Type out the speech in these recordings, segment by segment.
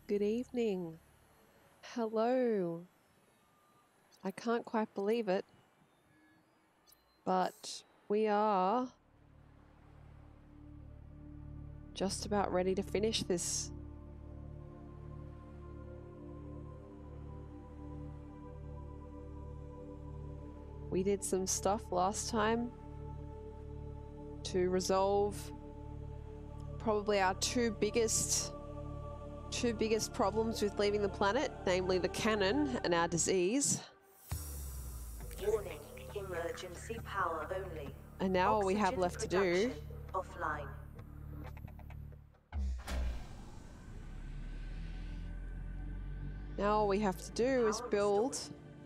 Good evening. Hello. I can't quite believe it, but we are just about ready to finish this. We did some stuff last time to resolve probably our two biggest problems with leaving the planet, namely the cannon and our disease. Warning, emergency power only. And now all we have left to do offline. Now all we have to do is build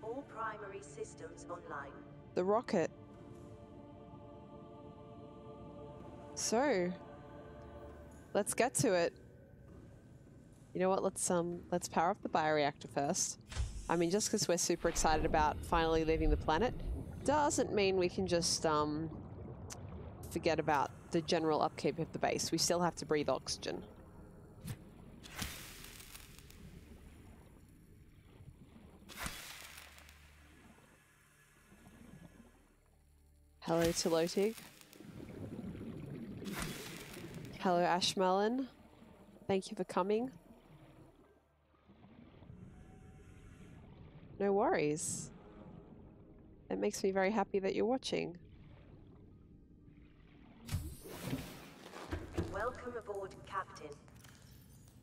all primary systems online. The rocket. So let's get to it. You know what? Let's power up the bioreactor first. I mean, just because we're super excited about finally leaving the planet doesn't mean we can just forget about the general upkeep of the base. We still have to breathe oxygen. Hello, Telotig. Hello, Ashmelon. Thank you for coming. No worries. It makes me very happy that you're watching. Welcome aboard, Captain.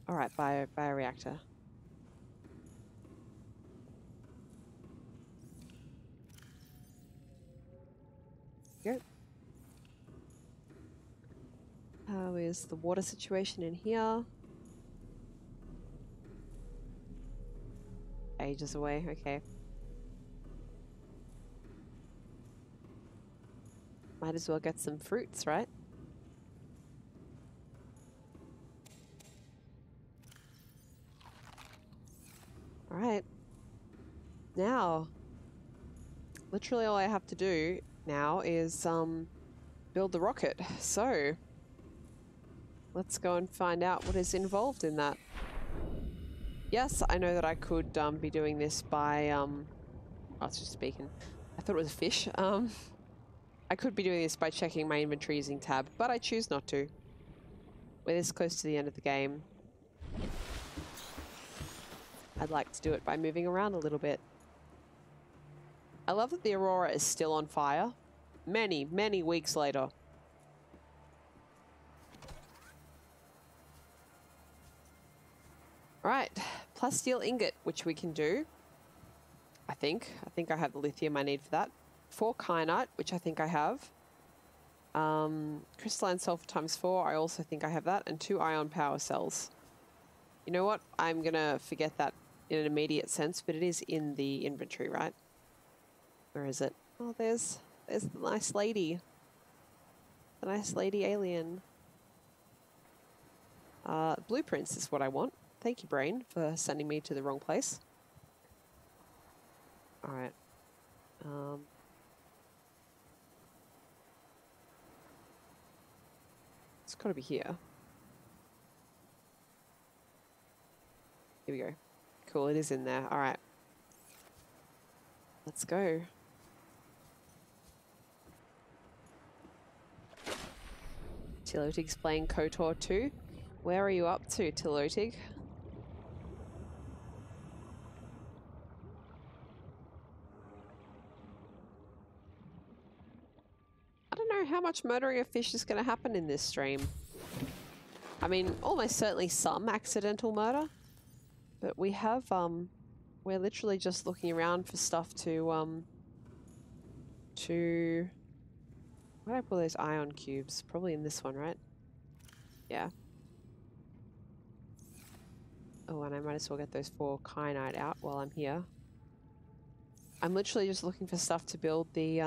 Alright, bioreactor. Go. How is the water situation in here? Ages away, okay. Might as well get some fruits, right? Alright. Now, literally all I have to do now is build the rocket. So, let's go and find out what is involved in that. Yes, I know that I could be doing this by, I was just speaking. I thought it was a fish. I could be doing this by checking my inventory using tab, but I choose not to. We're this close to the end of the game. I'd like to do it by moving around a little bit. I love that the Aurora is still on fire. Many, many weeks later. Alright, plasteel ingot, which we can do. I think I have the lithium I need for that. 4 kyanite, which I think I have. Crystalline sulfur ×4, I also think I have that. And 2 ion power cells. You know what? I'm gonna forget that in an immediate sense, but it is in the inventory, right? Where is it? Oh, there's the nice lady. The nice lady alien. Blueprints is what I want. Thank you, brain, for sending me to the wrong place. Alright. It's gotta be here. Here we go. Cool, it is in there. Alright. Let's go. Telotig's playing KOTOR 2. Where are you up to, Telotig? I don't know how much murdering of fish is going to happen in this stream. I mean, almost certainly some accidental murder. But we have, we're literally just looking around for stuff to, where do I put those ion cubes? Probably in this one, right? Yeah. Oh, and I might as well get those 4 kyanite out while I'm here. I'm literally just looking for stuff to build the,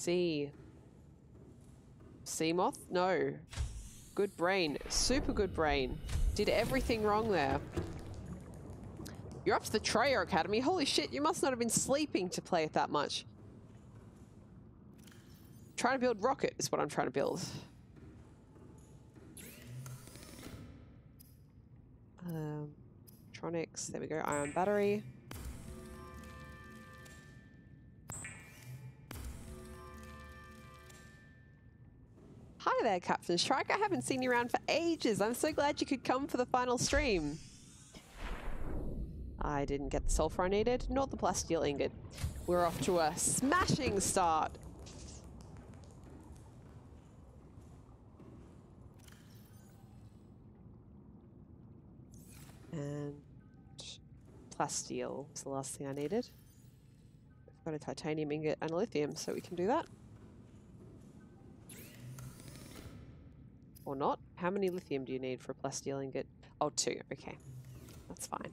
sea moth? No. Good brain. Super good brain. Did everything wrong there. You're up to the Treyer Academy. Holy shit, you must not have been sleeping to play it that much. Trying to build rocket is what I'm trying to build. Electronics, there we go, ion battery. Hi there, Captain Shrike. I haven't seen you around for ages. I'm so glad you could come for the final stream. I didn't get the sulfur I needed, nor the plasteel ingot. We're off to a smashing start. And plasteel was the last thing I needed. We've got a titanium ingot and a lithium, so we can do that. Or not. How many lithium do you need for a plasteel ingot? Oh, 2. Okay. That's fine.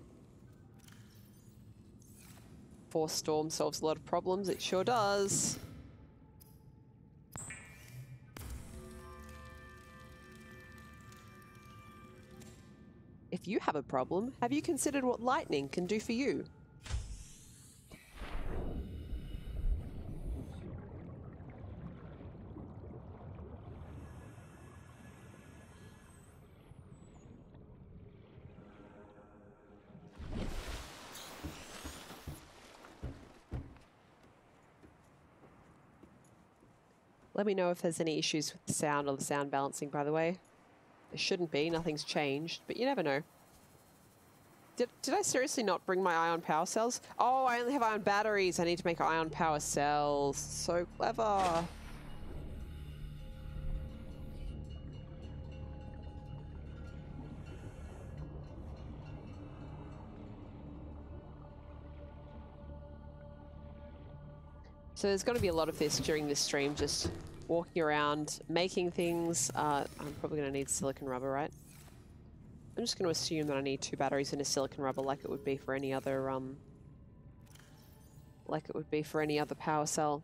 Force storm solves a lot of problems. It sure does. If you have a problem, have you considered what lightning can do for you? Let me know if there's any issues with the sound or the sound balancing, by the way. There shouldn't be, nothing's changed, but you never know. Did I seriously not bring my ion power cells? Oh, I only have ion batteries. I need to make ion power cells. So clever. So there's going to be a lot of this during this stream, just walking around, making things. I'm probably going to need silicon rubber, right? I'm just going to assume that I need 2 batteries in a silicon rubber, like it would be for any other, power cell.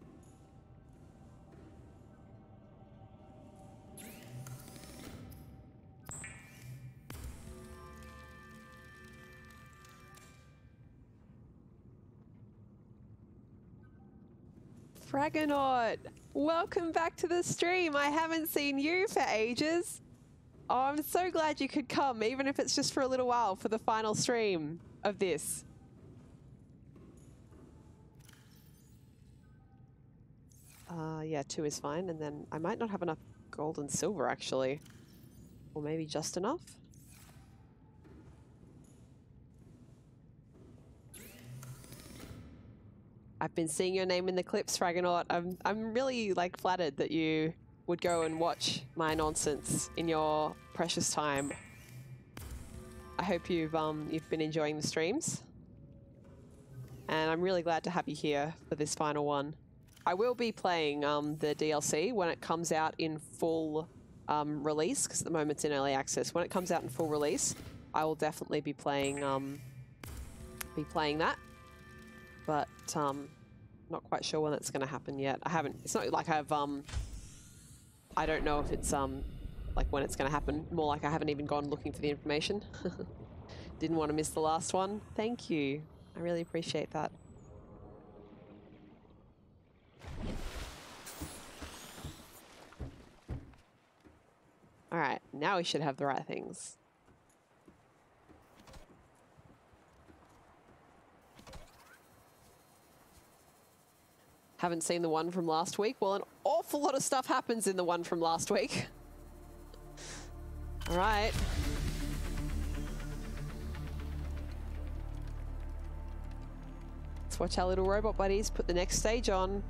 Fragonaut, welcome back to the stream. I haven't seen you for ages. Oh, I'm so glad you could come, even if it's just for a little while, for the final stream of this. Yeah, 2 is fine, and then I might not have enough gold and silver, actually. Or maybe just enough? I've been seeing your name in the clips, Fragonaut. I'm really, like, flattered that you would go and watch my nonsense in your precious time. I hope you've been enjoying the streams. And I'm really glad to have you here for this final one. I will be playing the DLC when it comes out in full release, because at the moment it's in early access. When it comes out in full release, I will definitely be playing that. But not quite sure when that's going to happen yet. It's not like I don't know if it's like when it's going to happen. More like I haven't even gone looking for the information. Didn't want to miss the last one. Thank you. I really appreciate that. All right, now we should have the right things. Haven't seen the one from last week. Well, an awful lot of stuff happens in the one from last week. All right. Let's watch our little robot buddies put the next stage on.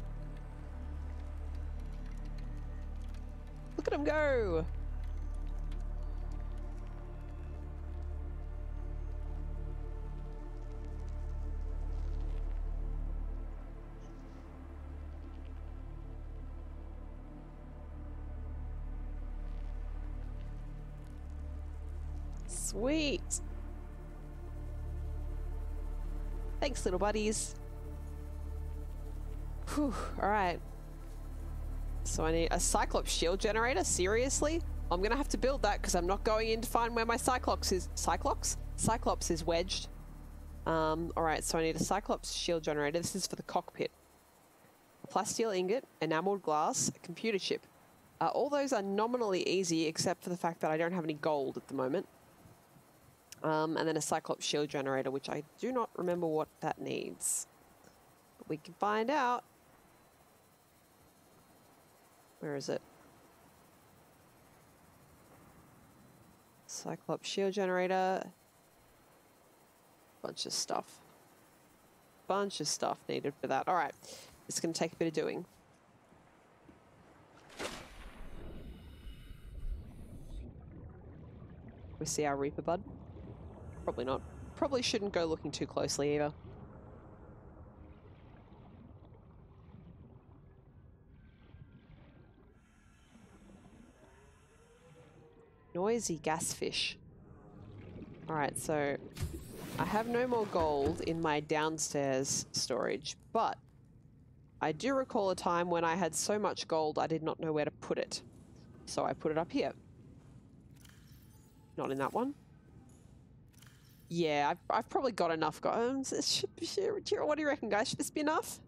Look at them go. Sweet. Thanks, little buddies. Whew, alright. So I need a Cyclops shield generator? Seriously? I'm gonna have to build that because I'm not going in to find where my Cyclops is. Cyclops? Cyclops is wedged. Alright, so I need a Cyclops shield generator. This is for the cockpit. plasteel ingot, enameled glass, computer chip. All those are nominally easy, except for the fact that I don't have any gold at the moment. And then a Cyclops shield generator, which I do not remember what that needs. But we can find out. Where is it? Cyclops shield generator. Bunch of stuff. Bunch of stuff needed for that. All right. It's going to take a bit of doing. We see our Reaper bud? Probably not. Probably shouldn't go looking too closely either. Noisy gas fish. Alright, so I have no more gold in my downstairs storage, but I do recall a time when I had so much gold I did not know where to put it. So I put it up here. Not in that one. Yeah, I've probably got enough gold. What do you reckon, guys? Should this be enough?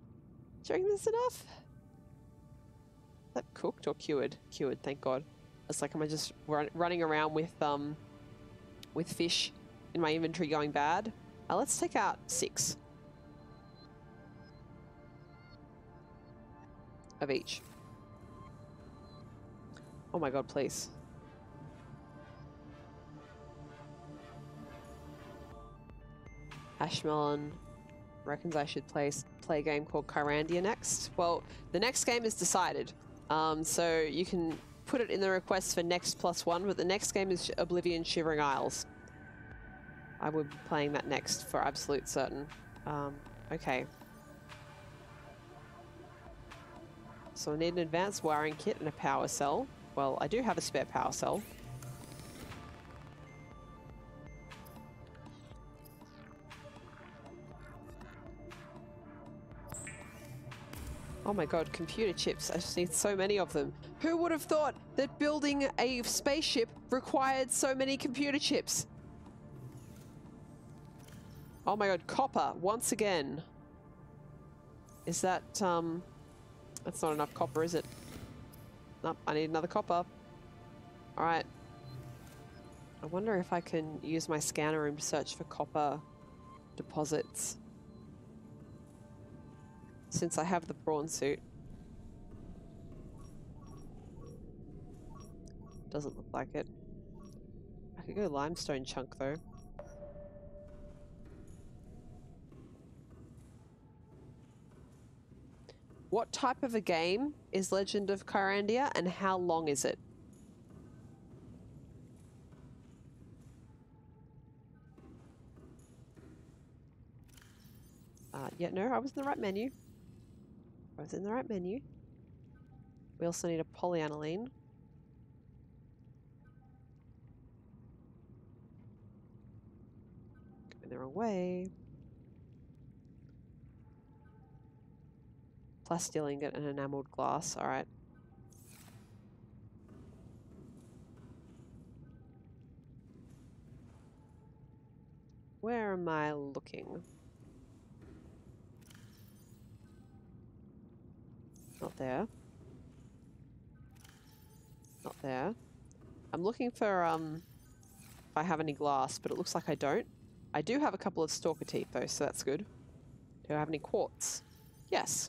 Do you reckon this is enough? Is that cooked or cured? Cured, thank God. It's like, am I just running around with fish in my inventory going bad? Let's take out 6 of each. Oh my God, please. Ashmelon reckons I should play a game called Kyrandia next. Well, the next game is decided. So you can put it in the request for next +1, but the next game is Oblivion Shivering Isles. I will be playing that next for absolute certain. Okay. So I need an advanced wiring kit and a power cell. Well, I do have a spare power cell. Oh my God, computer chips. I just need so many of them. Who would have thought that building a spaceship required so many computer chips? Oh my God, copper, once again. Is that, that's not enough copper, is it? Nope, I need another copper. Alright. I wonder if I can use my scanner room to search for copper deposits. Since I have the prawn suit. Doesn't look like it. I could go limestone chunk though. What type of a game is Legend of Kyrandia and how long is it? Yeah, no, I was in the right menu. I was in the right menu. We also need a polyaniline. Going the wrong way. Plasteel ingot and enameled glass. Alright. Where am I looking? Not there. Not there. I'm looking for, if I have any glass, but it looks like I don't. I do have a couple of stalker teeth, though, so that's good. Do I have any quartz? Yes.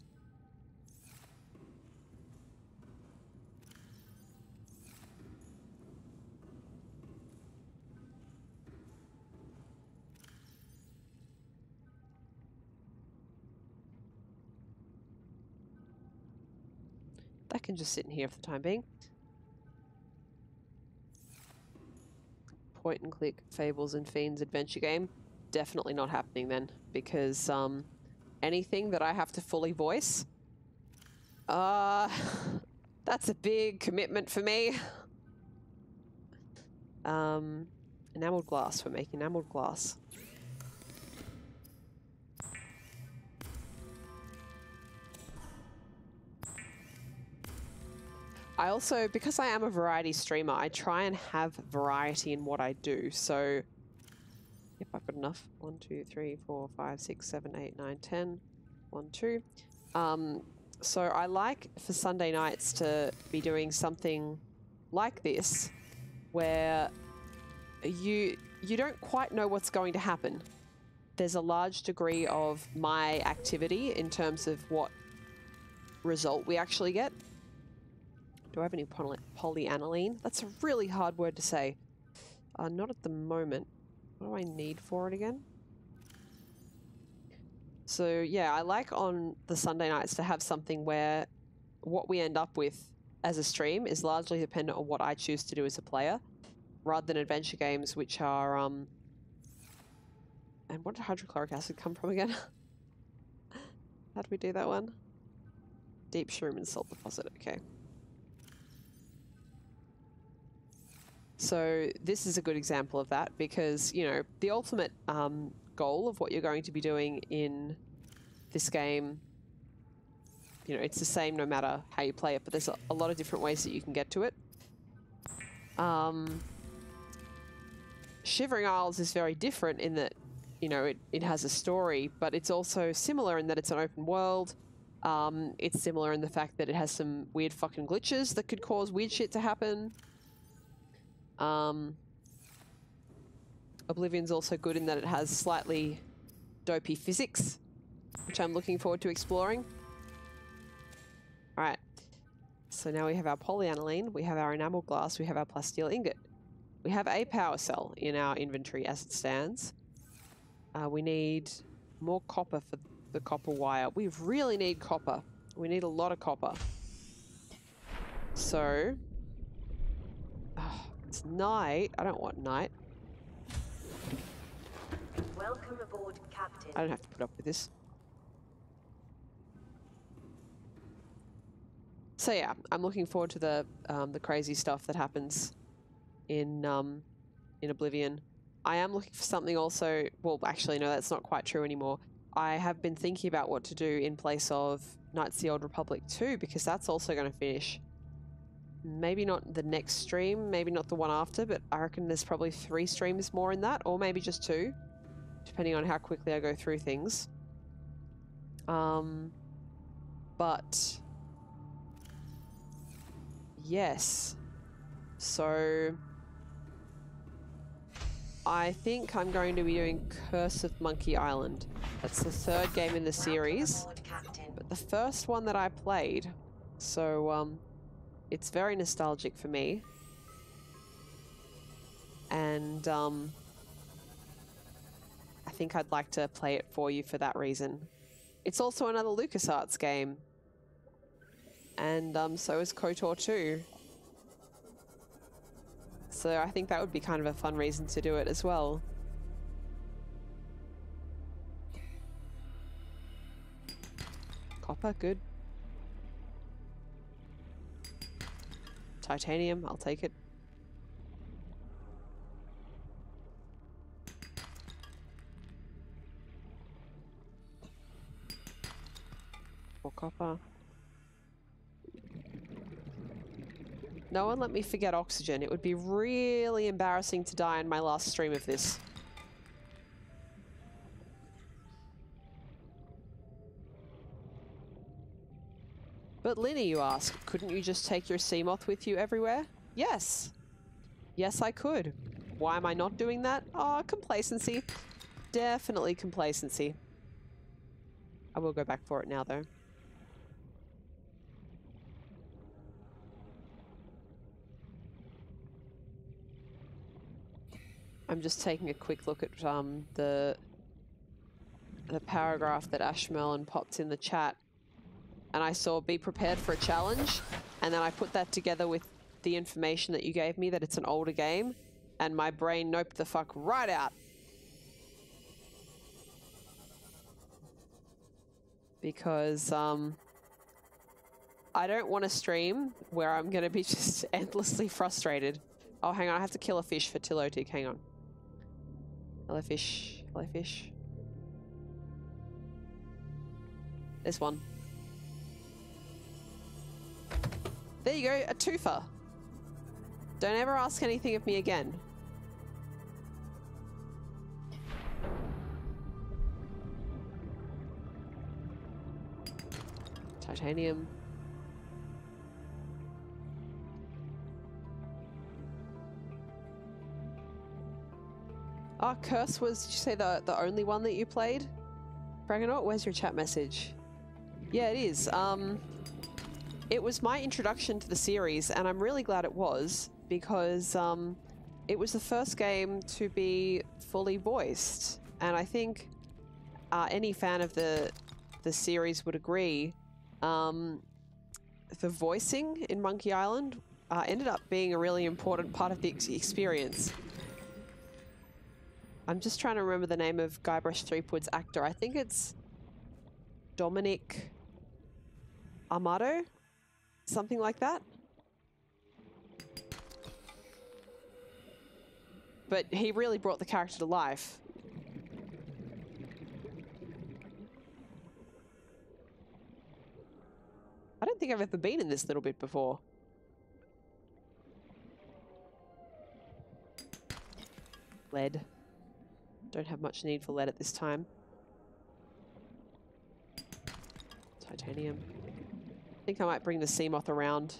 That can just sit in here for the time being. Point and click Fables and Fiends adventure game. Definitely not happening then, because anything that I have to fully voice, that's a big commitment for me. Enameled glass. We're making enameled glass. I also, because I am a variety streamer, I try and have variety in what I do. So, yep, I've got enough. 1, 2, 3, 4, 5, 6, 7, 8, 9, 10. 1, 2. So I like for Sunday nights to be doing something like this, where you don't quite know what's going to happen. There's a large degree of my activity in terms of what result we actually get. Do I have any polyaniline? That's a really hard word to say. Not at the moment. What do I need for it again? So yeah, I like on the Sunday nights to have something where what we end up with as a stream is largely dependent on what I choose to do as a player, rather than adventure games which are and what did hydrochloric acid come from again? How do we do that one? Deep shroom and salt deposit, okay. So this is a good example of that because, you know, the ultimate goal of what you're going to be doing in this game, you know, it's the same no matter how you play it, but there's a lot of different ways that you can get to it. Shivering Isles is very different in that, you know, it has a story, but it's also similar in that it's an open world. It's similar in the fact that it has some weird fucking glitches that could cause weird shit to happen. Oblivion's also good in that it has slightly dopey physics, which I'm looking forward to exploring. Alright, so now we have our polyaniline, we have our enamel glass, we have our plasteel ingot. We have a power cell in our inventory as it stands. We need more copper for the copper wire. We really need copper. We need a lot of copper. So, it's night. I don't want night. Welcome aboard, Captain. I don't have to put up with this. So yeah, I'm looking forward to the crazy stuff that happens in Oblivion. I am looking for something also. Well, actually, no, that's not quite true anymore. I have been thinking about what to do in place of Knights of the Old Republic 2 because that's also going to finish. Maybe not the next stream, maybe not the one after, but I reckon there's probably 3 streams more in that, or maybe just 2, depending on how quickly I go through things. But yes, so I think I'm going to be doing Curse of Monkey Island. That's the 3rd game in the series, but the first one that I played, so it's very nostalgic for me. And I think I'd like to play it for you for that reason. It's also another LucasArts game. And so is KOTOR 2. So I think that would be kind of a fun reason to do it as well. Copper, good. Titanium, I'll take it. More copper. No one let me forget oxygen. It would be really embarrassing to die in my last stream of this. But Linnie, you ask, couldn't you just take your Seamoth with you everywhere? Yes. Yes, I could. Why am I not doing that? Oh, complacency. Definitely complacency. I will go back for it now, though. I'm just taking a quick look at the paragraph that Ashmelon popped in the chat. And I saw be prepared for a challenge, and then I put that together with the information that you gave me that it's an older game, and my brain noped the fuck right out. Because I don't want a stream where I'm going to be just endlessly frustrated. Oh, hang on, I have to kill a fish for Tilotic, hang on. Hello fish, hello fish. There's one. There you go, a twofer. Don't ever ask anything of me again. Titanium. Oh, Curse was, did you say the only one that you played? Fraganaut, where's your chat message? Yeah, it is. It was my introduction to the series, and I'm really glad it was, because it was the first game to be fully voiced. And I think any fan of the series would agree. The voicing in Monkey Island ended up being a really important part of the experience. I'm just trying to remember the name of Guybrush Threepwood's actor. I think it's Dominic Armato? Something like that. But he really brought the character to life. I don't think I've ever been in this little bit before. Lead. Don't have much need for lead at this time. Titanium. I think I might bring the sea moth around.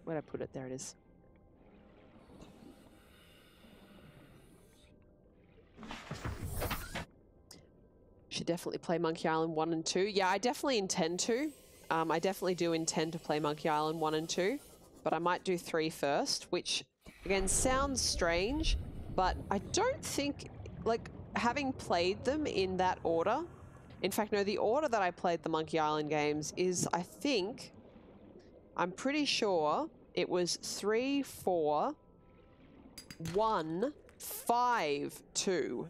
Where'd I put it? There it is. Should definitely play Monkey Island 1 and 2. Yeah, I definitely intend to. I definitely do intend to play Monkey Island 1 and 2. But I might do 3 first, which, again, sounds strange. But I don't think, like, having played them in that order... In fact, no, the order that I played the Monkey Island games is, I think... I'm pretty sure it was 3, 4, 1, 5, 2.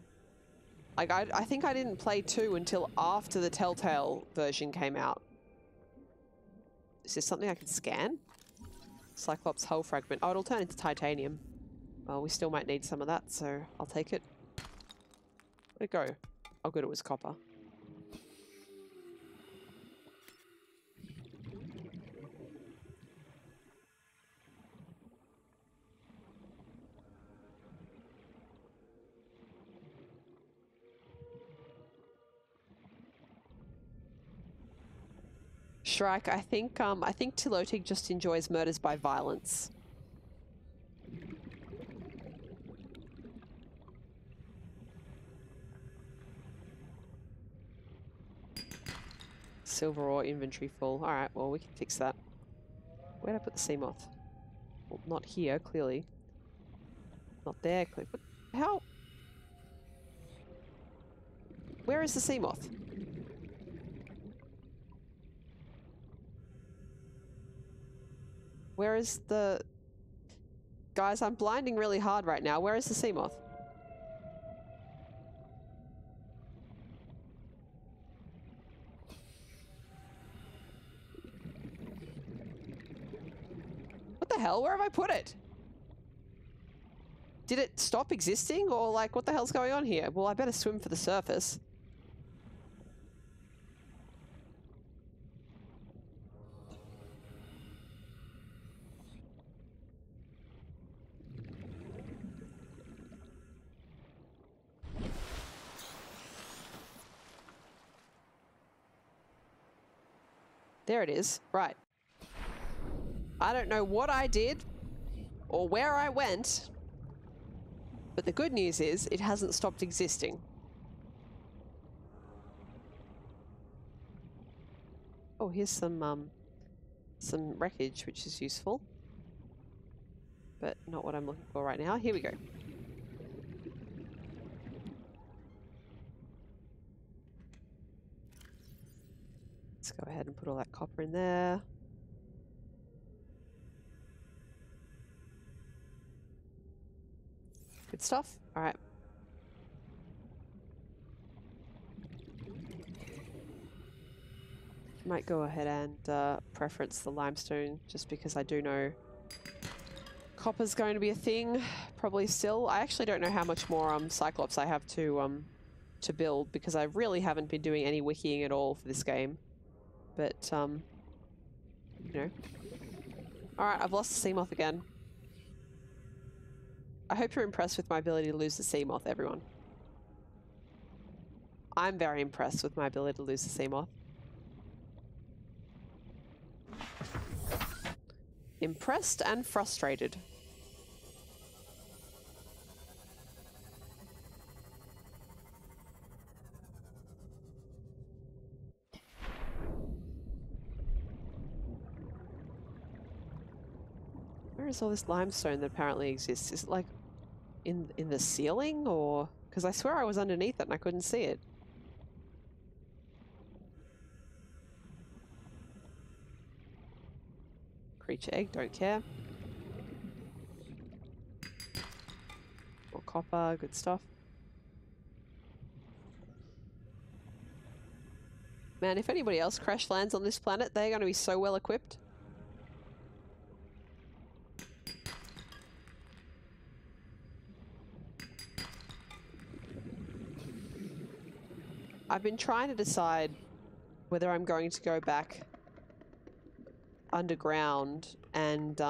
Like, I think I didn't play 2 until after the Telltale version came out. Is this something I can scan? Cyclops hull fragment. Oh, it'll turn into titanium. Well, we still might need some of that, so I'll take it. Where'd it go? Oh, good, it was copper. Shrike, I think Tilotig just enjoys murders by violence. Silver ore inventory full. Alright, well, we can fix that. Where'd I put the sea moth? Well, not here, clearly. Not there, clearly. How? Where is the sea moth? Where is the... Guys, I'm blinding really hard right now. Where is the sea moth? What the hell? Where have I put it? Did it stop existing? Or, like, what the hell's going on here? Well, I better swim for the surface. There it is. Right. I don't know what I did or where I went, but the good news is it hasn't stopped existing. Oh, here's some wreckage, which is useful, but not what I'm looking for right now. Here we go. Let's go ahead and put all that copper in there. Good stuff. All right. Might go ahead and preference the limestone just because I do know copper's going to be a thing probably still. I actually don't know how much more Cyclops I have to build because I really haven't been doing any wikiing at all for this game. But you know. All right, I've lost the sea moth again. I hope you're impressed with my ability to lose the sea moth, everyone. I'm very impressed with my ability to lose the sea moth. Impressed and frustrated. Where is all this limestone that apparently exists? Is it like in the ceiling, or because I swear I was underneath it and I couldn't see it. Creature egg, don't care. More copper, good stuff. Man, if anybody else crash lands on this planet, they're going to be so well equipped. I've been trying to decide whether I'm going to go back underground and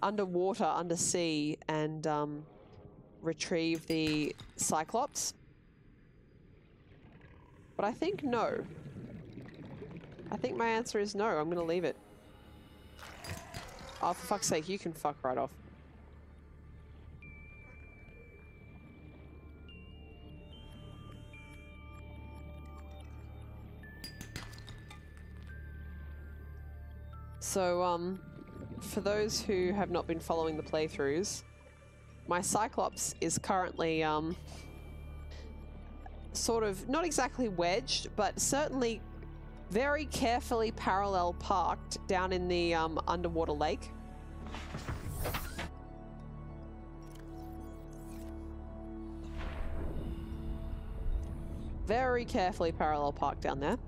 underwater, undersea, and retrieve the Cyclops. But I think no. I think my answer is no. I'm going to leave it. Oh, for fuck's sake, you can fuck right off. So, for those who have not been following the playthroughs, my Cyclops is currently, sort of, not exactly wedged, but certainly very carefully parallel parked down in the, underwater lake. Very carefully parallel parked down there.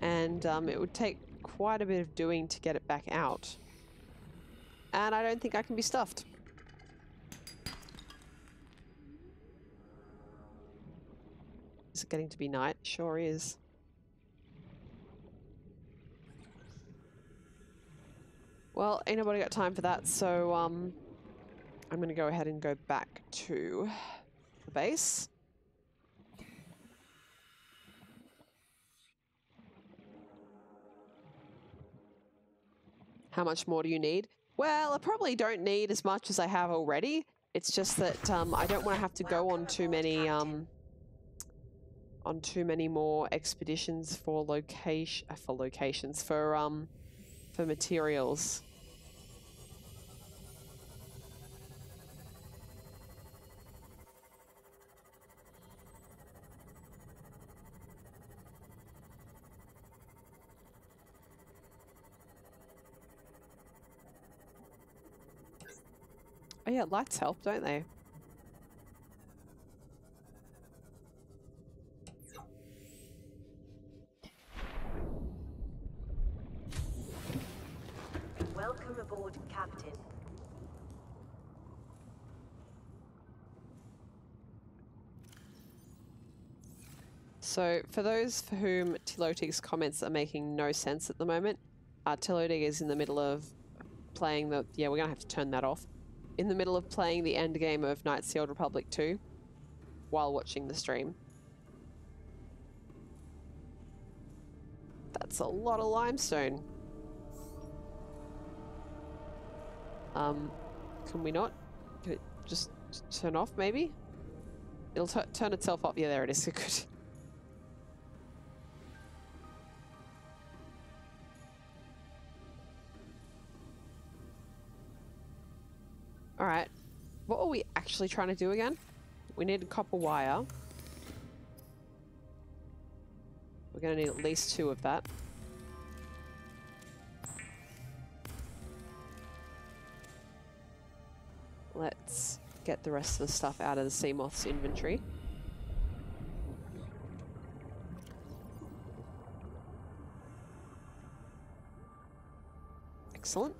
And it would take quite a bit of doing to get it back out. And I don't think I can be stuffed. Is it getting to be night? Sure is. Well, ain't nobody got time for that, so I'm going to go ahead and go back to the base. How much more do you need? Well, I probably don't need as much as I have already. It's just that I don't want to have to go on too many more expeditions for for materials. Oh yeah, lights help, don't they? Welcome aboard, Captain. So, for those for whom Tilotig's comments are making no sense at the moment, Tilotig is in the middle of playing the... Yeah, we're going to have to turn that off. In the middle of playing the end game of Knights of the Old Republic 2 while watching the stream. That's a lot of limestone. Can we not? Can it just turn off, maybe? It'll turn itself off. Yeah, there it is. Good. Alright. What were we actually trying to do again? We need a copper wire. We're going to need at least 2 of that. Let's get the rest of the stuff out of the sea moth's inventory. Excellent.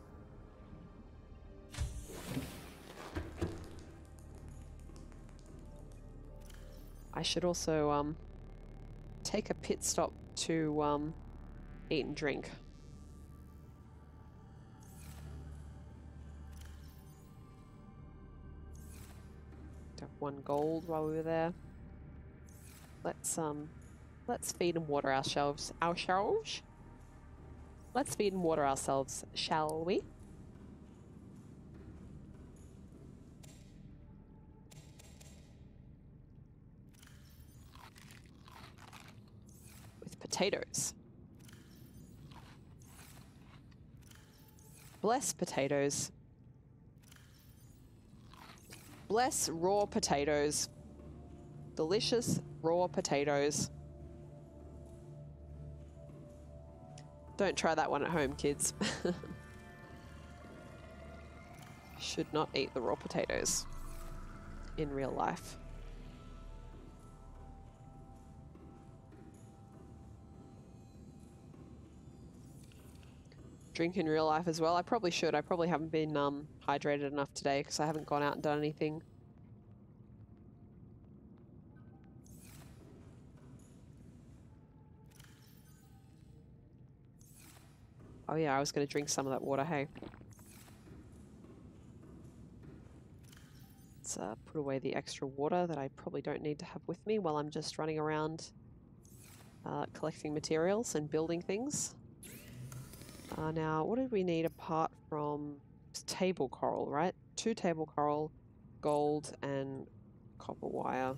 I should also take a pit stop to eat and drink. Have 1 gold while we were there. Let's feed and water ourselves. Let's feed and water ourselves, shall we? With potatoes. Bless potatoes. Bless raw potatoes. Delicious raw potatoes. Don't try that one at home, kids. Should not eat the raw potatoes in real life. Drink in real life as well. I probably should. I probably haven't been hydrated enough today because I haven't gone out and done anything. Oh yeah, I was going to drink some of that water, hey. Let's put away the extra water that I probably don't need to have with me while I'm just running around collecting materials and building things. Now, what did we need apart from table coral, right? 2 table coral, gold, and copper wire.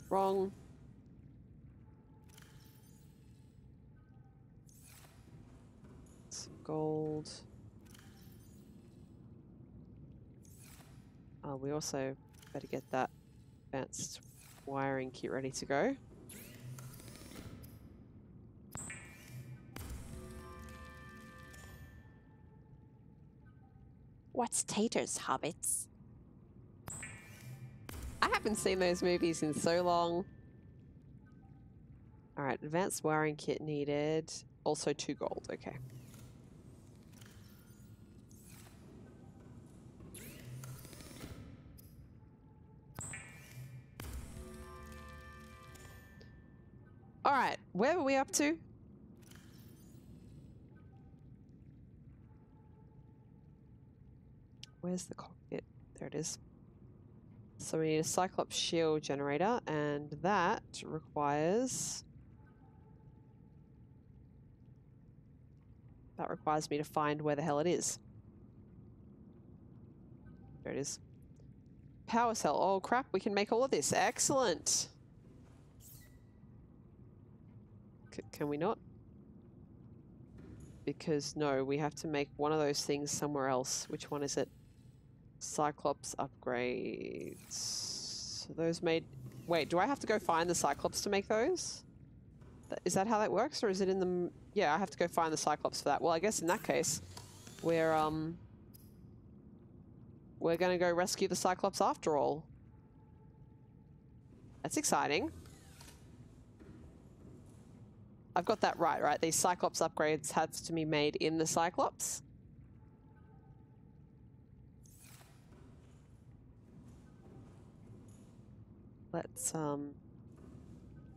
Wrong. Some gold. We also better get that advanced wiring kit ready to go. What's taters, hobbits? I haven't seen those movies in so long. Alright, advanced wiring kit needed. Also 2 gold, okay. Alright, where were we up to? Where's the cockpit? There it is. So we need a Cyclops shield generator, and that requires... That requires me to find where the hell it is. There it is. Power cell. Oh crap, we can make all of this. Excellent! Can we not? Because no, we have to make one of those things somewhere else. Which one is it? Cyclops upgrades. So those made... Wait, do I have to go find the Cyclops to make those? Is that how that works? Or is it in the... Yeah, I have to go find the Cyclops for that. Well, I guess in that case, we're gonna go rescue the Cyclops after all. That's exciting. I've got that right? These Cyclops upgrades have to be made in the Cyclops.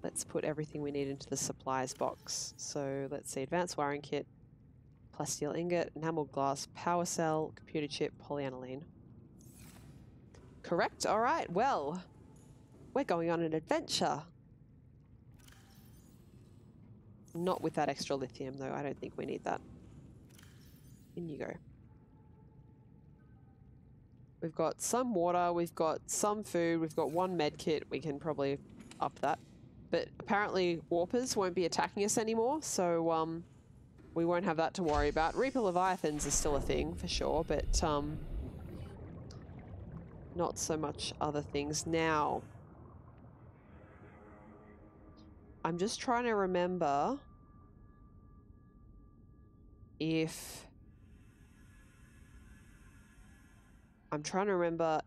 Let's put everything we need into the supplies box. So let's see, advanced wiring kit, plasteel ingot, enamel glass, power cell, computer chip, polyaniline. Correct. All right. Well, we're going on an adventure. Not with that extra lithium, though. I don't think we need that. In you go. We've got some water, we've got some food, we've got 1 med kit. We can probably up that. But apparently warpers won't be attacking us anymore, so we won't have that to worry about. Reaper Leviathans are still a thing, for sure, but not so much other things. Now, I'm just trying to remember if... I'm trying to remember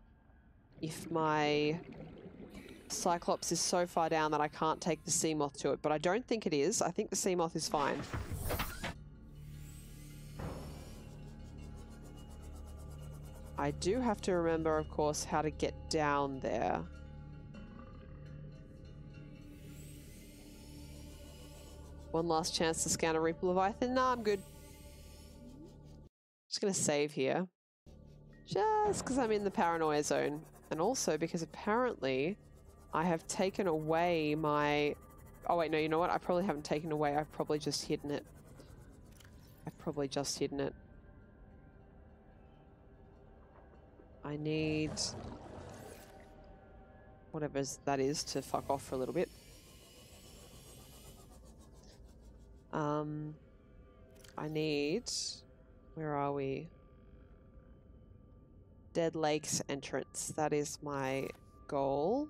if my Cyclops is so far down that I can't take the Seamoth to it, but I don't think it is. I think the Seamoth is fine. I do have to remember, of course, how to get down there. One last chance to scan a Reaper Leviathan. Nah, I'm good. Just gonna save here. Just because I'm in the paranoia zone. And also because apparently I have taken away my... Oh wait, no, you know what? I probably haven't taken away. I've probably just hidden it. I've probably just hidden it. I need... whatever that is to fuck off for a little bit. I need... Where are we? Dead Lakes entrance. That is my goal.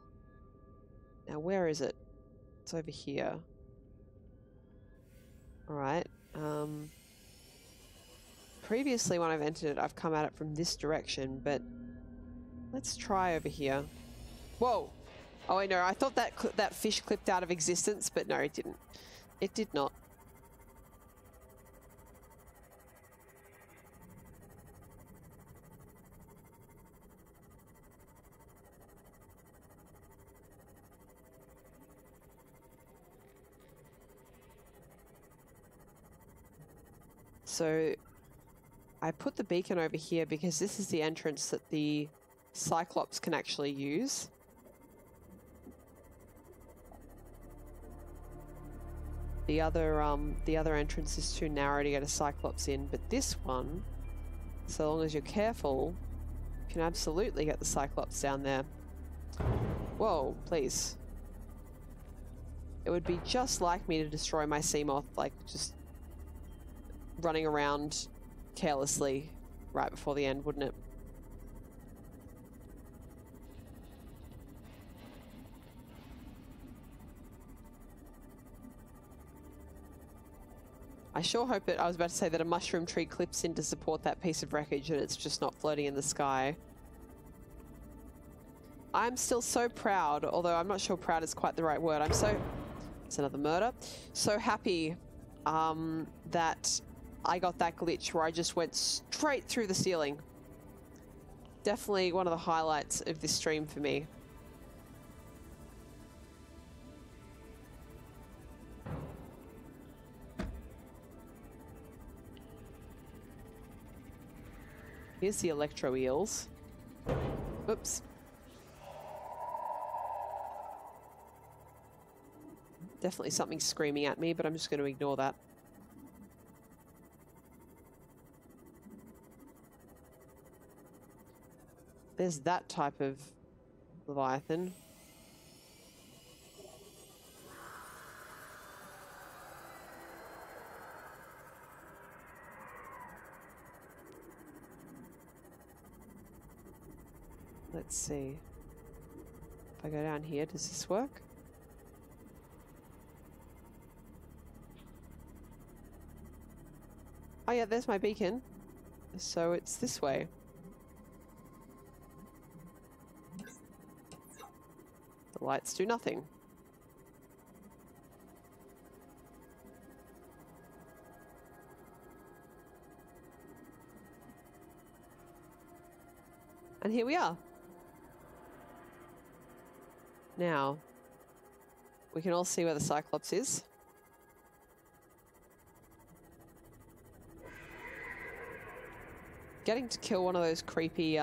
Now, where is it? It's over here. Alright. Previously, when I've entered it, I've come at it from this direction, but let's try over here. Whoa! Oh, I know. I thought that fish clipped out of existence, but no, it didn't. It did not. So I put the beacon over here because this is the entrance that the Cyclops can actually use. The other entrance is too narrow to get a Cyclops in, but this one, so long as you're careful, you can absolutely get the Cyclops down there. Whoa, please. It would be just like me to destroy my Seamoth, like just running around carelessly right before the end, wouldn't it? I sure hope that I was about to say that a mushroom tree clips in to support that piece of wreckage and it's just not floating in the sky. I'm still so proud, although I'm not sure proud is quite the right word. I'm so... It's another murder. So happy that I got that glitch where I just went straight through the ceiling. Definitely one of the highlights of this stream for me. Here's the electro eels. Oops. Definitely something screaming at me, but I'm just going to ignore that. There's that type of Leviathan. Let's see. If I go down here, does this work? Oh yeah, there's my beacon. So it's this way. The lights do nothing. And here we are. Now, we can all see where the Cyclops is. Getting to kill one of those creepy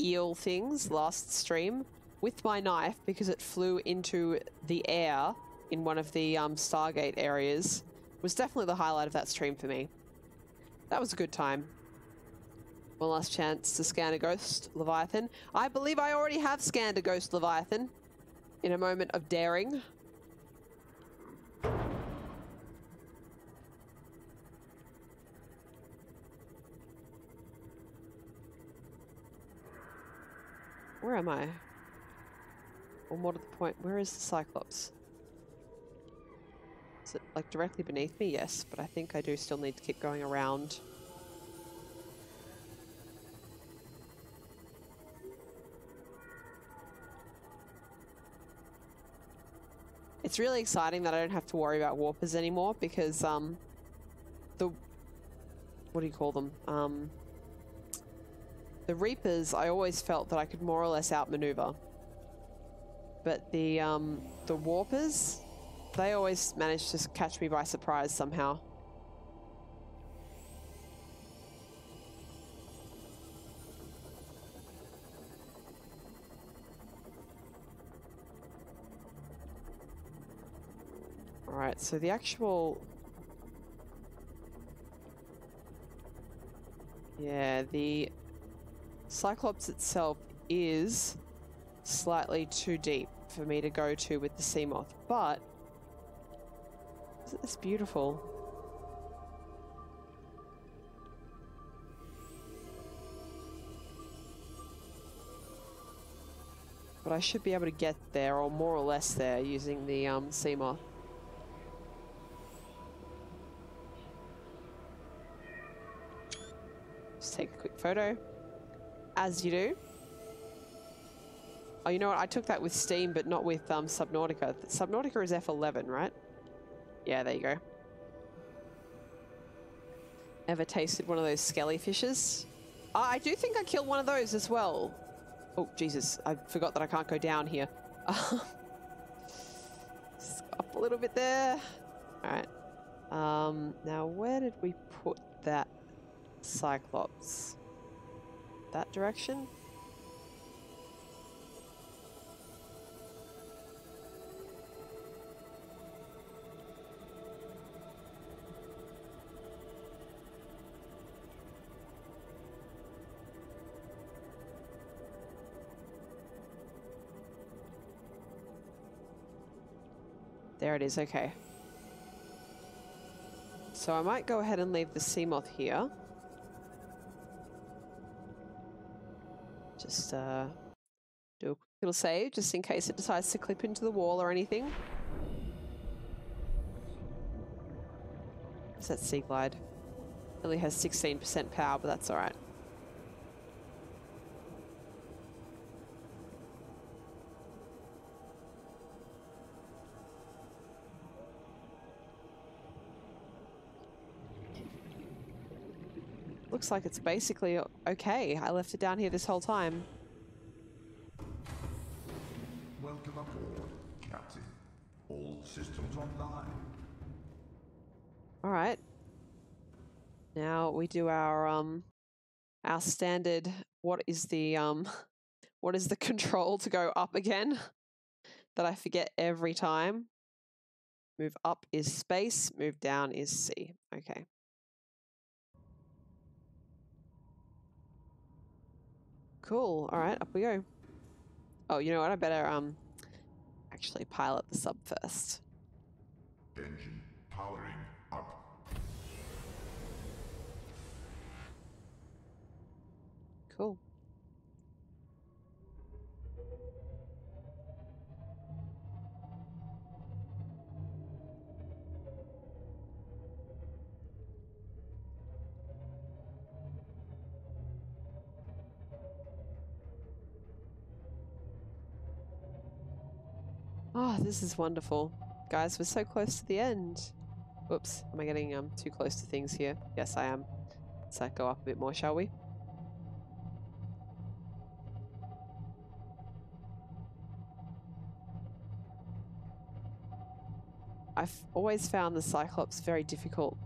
eel things last stream with my knife because it flew into the air in one of the Stargate areas was definitely the highlight of that stream for me. That was a good time. One last chance to scan a ghost Leviathan. I believe I already have scanned a ghost Leviathan in a moment of daring. Where am I? Or more to the point, where is the Cyclops? Is it like directly beneath me? Yes, but I think I do still need to keep going around. It's really exciting that I don't have to worry about warpers anymore because the... what do you call them? The Reapers, I always felt that I could more or less outmaneuver. But the Warpers, They always manage to catch me by surprise somehow. Alright, so the actual... Yeah, the Cyclops itself is slightly too deep for me to go to with the Seamoth, but isn't this beautiful? But I should be able to get there, or more or less there, using the Seamoth. Just take a quick photo, as you do. Oh, you know what? I took that with Steam, but not with Subnautica. Subnautica is F11, right? Yeah, there you go. Ever tasted one of those skelly fishes? I do think I killed one of those as well. Oh, Jesus. I forgot that I can't go down here. Just up a little bit there. Alright. Now, where did we put that Cyclops? That direction? There it is, okay. So I might go ahead and leave the Seamoth here. Just do a quick little save, just in case it decides to clip into the wall or anything. What's that Sea Glide? Only has 16% power, but that's alright. Looks like it's basically okay. I left it down here this whole time. Welcome aboard, Captain. All systems online. All right. Now we do our standard. What is the control to go up again? That I forget every time. Move up is space. Move down is C. Okay. Cool. All right, up we go. Oh, you know what? I better actually pilot the sub first. Engine powering up. Cool. Oh, this is wonderful. Guys, we're so close to the end. Whoops, am I getting too close to things here? Yes, I am. Let's go up a bit more, shall we? I've always found the Cyclops very difficult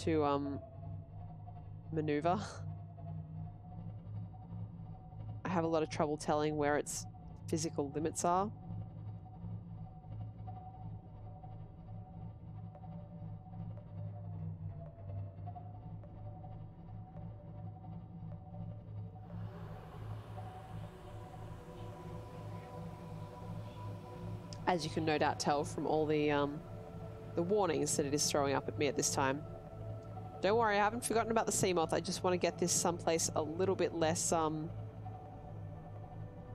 to maneuver. I have a lot of trouble telling where its physical limits are. As you can no doubt tell from all the warnings that it is throwing up at me at this time. Don't worry, I haven't forgotten about the Seamoth. I just want to get this someplace a little bit less, oh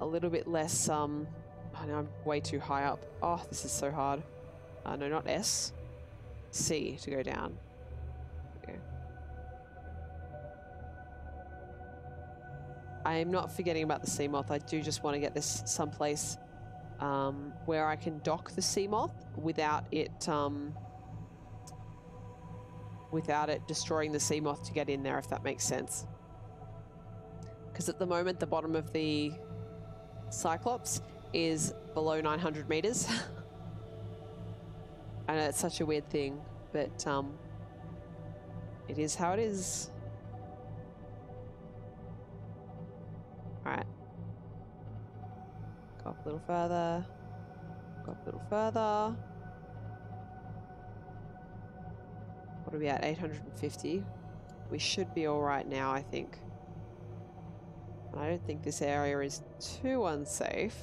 no, I'm way too high up. Oh, this is so hard. No, not S. C to go down. Okay. I am not forgetting about the Seamoth. I do just want to get this someplace where I can dock the Seamoth without it destroying the Seamoth to get in there, if that makes sense. Because at the moment, the bottom of the Cyclops is below 900 meters. I know it's such a weird thing, but it is how it is. Alright. Go up a little further. Go up a little further. What are we at? 850. We should be alright now, I think. I don't think this area is too unsafe.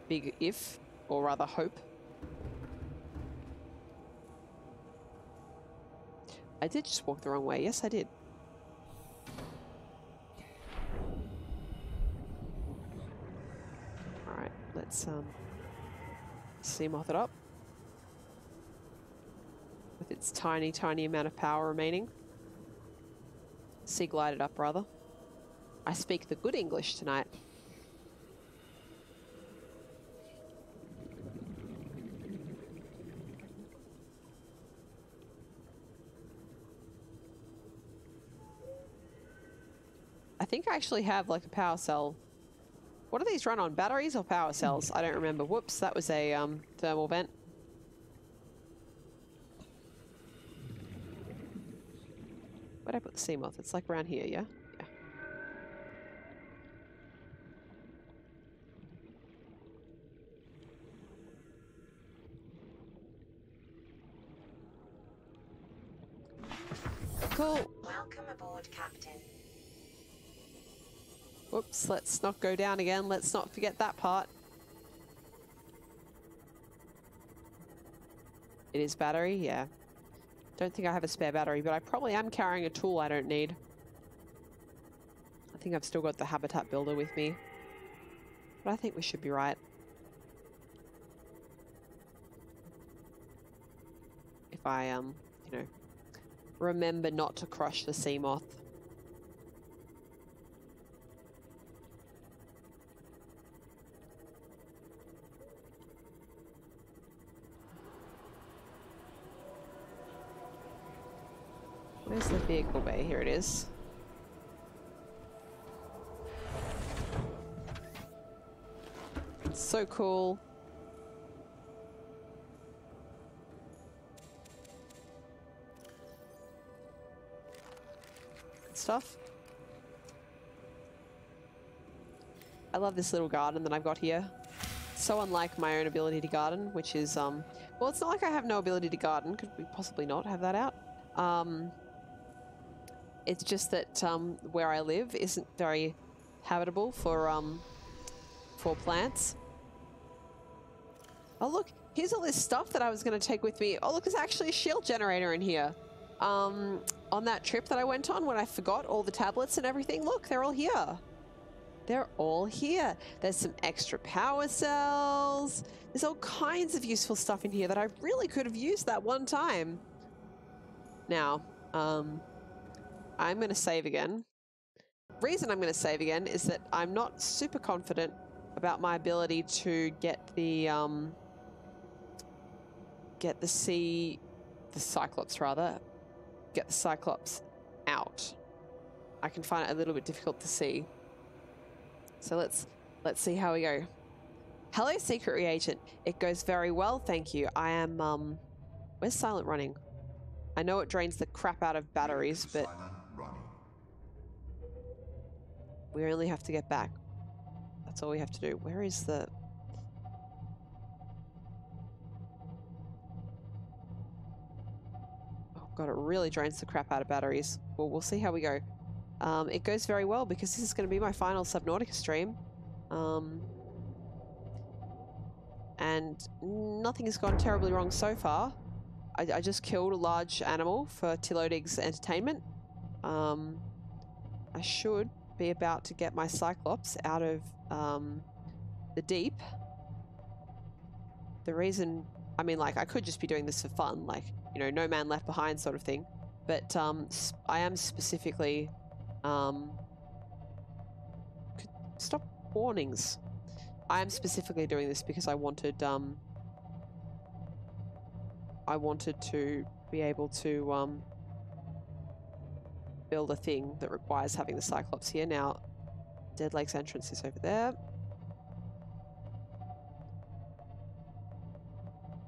Big if, or rather hope. I did just walk the wrong way. Yes, I did. Alright, let's Seamoth it up. With its tiny, tiny amount of power remaining. Sea glide it up, rather. I speak the good English tonight. I think I actually have like a power cell. What do these run on? Batteries or power cells? I don't remember. Whoops, that was a thermal vent. Where'd I put the Seamoth? It's like around here, yeah? Yeah. Cool. Welcome aboard, Captain. Whoops, let's not go down again. Let's not forget that part. It is battery, yeah. Don't think I have a spare battery, but I probably am carrying a tool I don't need. I think I've still got the habitat builder with me. But I think we should be right. If I, you know, remember not to crush the Seamoth. Where's the vehicle bay? Here it is. It's so cool. Good stuff. I love this little garden that I've got here. So unlike my own ability to garden, which is, well, it's not like I have no ability to garden. Could we possibly not have that out? It's just that where I live isn't very habitable for plants. Oh look, here's all this stuff that I was going to take with me. Oh look, there's actually a shield generator in here. On that trip that I went on when I forgot all the tablets and everything, look, they're all here. They're all here. There's some extra power cells. There's all kinds of useful stuff in here that I really could have used that one time. Now, I'm going to save again. The reason I'm going to save again is that I'm not super confident about my ability to get the Cyclops rather. Get the Cyclops out. I can find it a little bit difficult to see. So let's see how we go. Hello, secret reagent. It goes very well, thank you. I am where's silent running? I know it drains the crap out of batteries, but we only have to get back. That's all we have to do. Where is the... Oh god, it really drains the crap out of batteries. Well, we'll see how we go. It goes very well because this is going to be my final Subnautica stream. And nothing has gone terribly wrong so far. I just killed a large animal for Tilodig's entertainment. I should be about to get my Cyclops out of the deep. The reason, I mean, like, I could just be doing this for fun, like, you know, no man left behind sort of thing. But I am specifically... Stop warnings. I am specifically doing this because I wanted to be able to build a thing that requires having the Cyclops here. Now, Dead Lake's entrance is over there.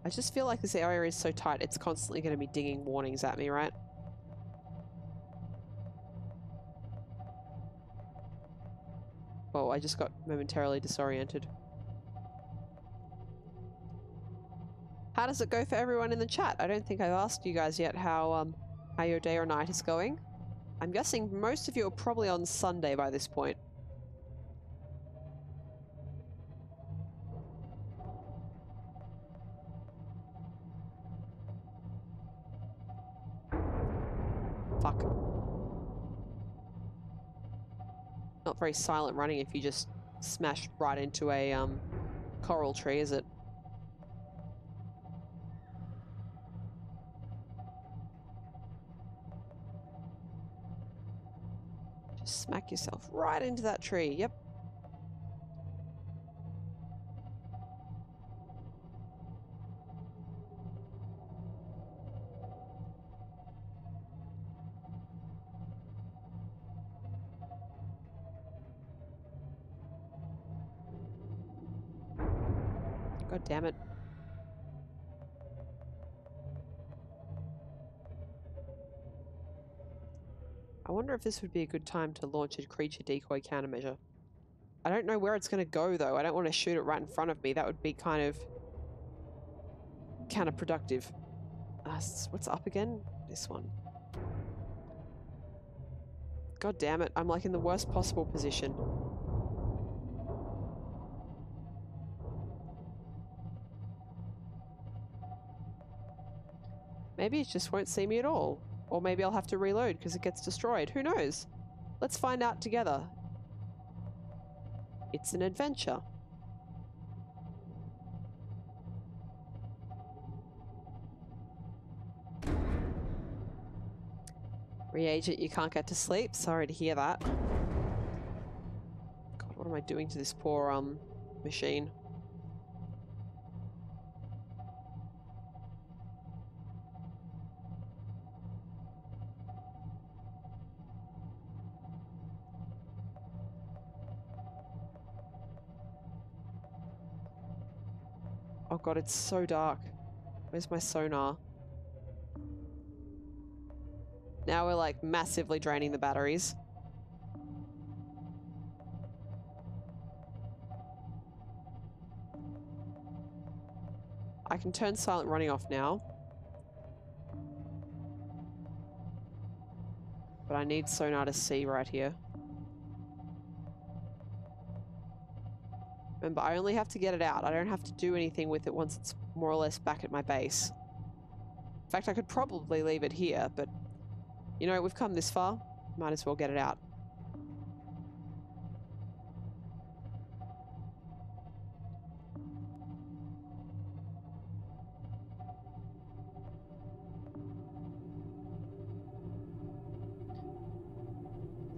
I just feel like this area is so tight, it's constantly going to be dinging warnings at me, right? Whoa, I just got momentarily disoriented. How does it go for everyone in the chat? I don't think I've asked you guys yet how your day or night is going. I'm guessing most of you are probably on Sunday by this point. Fuck. Not very silent running if you just smash right into a coral tree, is it? Just smack yourself right into that tree. Yep. God damn it. I wonder if this would be a good time to launch a creature decoy countermeasure. I don't know where it's going to go, though. I don't want to shoot it right in front of me. That would be kind of counterproductive. What's up again? This one. God damn it. I'm like in the worst possible position. Maybe it just won't see me at all. Or maybe I'll have to reload because it gets destroyed. Who knows? Let's find out together. It's an adventure. Reagent, you can't get to sleep. Sorry to hear that. God, what am I doing to this poor machine? Oh god, it's so dark. Where's my sonar? Now we're like massively draining the batteries. I can turn silent running off now. But I need sonar to see right here. Remember, I only have to get it out. I don't have to do anything with it once it's more or less back at my base. In fact, I could probably leave it here, but you know, we've come this far. Might as well get it out.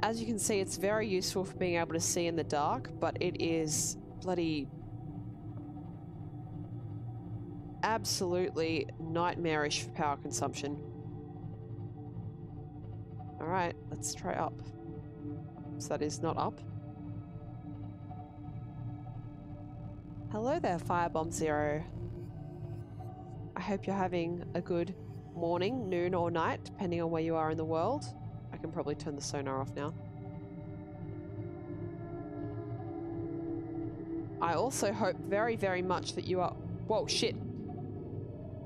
As you can see, it's very useful for being able to see in the dark, but it is bloody absolutely nightmarish for power consumption. Alright, let's try up. So that is not up. Hello there, Firebomb Zero. I hope you're having a good morning, noon, or night, depending on where you are in the world. I can probably turn the sonar off now. I also hope very, very much that you are... Whoa, shit.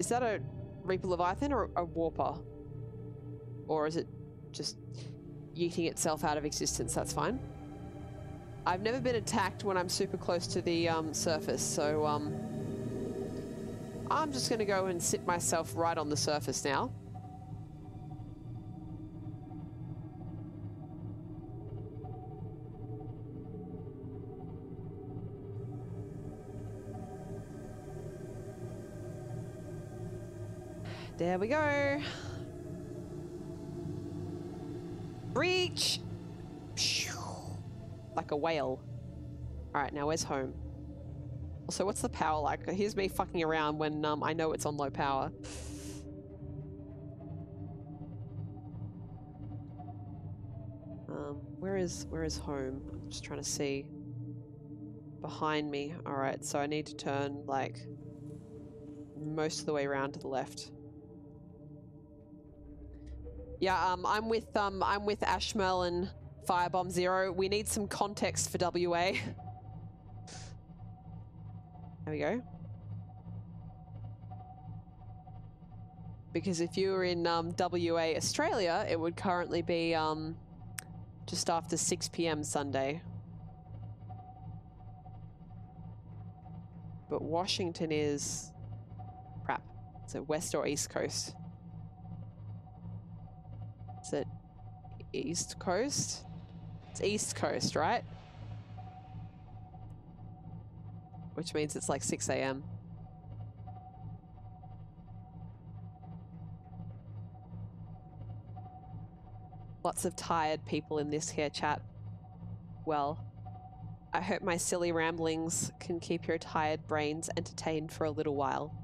Is that a Reaper Leviathan or a Warper? Or is it just yeeting itself out of existence? That's fine. I've never been attacked when I'm super close to the surface, so I'm just going to go and sit myself right on the surface now. There we go. Breach! Like a whale. Alright, now where's home? Also, what's the power like? Here's me fucking around when I know it's on low power. Where is home? I'm just trying to see. Behind me. Alright, so I need to turn like most of the way around to the left. Yeah, I'm with Ashmel and Firebomb Zero. We need some context for WA. There we go. Because if you were in WA, Australia, it would currently be just after 6 p.m. Sunday. But Washington is crap. So west or east coast? Is it east coast? It's east coast, right? Which means it's like 6 a.m. Lots of tired people in this here chat. Well, I hope my silly ramblings can keep your tired brains entertained for a little while.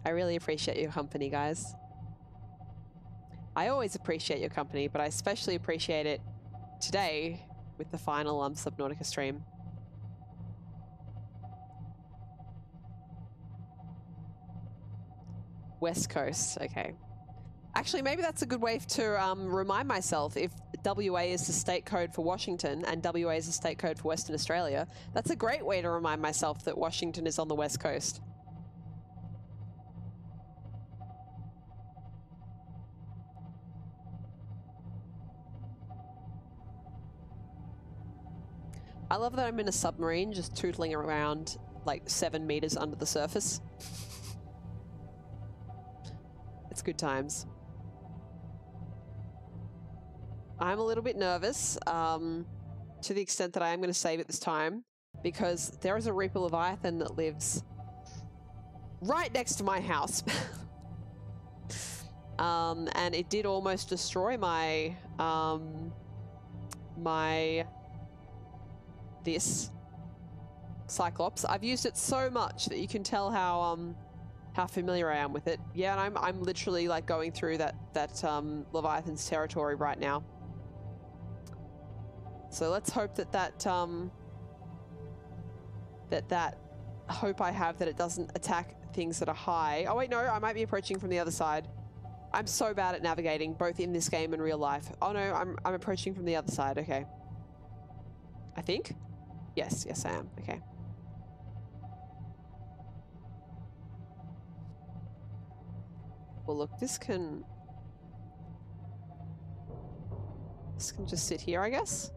I really appreciate your company, guys. I always appreciate your company, but I especially appreciate it today with the final Subnautica stream. West Coast, okay. Actually, maybe that's a good way to remind myself if WA is the state code for Washington and WA is the state code for Western Australia. That's a great way to remind myself that Washington is on the West Coast. I love that I'm in a submarine just tootling around like 7 meters under the surface. It's good times. I'm a little bit nervous to the extent that I am going to save it this time because there is a Reaper Leviathan that lives right next to my house. And it did almost destroy my this Cyclops. I've used it so much that you can tell how familiar I am with it. Yeah, and I'm literally like going through that Leviathan's territory right now. So let's hope that hope I have that it doesn't attack things that are high. Oh wait, no, I might be approaching from the other side. I'm so bad at navigating, both in this game and real life. Oh no, I'm approaching from the other side. Okay. I think. Yes, I am. Okay. Well, look, this can just sit here, I guess.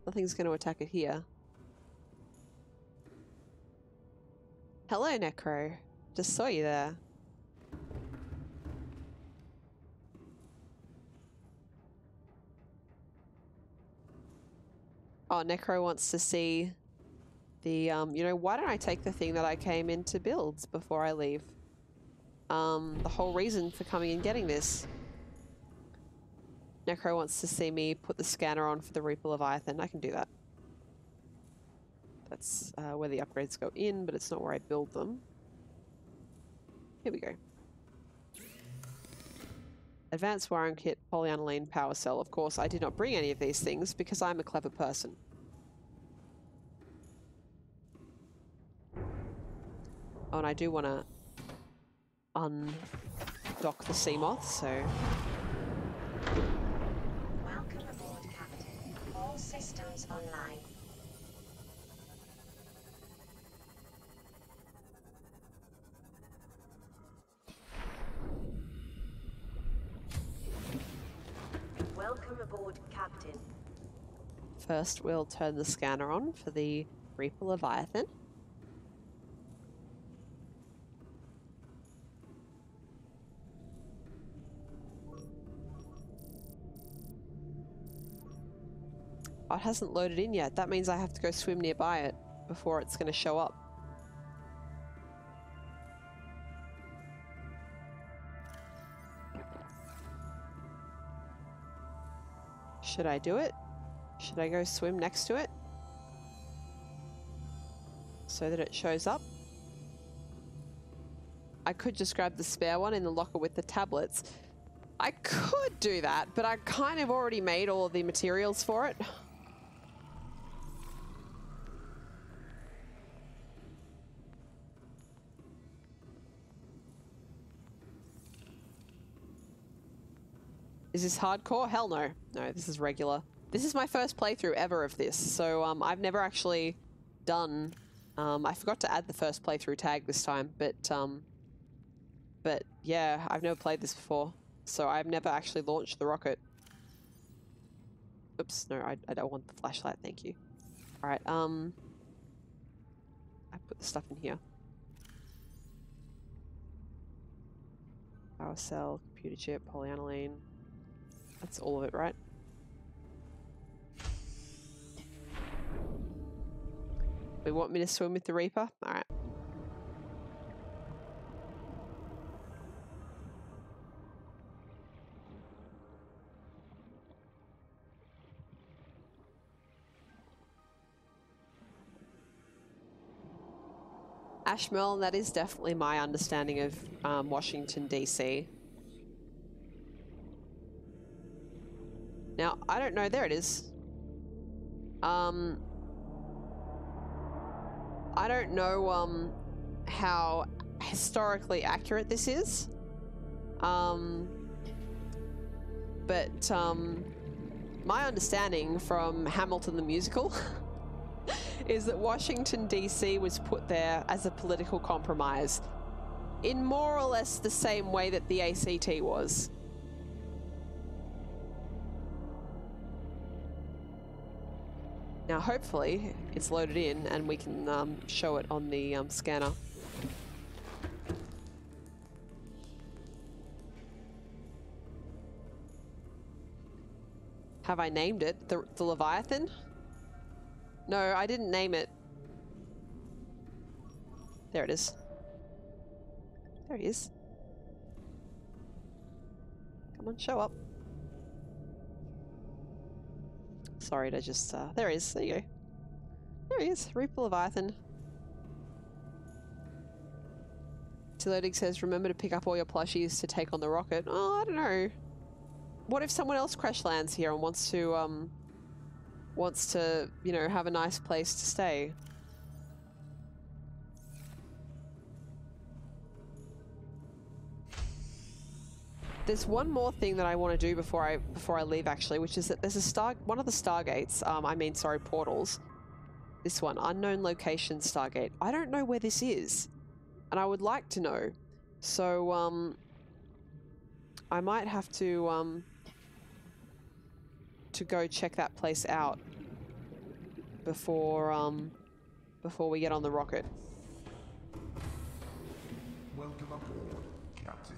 Nothing's going to attack it here. Hello, Necro. Just saw you there. Oh, Necro wants to see the, you know, why don't I take the thing that I came in to build before I leave? The whole reason for coming and getting this. Necro wants to see me put the scanner on for the Reaper Leviathan. I can do that. That's where the upgrades go in, but it's not where I build them. Here we go. Advanced wiring kit, polyaniline power cell. Of course, I did not bring any of these things because I'm a clever person. Oh, and I do want to undock the Seamoth, so... Welcome aboard, Captain. All systems online. Welcome aboard, Captain. First, we'll turn the scanner on for the Reaper Leviathan. Oh, it hasn't loaded in yet. That means I have to go swim nearby it before it's going to show up. Should I do it? Should I go swim next to it? So that it shows up? I could just grab the spare one in the locker with the tablets. I could do that, but I kind of already made all of the materials for it. Is this hardcore? Hell no. No, this is regular. This is my first playthrough ever of this, so I've never actually done... I forgot to add the first playthrough tag this time, but yeah, I've never played this before, so I've never actually launched the rocket. Oops, no, I don't want the flashlight, thank you. Alright, I put the stuff in here. Power cell, computer chip, polyaniline. That's all of it, right? We want me to swim with the Reaper? Alright. Ashmel, that is definitely my understanding of Washington, D.C. Now, I don't know. There it is. I don't know how historically accurate this is. But my understanding from Hamilton the musical is that Washington, D.C. was put there as a political compromise in more or less the same way that the ACT was. Now, hopefully, it's loaded in and we can show it on the scanner. Have I named it? The Leviathan? No, I didn't name it. There it is. There he is. Come on, show up. Sorry to just, there he is. There you go. There he is. Reaper Leviathan. Tilodic says, remember to pick up all your plushies to take on the rocket. Oh, I don't know. What if someone else crash lands here and wants to, you know, have a nice place to stay? There's one more thing that I want to do before I leave, actually, which is that there's one of the stargates, sorry, portals. This one, unknown location stargate. I don't know where this is, and I would like to know. So, I might have to go check that place out before we get on the rocket. Welcome aboard, Captain.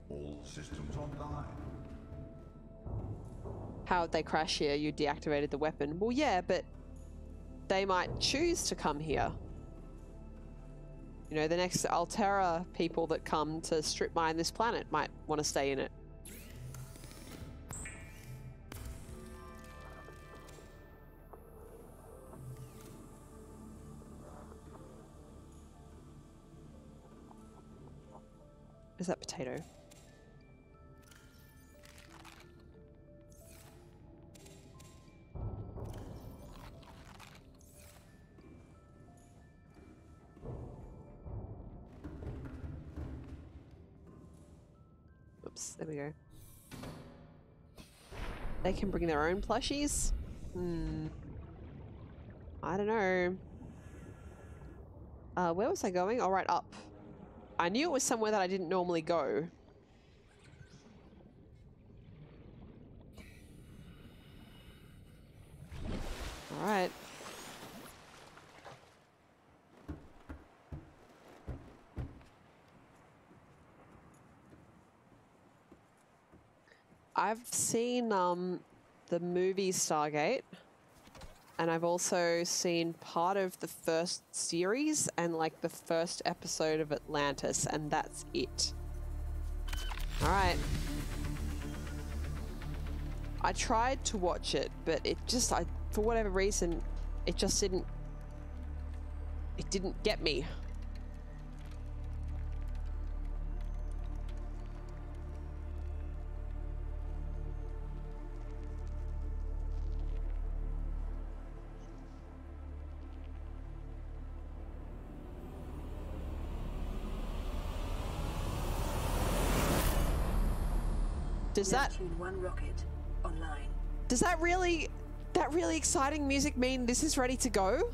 All systems online. How would they crash here? You deactivated the weapon. Well, yeah, but they might choose to come here. You know, the next Altera people that come to strip mine this planet might want to stay in it. Is that potato? Oops, there we go. They can bring their own plushies? I don't know. Where was I going? Oh, right, up. I knew it was somewhere that I didn't normally go. Alright. I've seen the movie Stargate, and I've also seen part of the first series and like the first episode of Atlantis, and that's it. Alright. I tried to watch it, but it just, for whatever reason, it just didn't get me. Does that... Neptune 1 rocket online. Does that really exciting music mean this is ready to go?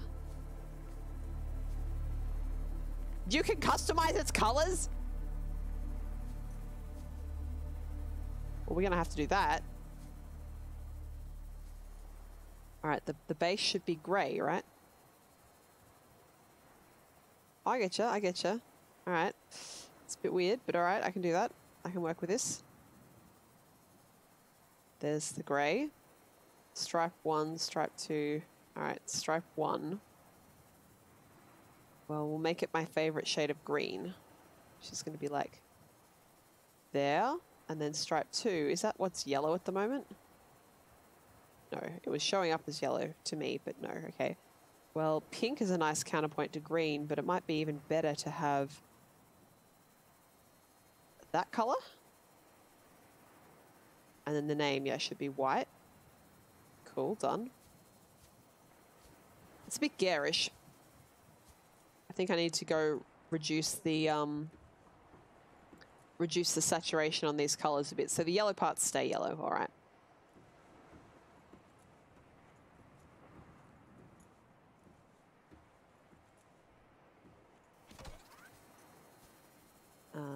You can customize its colors? Well, we're gonna have to do that. Alright, the base should be grey, right? I getcha, I getcha. Alright. It's a bit weird, but alright, I can do that. I can work with this. There's the grey. Stripe 1, stripe 2. Alright, stripe 1. Well, we'll make it my favourite shade of green. Which is going to be like there. And then stripe 2. Is that what's yellow at the moment? No, it was showing up as yellow to me, but no, okay. Well, pink is a nice counterpoint to green, but it might be even better to have that colour. And then the name, yeah, should be white. Cool, done. It's a bit garish. I think I need to go reduce the saturation on these colours a bit. So the yellow parts stay yellow, all right.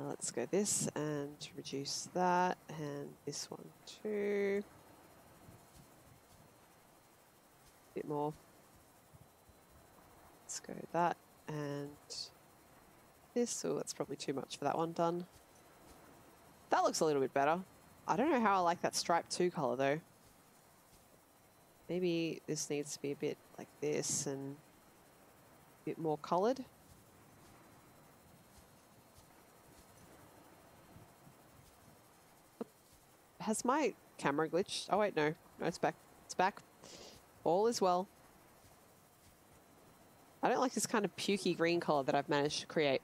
Let's go this and reduce that, and this one too. Bit more. Let's go that and this. Oh, that's probably too much for that one. Done. That looks a little bit better. I don't know how I like that stripe 2 color though. Maybe this needs to be a bit like this and a bit more colored. Has my camera glitched? Oh wait, no. No, it's back. It's back. All is well. I don't like this kind of pukey green color that I've managed to create.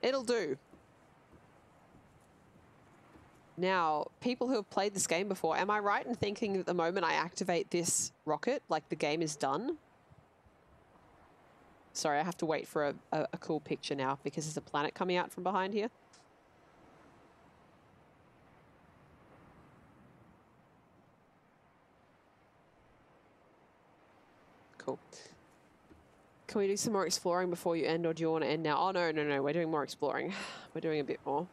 It'll do. Now, people who have played this game before, am I right in thinking that the moment I activate this rocket, like the game is done? Sorry, I have to wait for a cool picture now because there's a planet coming out from behind here. Cool. Can we do some more exploring before you end, or do you want to end now? Oh, no, no, no. We're doing more exploring. We're doing a bit more.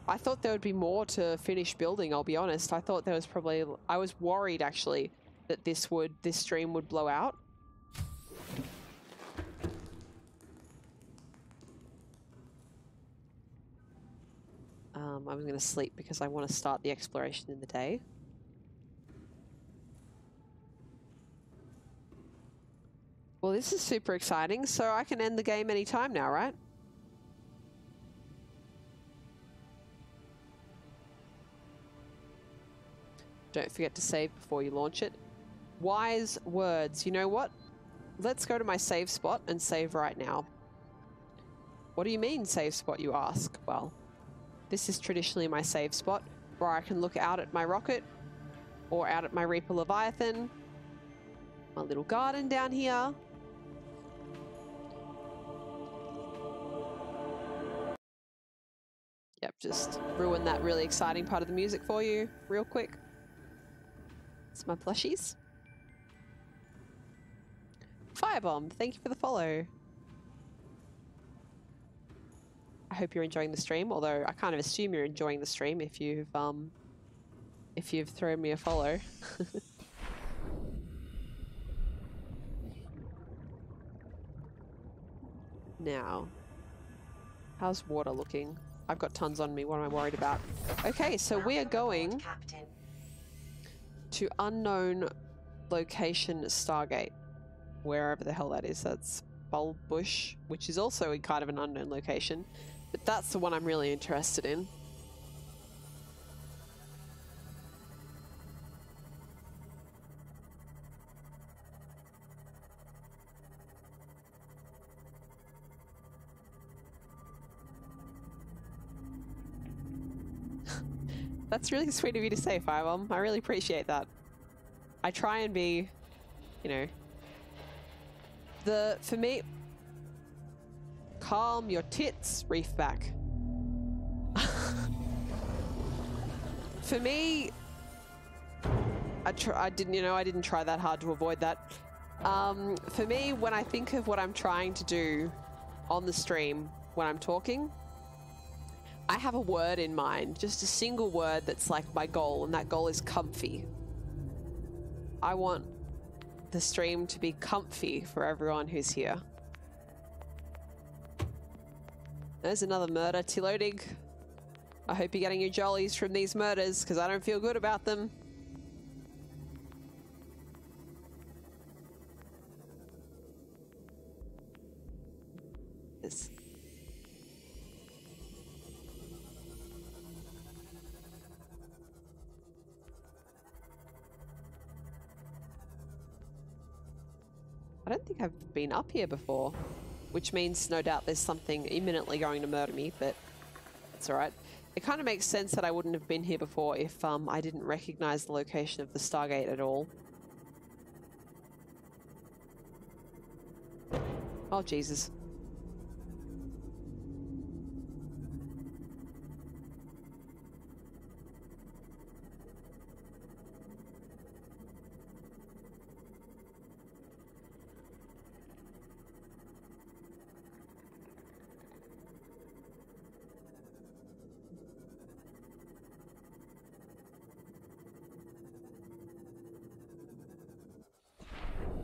I thought there would be more to finish building, I'll be honest. I thought there was probably... I was worried, actually, that this stream would blow out. I was going to sleep because I want to start the exploration in the day. Well, this is super exciting, so I can end the game anytime now, right? Don't forget to save before you launch it. Wise words. You know what? Let's go to my save spot and save right now. What do you mean, save spot, you ask? Well, this is traditionally my save spot, where I can look out at my rocket, or out at my Reaper Leviathan, my little garden down here. Yep, just ruin that really exciting part of the music for you real quick. It's my plushies. Firebomb, thank you for the follow. I hope you're enjoying the stream, although I kind of assume you're enjoying the stream if you've thrown me a follow. Now, how's water looking? I've got tons on me. What am I worried about? Okay, so we are going to unknown location Stargate. Wherever the hell that is. That's Bulbush, which is also in kind of an unknown location. But that's the one I'm really interested in. That's really sweet of you to say, Firebomb. I really appreciate that. I try and be, you know, for me, calm your tits, Reefback. For me, I didn't try that hard to avoid that. For me, when I think of what I'm trying to do on the stream when I'm talking, I have a word in mind, just a single word that's like my goal, and that goal is comfy. I want the stream to be comfy for everyone who's here. There's another murder, Tilodig. I hope you're getting your jollies from these murders, because I don't feel good about them. Yes. I don't think I've been up here before, which means no doubt there's something imminently going to murder me, but it's alright. It kind of makes sense that I wouldn't have been here before if I didn't recognize the location of the Stargate at all. Oh, Jesus.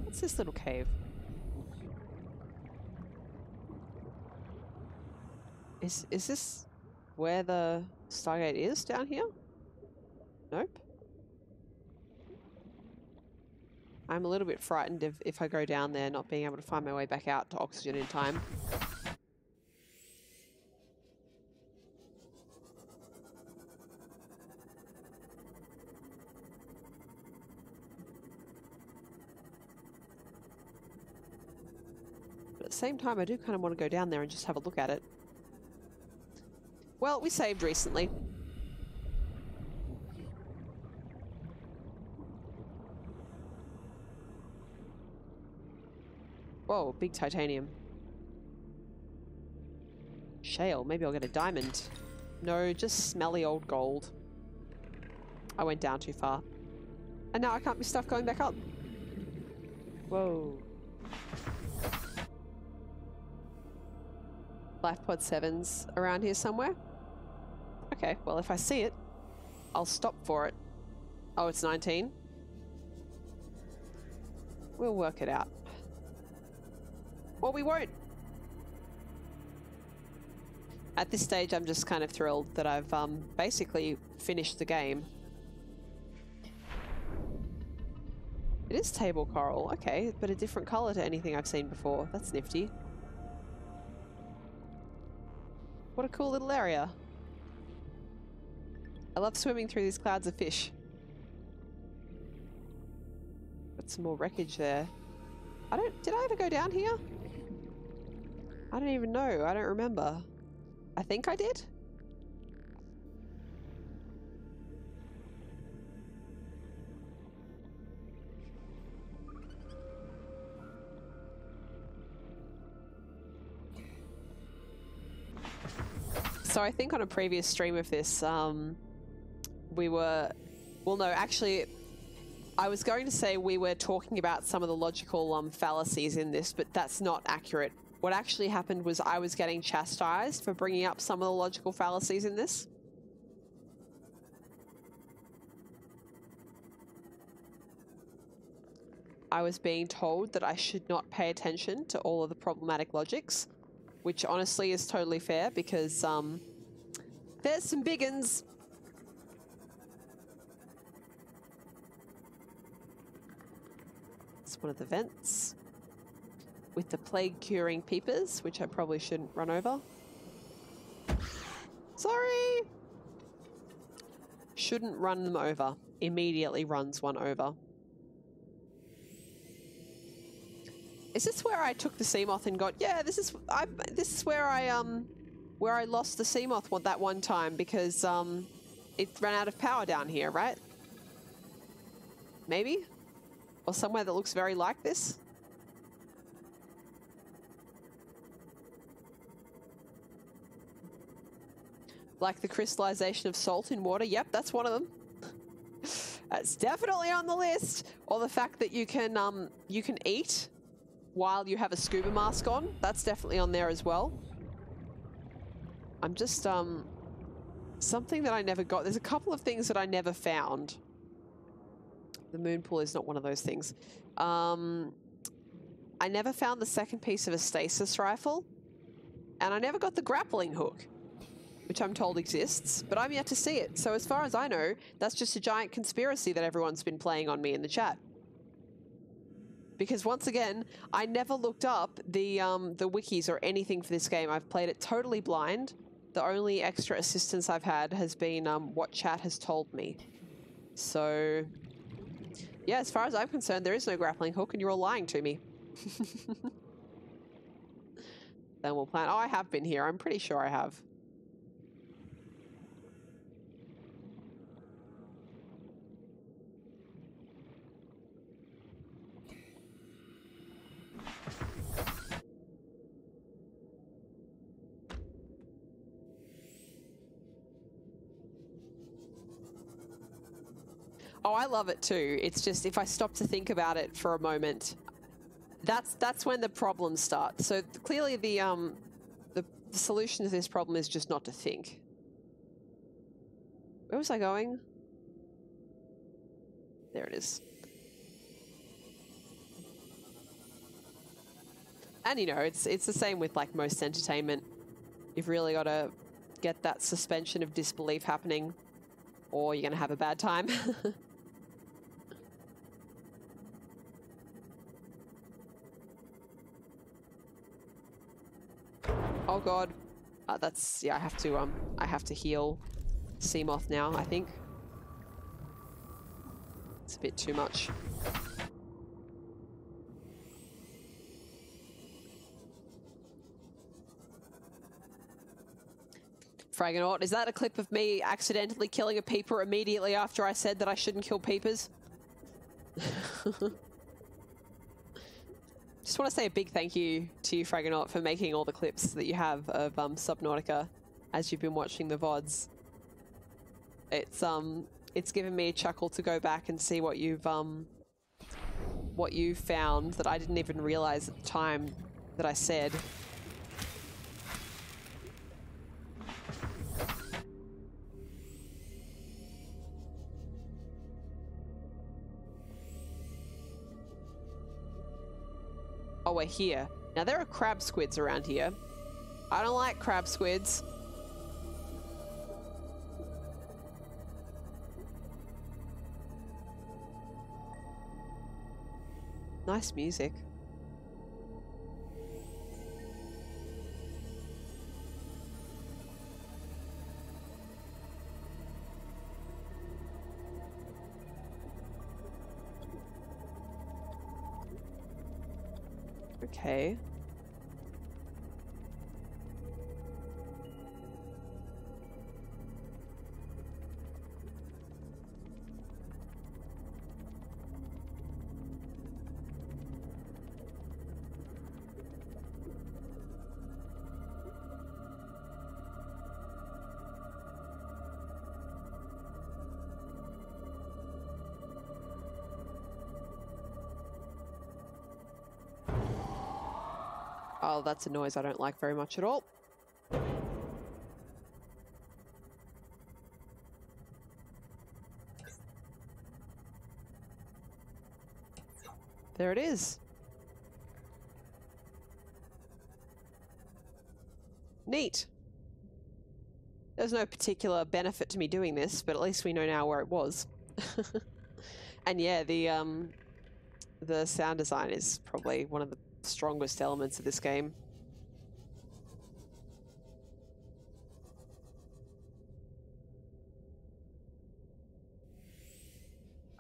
What's this little cave? Is this where the Stargate is down here? Nope. I'm a little bit frightened if I go down there not being able to find my way back out to oxygen in time. But at the same time, I do kind of want to go down there and just have a look at it. Well, we saved recently. Whoa, big titanium. Shale, maybe I'll get a diamond. No, just smelly old gold. I went down too far. And now I can't be stuffed going back up. Whoa. Life pod 7's around here somewhere. Okay, well if I see it, I'll stop for it. Oh, it's 19. We'll work it out. Or we won't. At this stage, I'm just kind of thrilled that I've basically finished the game. It is table coral, okay, but a different color to anything I've seen before. That's nifty. What a cool little area. I love swimming through these clouds of fish. Got some more wreckage there. Did I ever go down here? I don't even know. I don't remember. I think I did? So I think on a previous stream of this, we were... Well, no, actually, I was going to say we were talking about some of the logical fallacies in this, but that's not accurate. What actually happened was I was getting chastised for bringing up some of the logical fallacies in this. I was being told that I should not pay attention to all of the problematic logics, which honestly is totally fair because there's some big uns. It's one of the vents with the plague curing peepers, which I probably shouldn't run over. Sorry! Shouldn't run them over. Immediately runs one over. Is this where I took the Seamoth and got... Yeah, this is where I lost the Seamoth that one time because it ran out of power down here, right? Maybe? Or somewhere that looks very like this? Like the crystallization of salt in water. Yep, that's one of them. That's definitely on the list. Or the fact that you can eat while you have a scuba mask on. That's definitely on there as well. I'm just something that I never got. There's a couple of things that I never found. The moon pool is not one of those things. I never found the second piece of a stasis rifle, and I never got the grappling hook, which I'm told exists, but I'm yet to see it. So as far as I know, that's just a giant conspiracy that everyone's been playing on me in the chat. Because once again, I never looked up the wikis or anything for this game. I've played it totally blind. The only extra assistance I've had has been what chat has told me. So yeah, as far as I'm concerned, there is no grappling hook and you're all lying to me. Then we'll plan. Oh, I have been here. I'm pretty sure I have. Oh, I love it too. It's just if I stop to think about it for a moment, that's when the problems start. So clearly the solution to this problem is just not to think. Where was I going? There it is. And you know, it's the same with like most entertainment. You've really got to get that suspension of disbelief happening, or you're going to have a bad time. Oh god, that's yeah. I have to heal Seamoth now. I think it's a bit too much. Fragonaut, is that a clip of me accidentally killing a peeper immediately after I said that I shouldn't kill peepers? Just want to say a big thank you to you, Fragonaut, for making all the clips that you have of Subnautica as you've been watching the VODs. It's given me a chuckle to go back and see what you've found that I didn't even realize at the time that I said. Oh, we're here. Now, there are crab squids around here. I don't like crab squids. Nice music. Okay. Oh, that's a noise I don't like very much at all. There it is. Neat. There's no particular benefit to me doing this, but at least we know now where it was. And yeah, the sound design is probably one of the strongest elements of this game.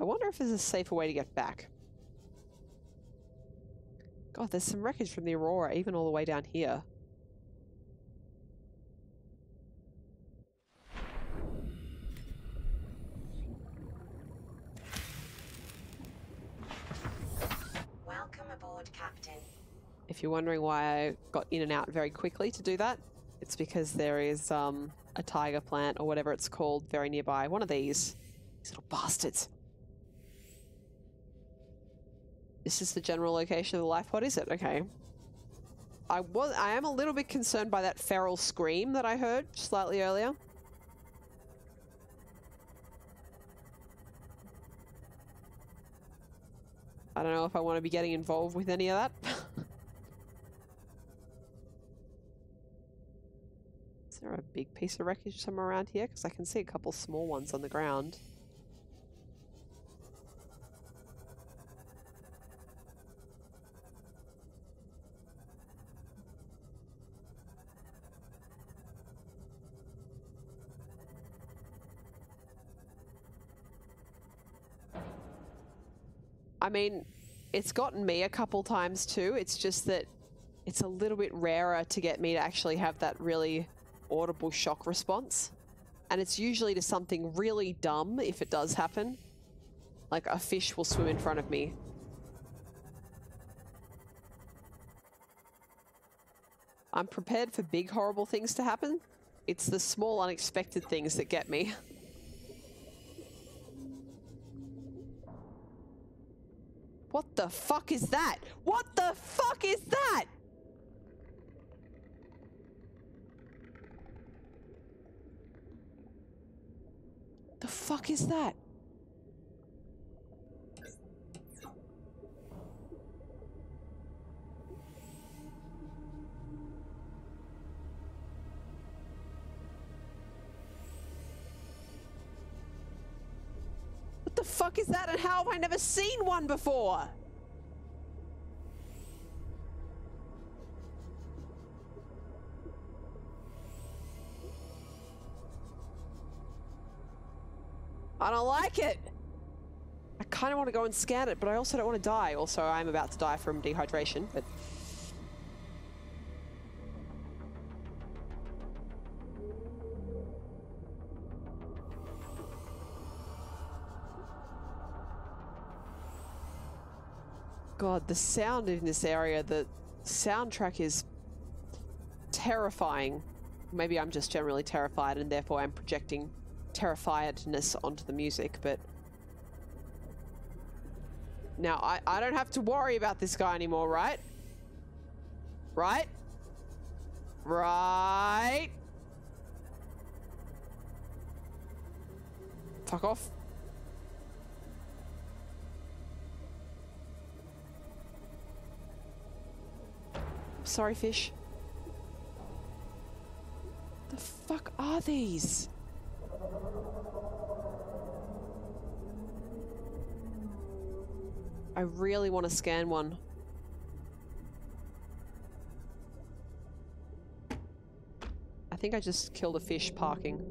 I wonder if there's a safer way to get back. God, there's some wreckage from the Aurora, even all the way down here. aboard, Captain. If you're wondering why I got in and out very quickly to do that, it's because there is a tiger plant or whatever it's called very nearby. One of these little bastards. This is the general location of the life pod, is it? Okay. I am a little bit concerned by that feral scream that I heard slightly earlier. I don't know if I want to be getting involved with any of that. Is there a big piece of wreckage somewhere around here? Because I can see a couple small ones on the ground. I mean, it's gotten me a couple times too. It's just that it's a little bit rarer to get me to actually have that really audible shock response. And it's usually to something really dumb if it does happen. Like a fish will swim in front of me. I'm prepared for big horrible things to happen. It's the small unexpected things that get me. What the fuck is that? What the fuck is that? The fuck is that? What the fuck is that, and how have I never seen one before? I don't like it. I kind of want to go and scan it, but I also don't want to die. Also, I'm about to die from dehydration, but... God, the sound in this area, the soundtrack is terrifying. Maybe I'm just generally terrified and therefore I'm projecting terrifiedness onto the music, but... Now, I don't have to worry about this guy anymore, right? Right? Right? Fuck off. Sorry, fish. The fuck are these? I really want to scan one. I think I just killed a fish parking.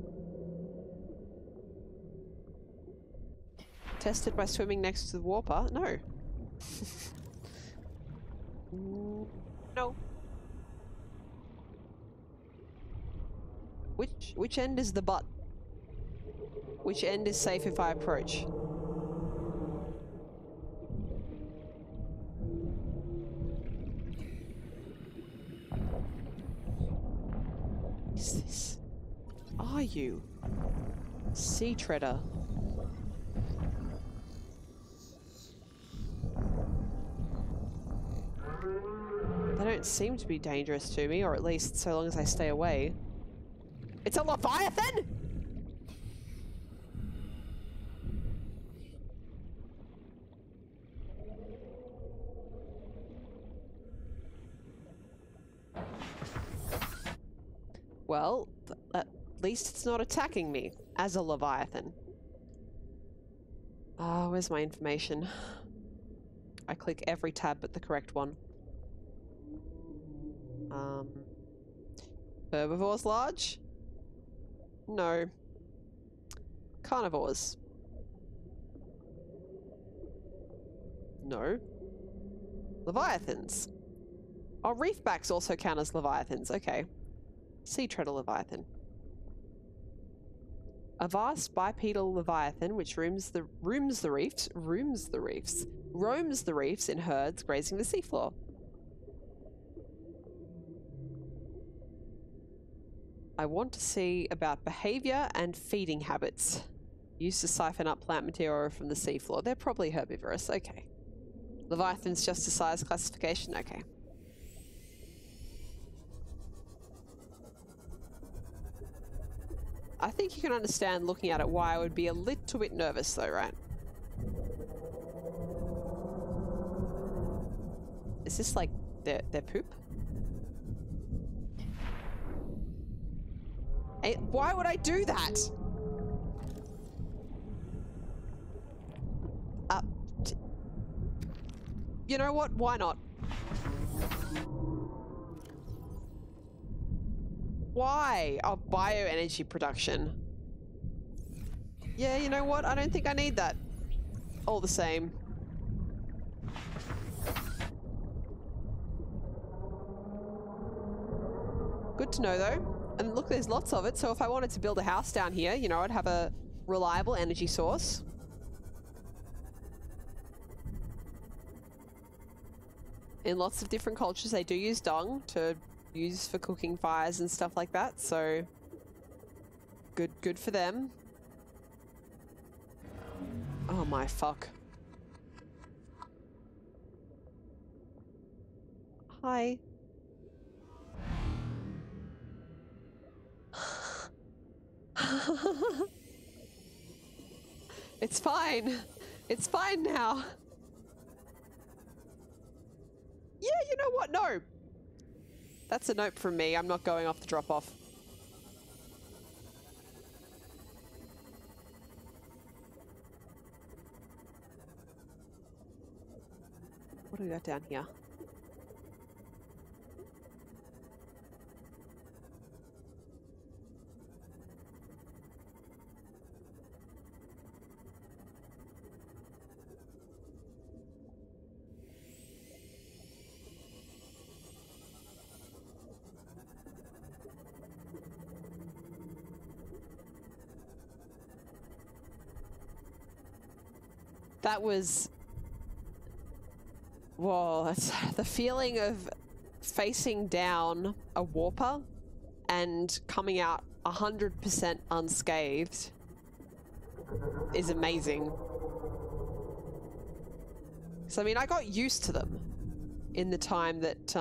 Tested by swimming next to the warper? No. No. Which end is the butt? Which end is safe if I approach? What is this? Are you? Sea treader. They don't seem to be dangerous to me, or at least so long as I stay away. It's a Leviathan?! Well, at least it's not attacking me as a Leviathan. Ah, where's my information? I click every tab but the correct one. Herbivores large? No. Carnivores? No. Leviathans? Oh, reefbacks also count as Leviathans. Okay. Sea treader Leviathan. A vast bipedal leviathan which roams the reefs in herds, grazing the seafloor. I want to see about behavior and feeding habits. Used to siphon up plant material from the seafloor. They're probably herbivorous. Okay. Leviathan's just a size classification. Okay. I think you can understand looking at it why I would be a little bit nervous though, right? Is this like their poop? Hey, why would I do that? You know what? Why not? Why? Oh, bioenergy production. Yeah, you know what? I don't think I need that. All the same. Good to know, though. And look, there's lots of it, so if I wanted to build a house down here, you know, I'd have a reliable energy source. In lots of different cultures, they do use dung to use for cooking fires and stuff like that, so good for them. Oh my fuck. Hi. It's fine. It's fine now. Yeah, you know what? No. That's a note from me. I'm not going off the drop-off. What do we got down here? That was... Whoa, that's the feeling of facing down a warper and coming out 100% unscathed is amazing. So, I mean, I got used to them in the time that,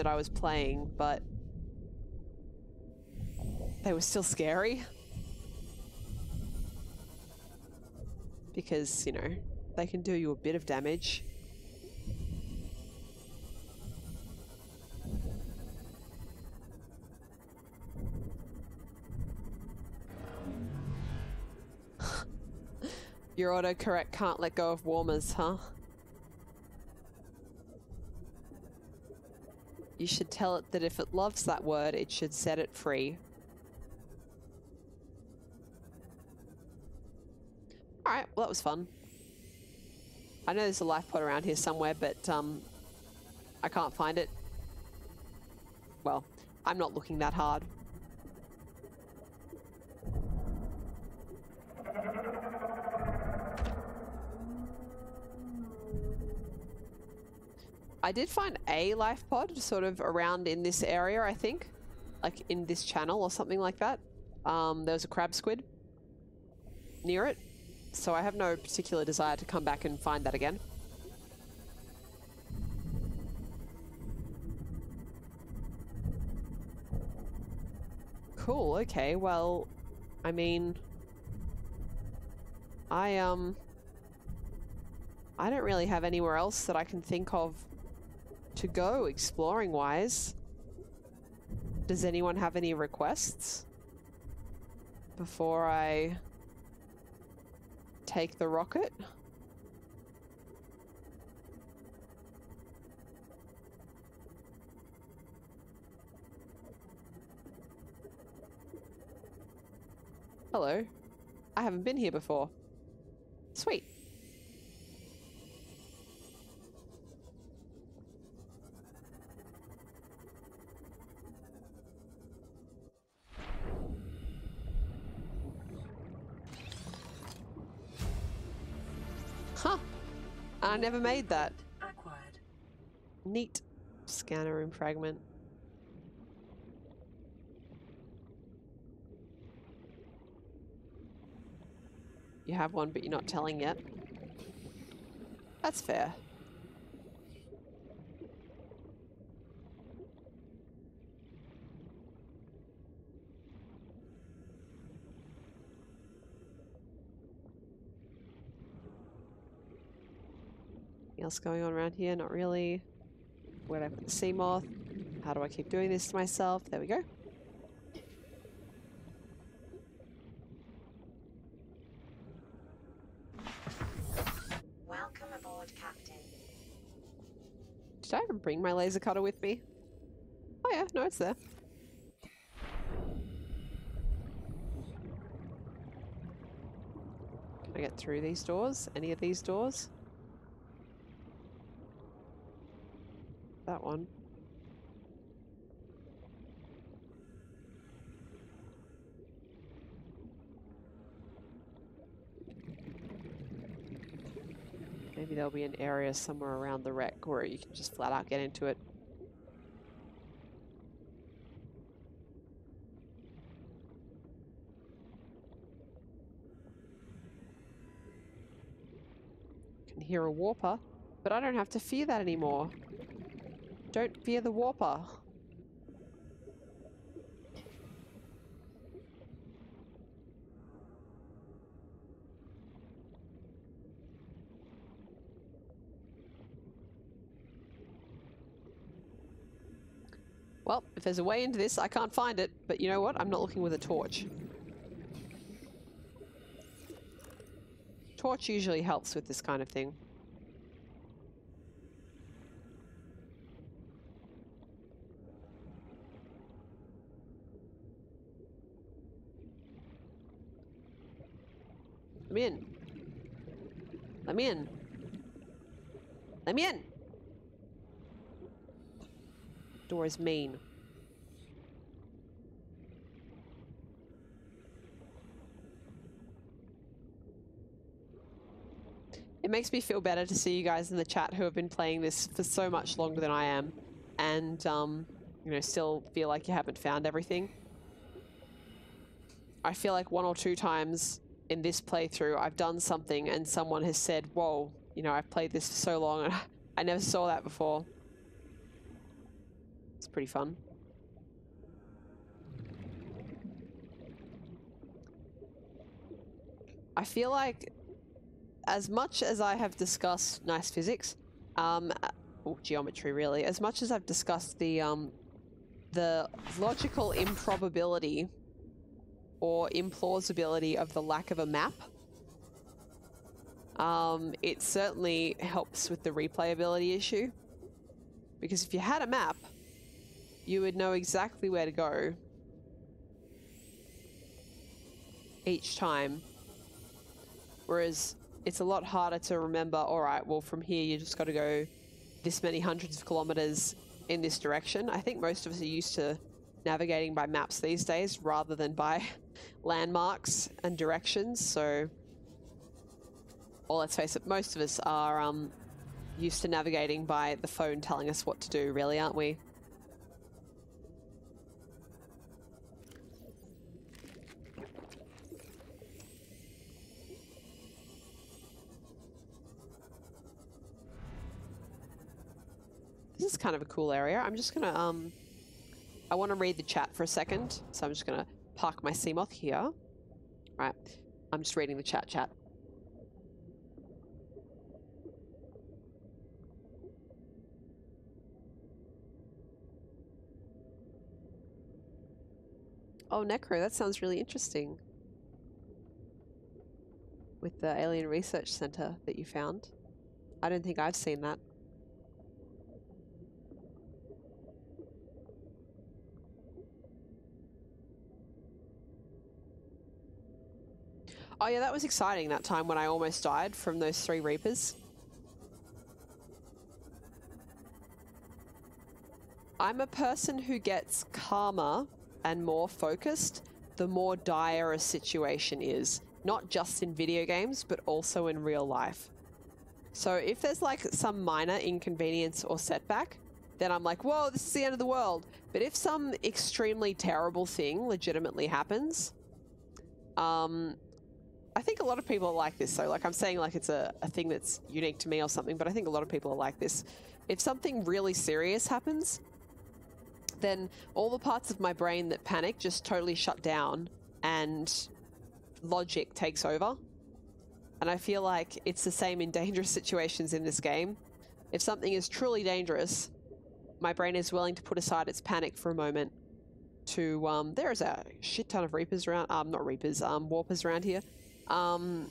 I was playing, but they were still scary. Because, you know, they can do you a bit of damage. Your autocorrect can't let go of warmers, huh? You should tell it that if it loves that word, it should set it free. Alright, well that was fun. I know there's a life pod around here somewhere, but I can't find it. Well, I'm not looking that hard. I did find a life pod sort of around in this area, I think. Like in this channel or something like that. There was a crab squid near it. So I have no particular desire to come back and find that again. Cool, okay, well, I mean... I don't really have anywhere else that I can think of to go exploring-wise. Does anyone have any requests? Before I... take the rocket? Hello. I haven't been here before. Sweet. I never made that. Acquired. Neat. Scanner room fragment. You have one, but you're not telling yet. That's fair. Anything else going on around here? Not really. Where'd I put the sea moth? How do I keep doing this to myself? There we go. Welcome aboard, Captain. Did I even bring my laser cutter with me? Oh yeah, no, it's there. Can I get through these doors? Any of these doors? That one. Maybe there'll be an area somewhere around the wreck where you can just flat out get into it. Can hear a warper, but I don't have to fear that anymore. Don't fear the warper. Well, if there's a way into this, I can't find it, but you know what? I'm not looking with a torch. Torch usually helps with this kind of thing. Let me in. Let me in. Let me in! Door is mean. It makes me feel better to see you guys in the chat who have been playing this for so much longer than I am, and you know, still feel like you haven't found everything. I feel like 1 or 2 times in this playthrough I've done something and someone has said, whoa, you know, I've played this for so long and I never saw that before. It's pretty fun. I feel like as much as I have discussed nice physics, or geometry really, as much as I've discussed the logical improbability or implausibility of the lack of a map, it certainly helps with the replayability issue. Because if you had a map, you would know exactly where to go each time. Whereas it's a lot harder to remember, alright, well from here you just got to go this many hundreds of kilometers in this direction. I think most of us are used to navigating by maps these days rather than by landmarks and directions, so... Well, let's face it, most of us are used to navigating by the phone telling us what to do, really, aren't we? This is kind of a cool area. I'm just gonna, I want to read the chat for a second, so I'm just gonna park my Seamoth here. Right, I'm just reading the chat. Oh, Necro, that sounds really interesting. With the Alien Research Center that you found. I don't think I've seen that. Oh yeah, that was exciting, that time when I almost died from those 3 Reapers. I'm a person who gets calmer and more focused the more dire a situation is. Not just in video games, but also in real life. So if there's like some minor inconvenience or setback, then I'm like, whoa, this is the end of the world. But if some extremely terrible thing legitimately happens, I think a lot of people are like this. So like I'm saying like it's a thing that's unique to me or something, but I think a lot of people are like this. If something really serious happens, then all the parts of my brain that panic just totally shut down and logic takes over. And I feel like it's the same in dangerous situations in this game. If something is truly dangerous, my brain is willing to put aside its panic for a moment to, there is a shit ton of reapers around, not reapers, warpers around here. I'm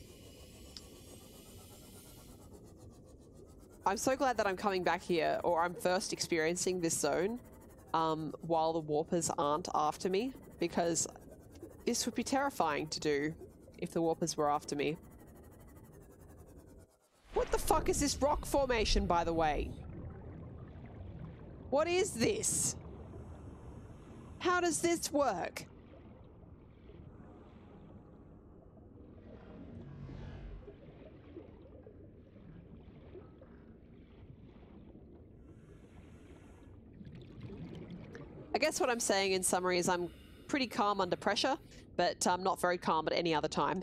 so glad that I'm coming back here, or I'm first experiencing this zone, while the warpers aren't after me, because this would be terrifying to do if the warpers were after me. What the fuck is this rock formation, by the way? What is this? How does this work? I guess what I'm saying in summary is I'm pretty calm under pressure, but I'm not very calm at any other time.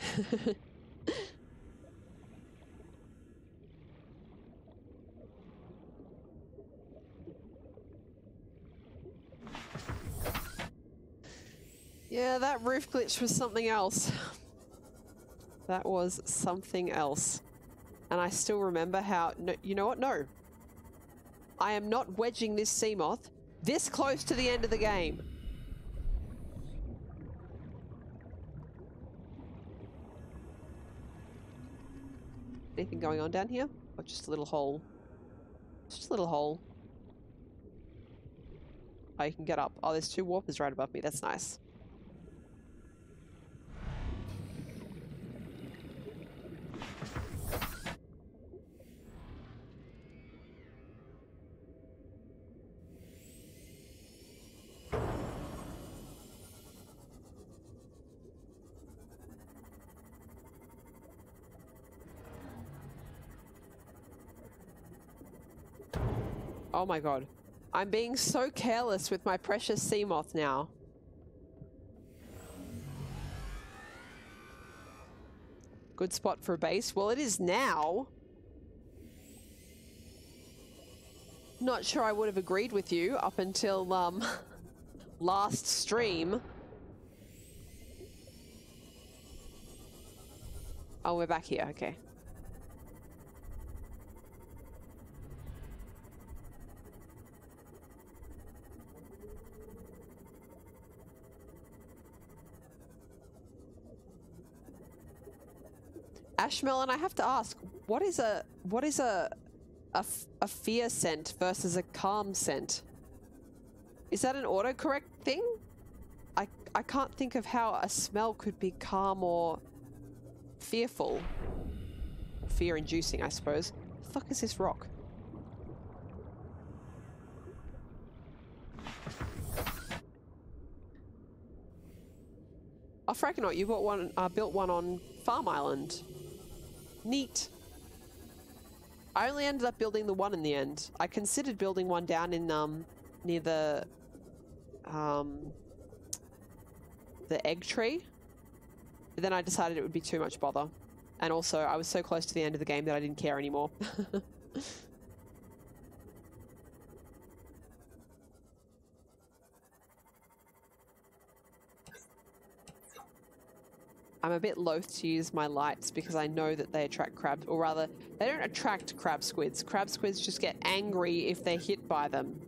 Yeah, that roof glitch was something else. That was something else. And I still remember how... No, you know what? No. I am not wedging this Seamoth this close to the end of the game. Anything going on down here? Or just a little hole? Just a little hole. Oh, you can get up. Oh, there's two warpers right above me. That's nice. Oh my god. I'm being so careless with my precious Seamoth now. Good spot for a base. Well, it is now. Not sure I would have agreed with you up until last stream. Oh, we're back here. Okay. Ashmelon, I have to ask, what is a fear scent versus a calm scent? Is that an autocorrect thing? I can't think of how a smell could be calm or fearful. Fear-inducing, I suppose. The fuck is this rock? Oh, Frackanaut, you bought one, built one on Farm Island. Neat. I only ended up building the one in the end. I considered building one down in near the egg tree, but then I decided it would be too much bother. And also, I was so close to the end of the game that I didn't care anymore. I'm a bit loath to use my lights because I know that they attract crabs, or rather, they don't attract crab squids. Crab squids just get angry if they're hit by them.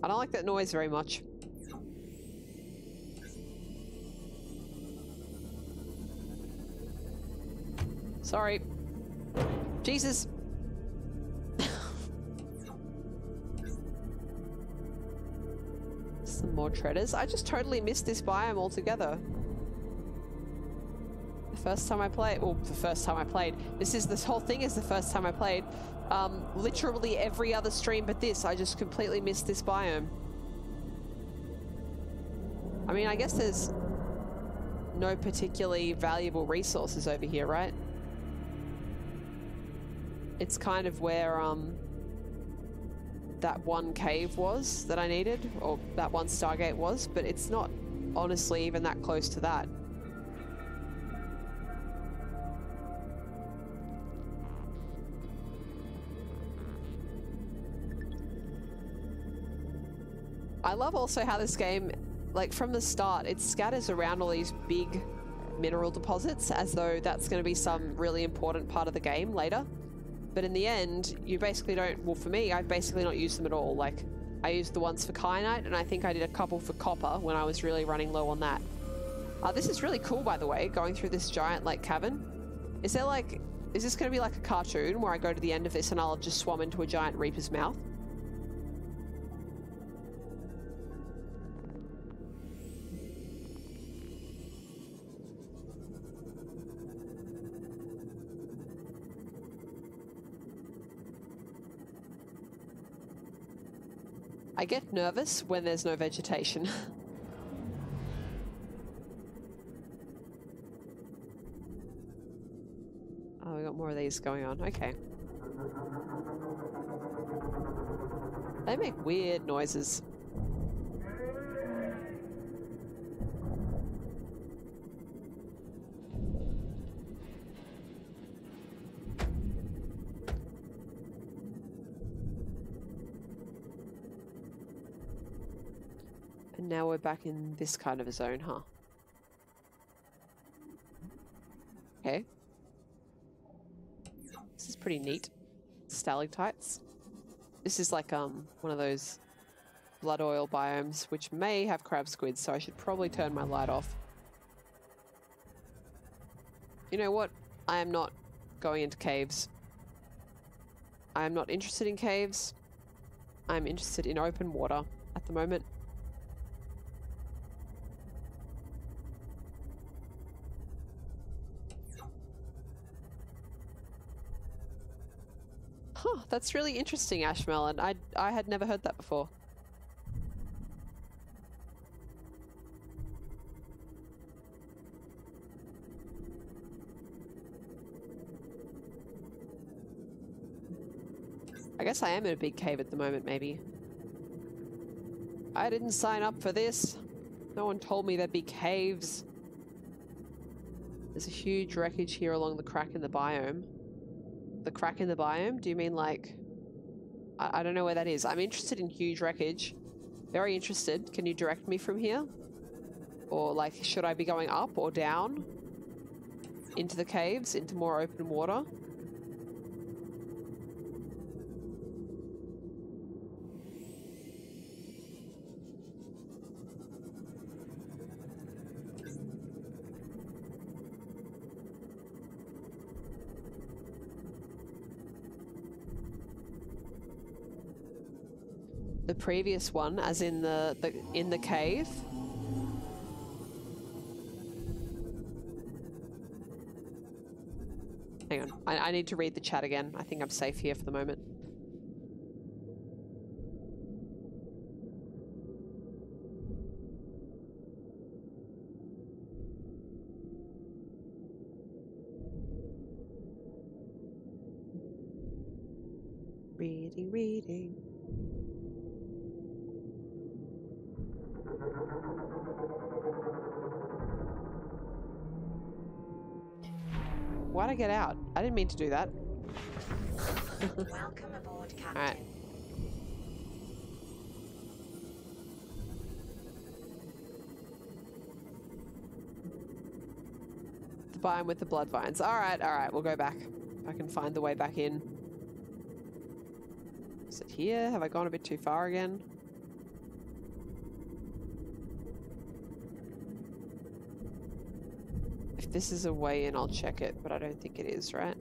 I don't like that noise very much. Sorry. Jesus. Some more treaders. I just totally missed this biome altogether. The first time I played, well, the first time I played. This whole thing is the first time I played. Literally every other stream but this, I just completely missed this biome. I mean, I guess there's no particularly valuable resources over here, right? It's kind of where that one cave was that I needed, or that one Stargate was, but it's not honestly even that close to that. I love also how this game, like from the start, it scatters around all these big mineral deposits as though that's going to be some really important part of the game later. But in the end, you basically don't, well for me, I've basically not used them at all. Like, I used the ones for kyanite, and I think I did a couple for copper when I was really running low on that. This is really cool, by the way, going through this giant, like, cavern. Is there, like, is this going to be like a cartoon where I go to the end of this and I'll just swim into a giant reaper's mouth? I get nervous when there's no vegetation. Oh, we got more of these going on. Okay. They make weird noises. And now we're back in this kind of a zone, huh? Okay. This is pretty neat. Stalactites. This is like one of those blood oil biomes which may have crab squids, so I should probably turn my light off. You know what? I am not going into caves. I am not interested in caves. I'm interested in open water at the moment. Huh, that's really interesting, Ashmelon. I had never heard that before. I guess I am in a big cave at the moment, maybe. I didn't sign up for this. No one told me there'd be caves. There's a huge wreckage here along the crack in the biome. The crack in the biome? Do you mean like... I don't know where that is. I'm interested in huge wreckage. Very interested. Can you direct me from here? Or like, should I be going up or down? Into the caves? Into more open water? The previous one, as in the cave. Hang on, I need to read the chat again. I think I'm safe here for the moment. Reading. Why'd I get out? I didn't mean to do that. Welcome aboard, Captain. Alright. The biome with the blood vines. Alright, we'll go back. If I can find the way back in. Is it here? Have I gone a bit too far again? If this is a way in, I'll check it, but I don't think it is, right?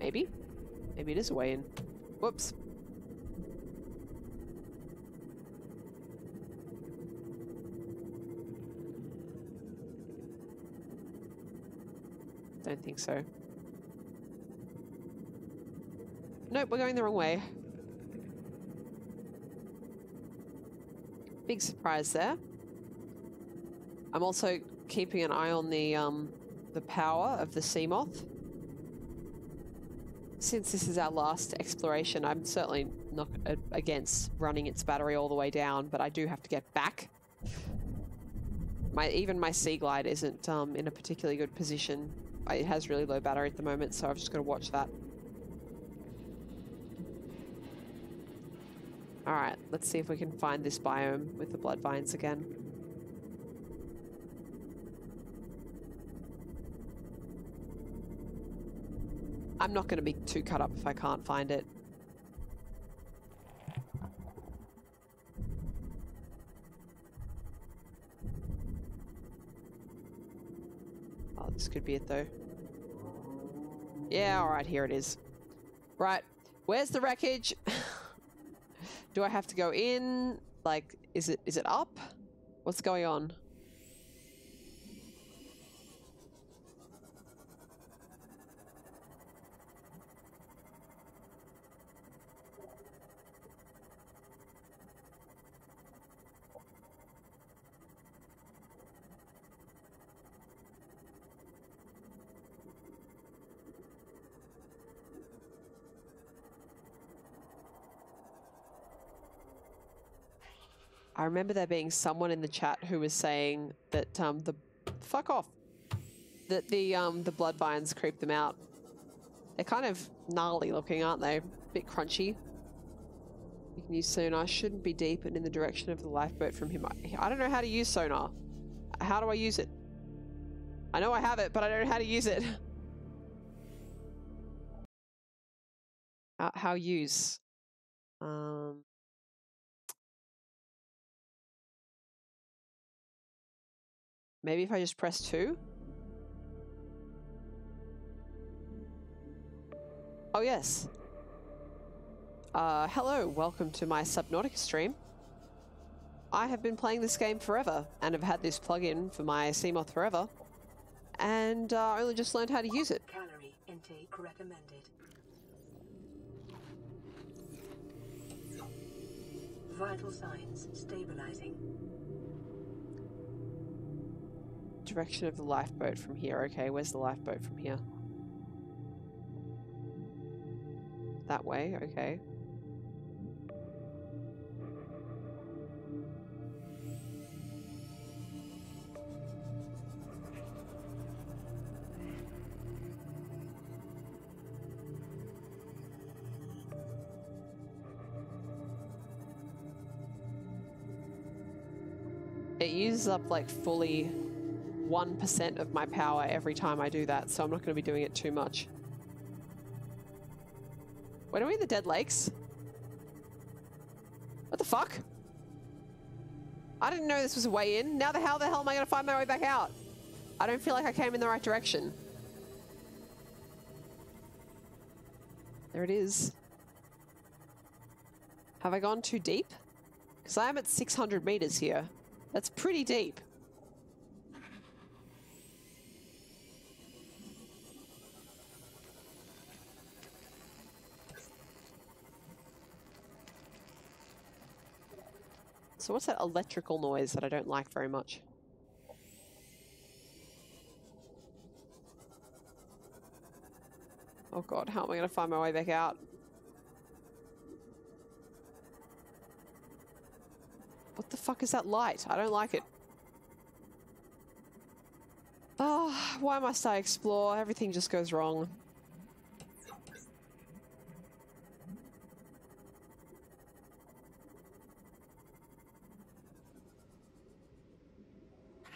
Maybe? Maybe it is a way in. Whoops. Don't think so. Nope, we're going the wrong way. Big surprise there. I'm also keeping an eye on the power of the sea moth. Since this is our last exploration, I'm certainly not against running its battery all the way down, but I do have to get back. Even my Sea Glide isn't in a particularly good position. It has really low battery at the moment, so I've just got to watch that. Alright, let's see if we can find this biome with the blood vines again. I'm not going to be too cut up if I can't find it. Oh, this could be it though. Yeah, alright, here it is. Right, where's the wreckage? Do I have to go in? Like, is it up? What's going on? I remember there being someone in the chat who was saying that fuck off, that the blood vines creep them out. They're kind of gnarly looking, aren't they? A bit crunchy. You can use sonar. Shouldn't be deep and in the direction of the lifeboat from him. I don't know how to use sonar. How do I use it? I know I have it, but I don't know how to use it. How use? Maybe if I just press 2? Oh, yes. Hello, welcome to my Subnautica stream. I have been playing this game forever, and have had this plugin for my Seamoth forever, and I only just learned how to use it. Calorie intake recommended. Vital signs stabilizing. Direction of the lifeboat from here. Okay, where's the lifeboat from here? That way, okay. It uses up like fully 1% of my power every time I do that, so I'm not going to be doing it too much. When are we in the Dead Lakes? What the fuck? I didn't know this was a way in. Now how the hell am I going to find my way back out? I don't feel like I came in the right direction. There it is. Have I gone too deep? Because I am at 600 meters here. That's pretty deep. So what's that electrical noise that I don't like very much? Oh god, how am I going to find my way back out? What the fuck is that light? I don't like it. Oh, why must I explore? Everything just goes wrong.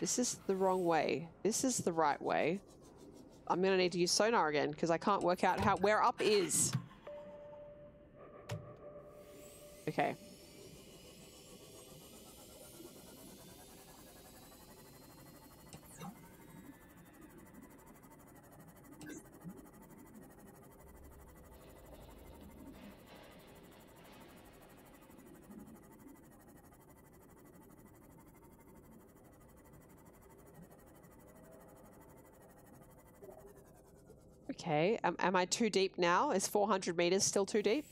This is the wrong way. This is the right way. I'm gonna need to use sonar again because I can't work out where up is. Okay. Okay, am I too deep now? Is 400 meters still too deep?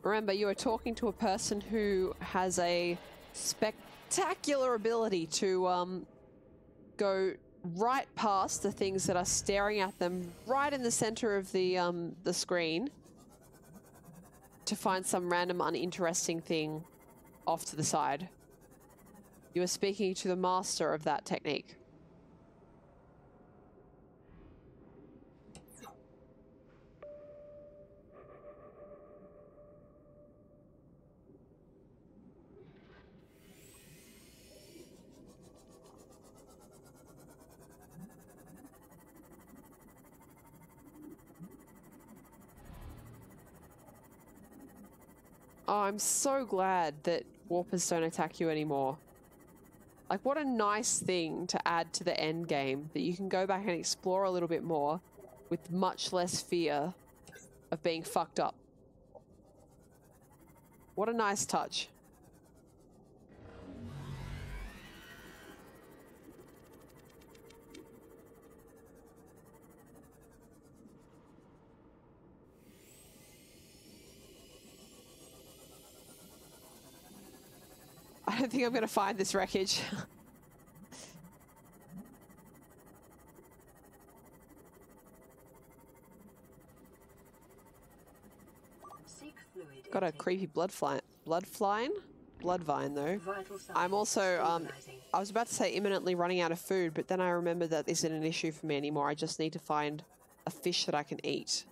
Remember, you are talking to a person who has a spectacular ability to go right past the things that are staring at them right in the center of the screen to find some random uninteresting thing off to the side. You are speaking to the master of that technique. Oh, I'm so glad that warpers don't attack you anymore. Like, what a nice thing to add to the end game, that you can go back and explore a little bit more with much less fear of being fucked up. What a nice touch. I don't think I'm going to find this wreckage. Seek fluid Got a intake. creepy blood vine though. Vital signs I'm also stabilizing. I was about to say imminently running out of food, but then I remembered that this isn't an issue for me anymore. I just need to find a fish that I can eat.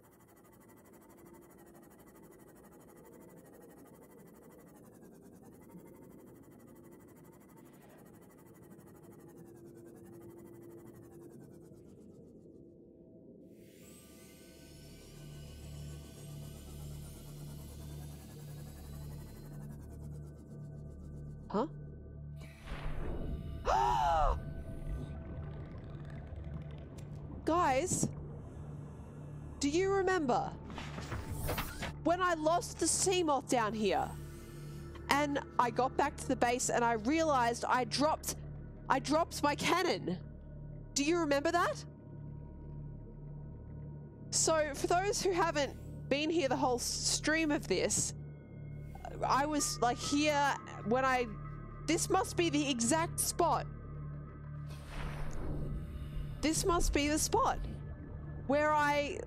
Huh? Guys, do you remember when I lost the sea moth down here and I got back to the base and I realized I dropped my cannon? Do you remember that? So for those who haven't been here the whole stream of this, I was like here when this must be the exact spot. This must be the spot where I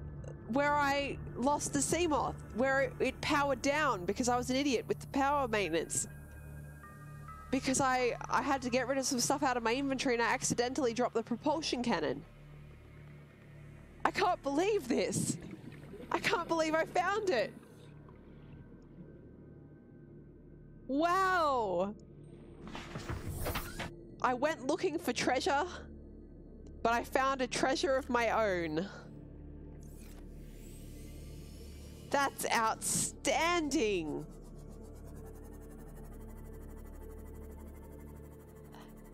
lost the sea moth, where it powered down because I was an idiot with the power maintenance. Because I had to get rid of some stuff out of my inventory and I accidentally dropped the propulsion cannon. I can't believe this. I can't believe I found it. Wow. I went looking for treasure, but I found a treasure of my own. That's outstanding.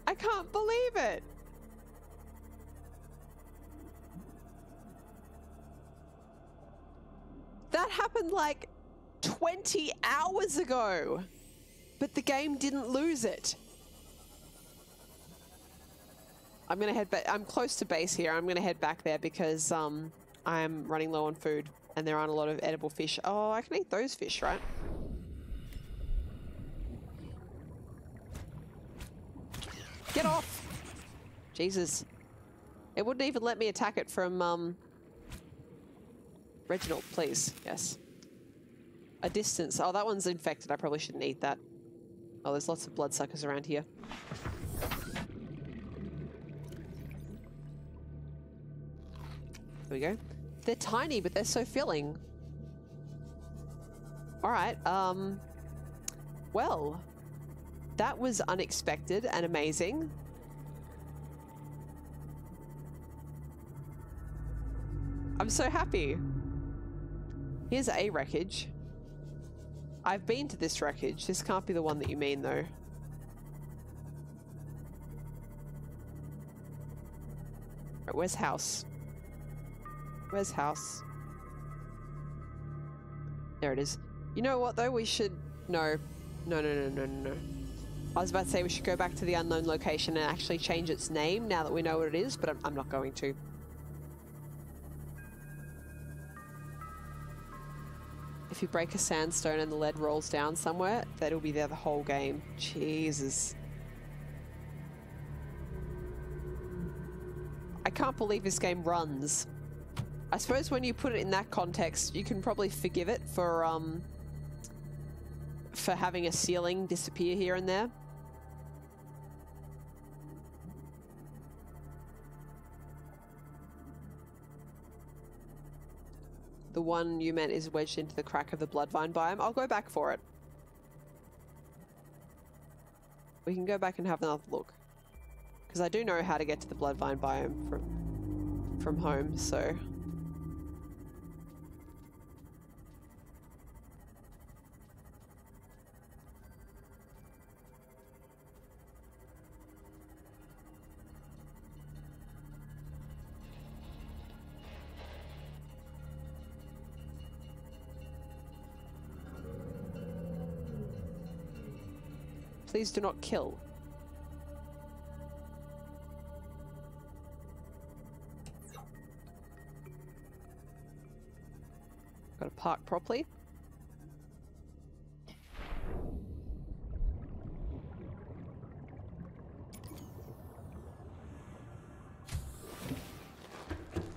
I can't believe it. That happened like 20 hours ago, but the game didn't lose it. I'm gonna head back. I'm close to base here. I'm gonna head back there because I'm running low on food and there aren't a lot of edible fish. Oh, I can eat those fish, right? Get off! Jesus. It wouldn't even let me attack it from, Reginald, please. Yes. A distance. Oh, that one's infected. I probably shouldn't eat that. Oh, there's lots of bloodsuckers around here. There we go. They're tiny, but they're so filling. Alright, well, that was unexpected and amazing. I'm so happy. Here's a wreckage. I've been to this wreckage. This can't be the one that you mean, though. Right, where's house? Where's house? There it is. You know what, though? We should... No. No. I was about to say we should go back to the unknown location and actually change its name now that we know what it is, but I'm not going to. if you break a sandstone and the lead rolls down somewhere, that'll be there the whole game. Jesus. I can't believe this game runs. I suppose when you put it in that context, you can probably forgive it for having a ceiling disappear here and there. The one you meant is wedged into the crack of the bloodvine biome. I'll go back for it. We can go back and have another look. Because I do know how to get to the bloodvine biome from home, so... Please do not kill. Gotta park properly.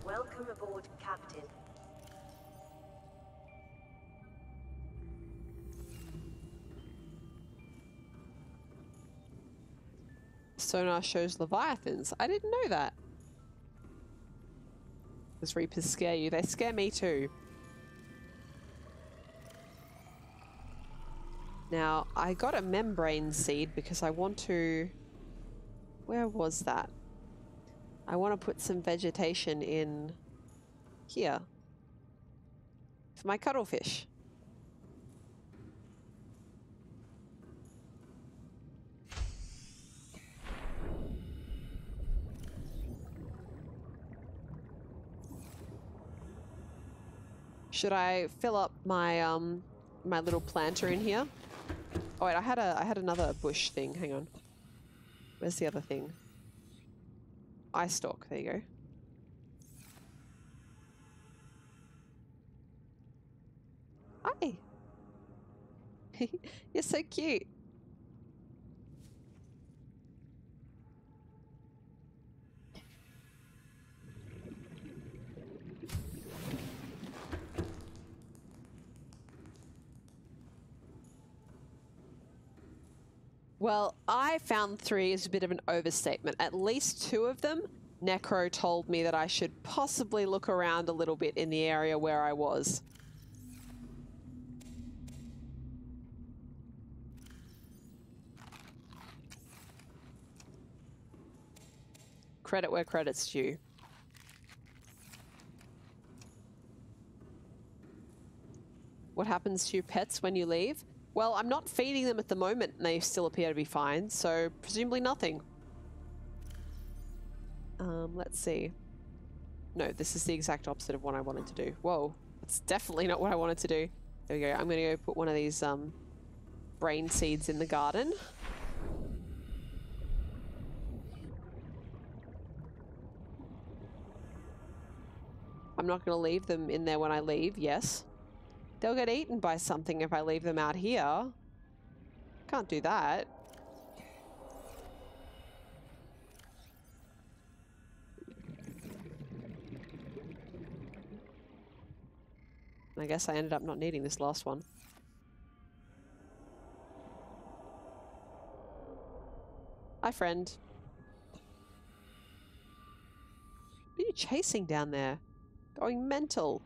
Welcome aboard, Captain. Sonar shows leviathans. I didn't know that. Those reapers scare you. They scare me too. Now, I got a membrane seed because I want to... Where was that? I want to put some vegetation in here for my cuttlefish. Should I fill up my my little planter in here? Oh wait, I had another bush thing. Hang on. Where's the other thing? Eye stalk. There you go. Hi. You're so cute. Well, I found 3 is a bit of an overstatement. At least 2 of them, Necro told me that I should possibly look around a little bit in the area where I was. Credit where credit's due. What happens to your pets when you leave? Well, I'm not feeding them at the moment and they still appear to be fine, so presumably nothing. Let's see. No, this is the exact opposite of what I wanted to do. Whoa, it's definitely not what I wanted to do. There we go. I'm gonna go put one of these brain seeds in the garden. I'm not gonna leave them in there when I leave, yes. They'll get eaten by something if I leave them out here. Can't do that. I guess I ended up not needing this last one. Hi, friend. What are you chasing down there? Going mental.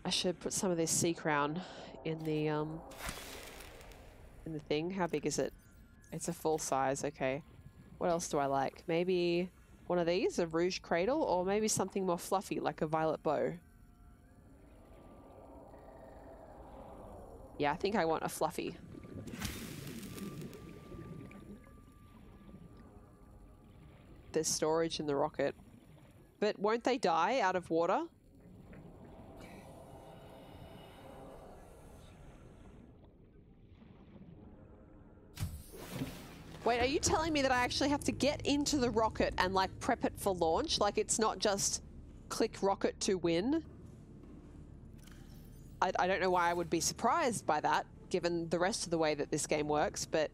I should put some of this sea crown in the thing. How big is it? It's a full size, okay. What else do I like? Maybe one of these, a rouge cradle, or maybe something more fluffy like a violet bow. Yeah, I think I want a fluffy. There's storage in the rocket. But won't they die out of water? Wait, are you telling me that I actually have to get into the rocket and like prep it for launch? Like it's not just click rocket to win? I don't know why I would be surprised by that, given the rest of the way that this game works, but...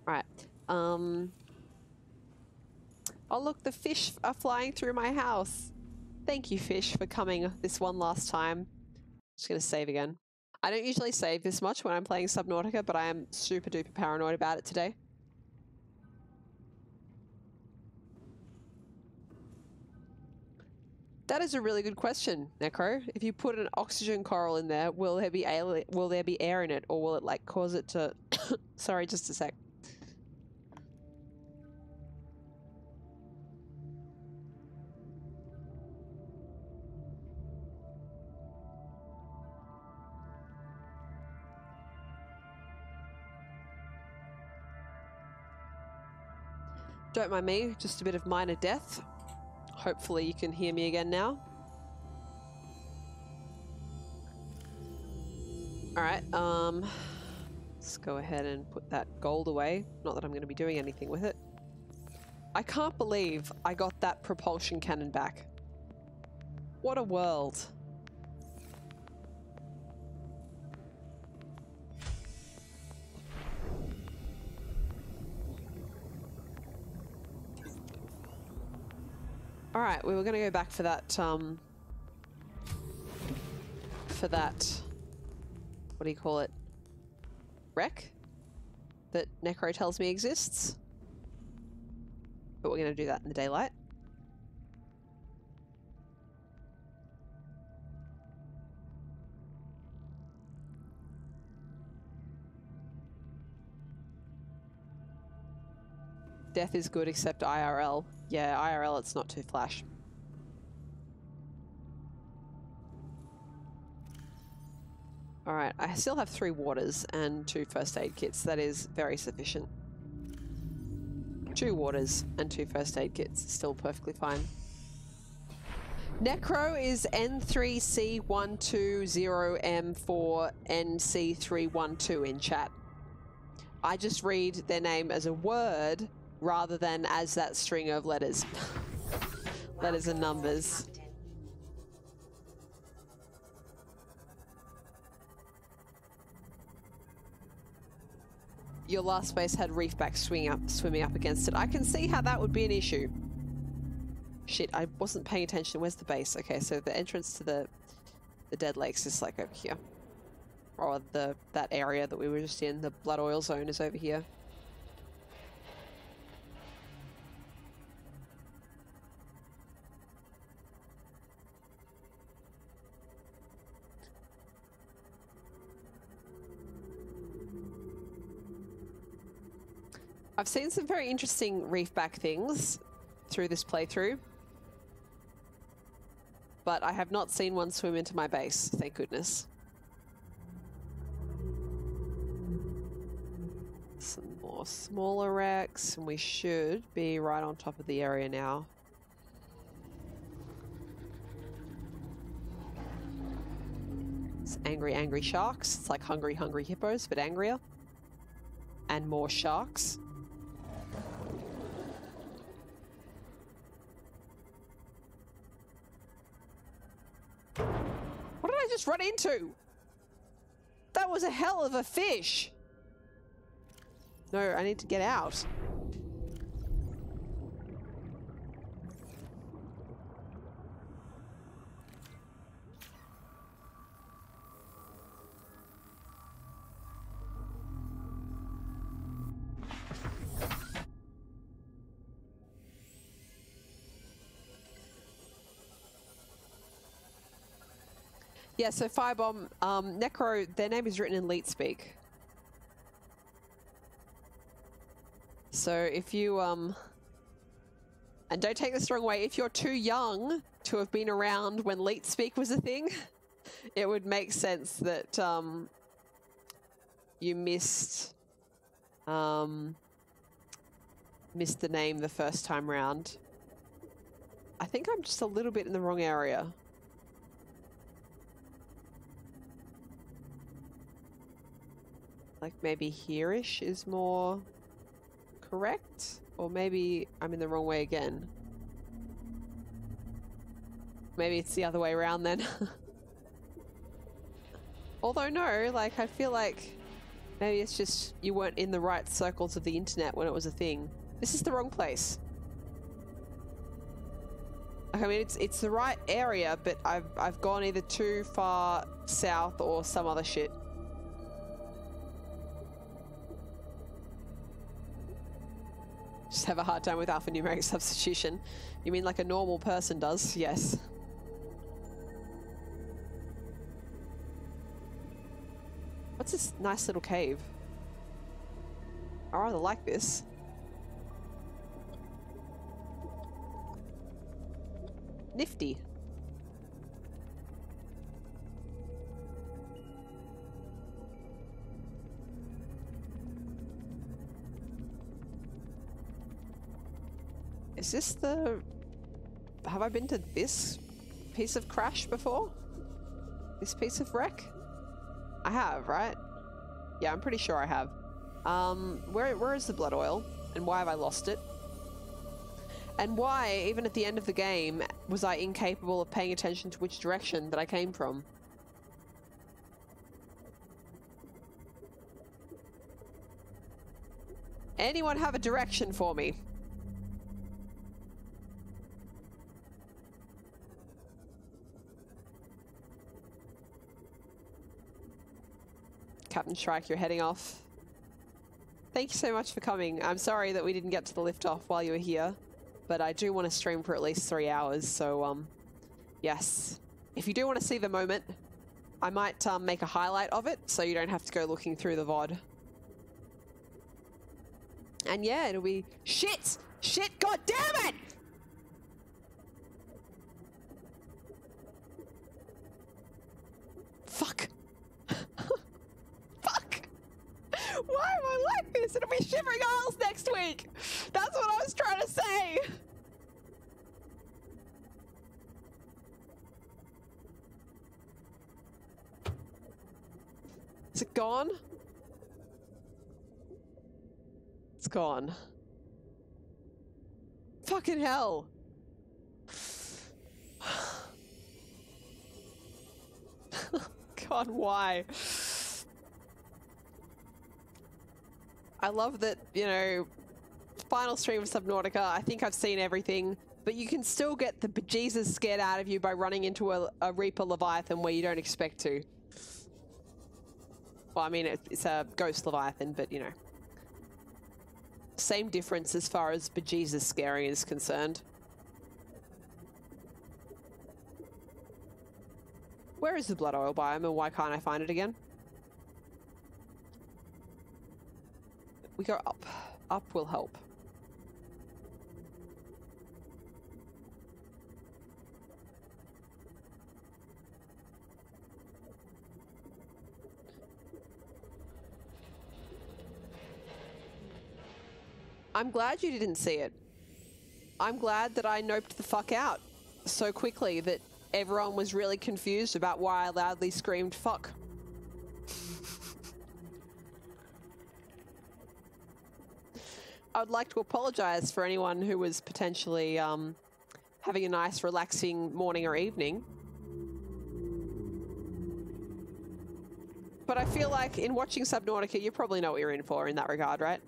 Right. Oh look, the fish are flying through my house. Thank you, fish, for coming this one last time. Just gonna save again. I don't usually save this much when I'm playing Subnautica, but I am super duper paranoid about it today. That is a really good question, Necro. If you put an oxygen coral in there, will there be air in it, or will it like cause it to... Sorry, just a sec. Don't mind me, just a bit of minor death. Hopefully you can hear me again now. Alright, let's go ahead and put that gold away. Not that I'm going to be doing anything with it. I can't believe I got that propulsion cannon back. What a world. Alright, we were going to go back for that, what do you call it? Wreck? That Necro tells me exists. But we're going to do that in the daylight. Death is good except IRL. Yeah, IRL it's not too flash. Alright, I still have 3 waters and 2 first aid kits. That is very sufficient. 2 waters and 2 first aid kits. Still perfectly fine. Necro is N3C120M4NC312 in chat. I just read their name as a word rather than as that string of letters. Letters and numbers. Your last space had reefback swimming up against it. I can see how that would be an issue. Shit, I wasn't paying attention. Where's the base? Okay, so the entrance to the Dead Lakes is like over here. Or that area that we were just in, the blood oil zone, is over here. I've seen some very interesting reefback things through this playthrough, but I have not seen one swim into my base, thank goodness. Some more smaller wrecks, and we should be right on top of the area now. It's angry, angry sharks. It's like hungry, hungry hippos, but angrier. And more sharks. What did I just run into? That was a hell of a fish. No, I need to get out. Yeah, so Firebomb, Necro, their name is written in Leet speak. So if you, and don't take this the wrong way, if you're too young to have been around when Leet speak was a thing, it would make sense that, you missed missed the name the first time round. I think I'm just a little bit in the wrong area. Like maybe here-ish is more correct? Or maybe I'm in the wrong way again. Maybe it's the other way around then. Although no, like I feel like maybe it's just you weren't in the right circles of the internet when it was a thing. This is the wrong place. Like, I mean, it's the right area, but I've gone either too far south or some other shit. Just have a hard time with alphanumeric substitution. You mean like a normal person does? Yes. What's this nice little cave? I rather like this. Nifty. Is this the... Have I been to this piece of crash before? This piece of wreck? I have, right? Yeah, I'm pretty sure I have. Where is the blood oil? And why have I lost it? And why, even at the end of the game, was I incapable of paying attention to which direction that I came from? Anyone have a direction for me? Captain Shrike, you're heading off. Thank you so much for coming. I'm sorry that we didn't get to the lift off while you were here, but I do want to stream for at least 3 hours, so yes. If you do want to see the moment, I might make a highlight of it so you don't have to go looking through the VOD. And yeah, it'll be... Shit! Shit, god damn it! Fuck. Why am I like this? It'll be Shivering Isles next week! That's what I was trying to say! Is it gone? It's gone. Fucking hell! God, why? I love that, you know, final stream of Subnautica, I think I've seen everything, but you can still get the bejesus scared out of you by running into a Reaper Leviathan where you don't expect to. Well, I mean, it's a ghost Leviathan, but, you know. Same difference as far as bejesus scaring is concerned. Where is the blood oil biome and why can't I find it again? We go up. Up will help. I'm glad you didn't see it. I'm glad that I noped the fuck out so quickly that everyone was really confused about why I loudly screamed fuck. I would like to apologize for anyone who was potentially having a nice relaxing morning or evening. But I feel like in watching Subnautica, you probably know what you're in for in that regard, right?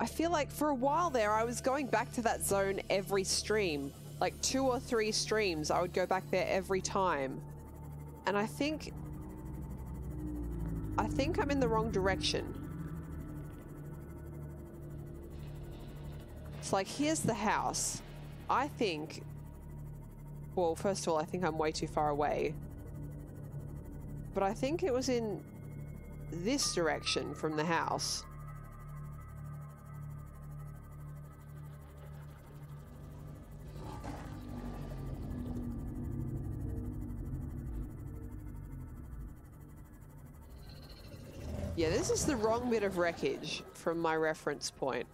I feel like for a while there, I was going back to that zone every stream. Like 2 or 3 streams, I would go back there every time. And I think I'm in the wrong direction. It's like, here's the house. I think... Well, first of all, I think I'm way too far away. But I think it was in this direction from the house. Yeah, this is the wrong bit of wreckage from my reference point.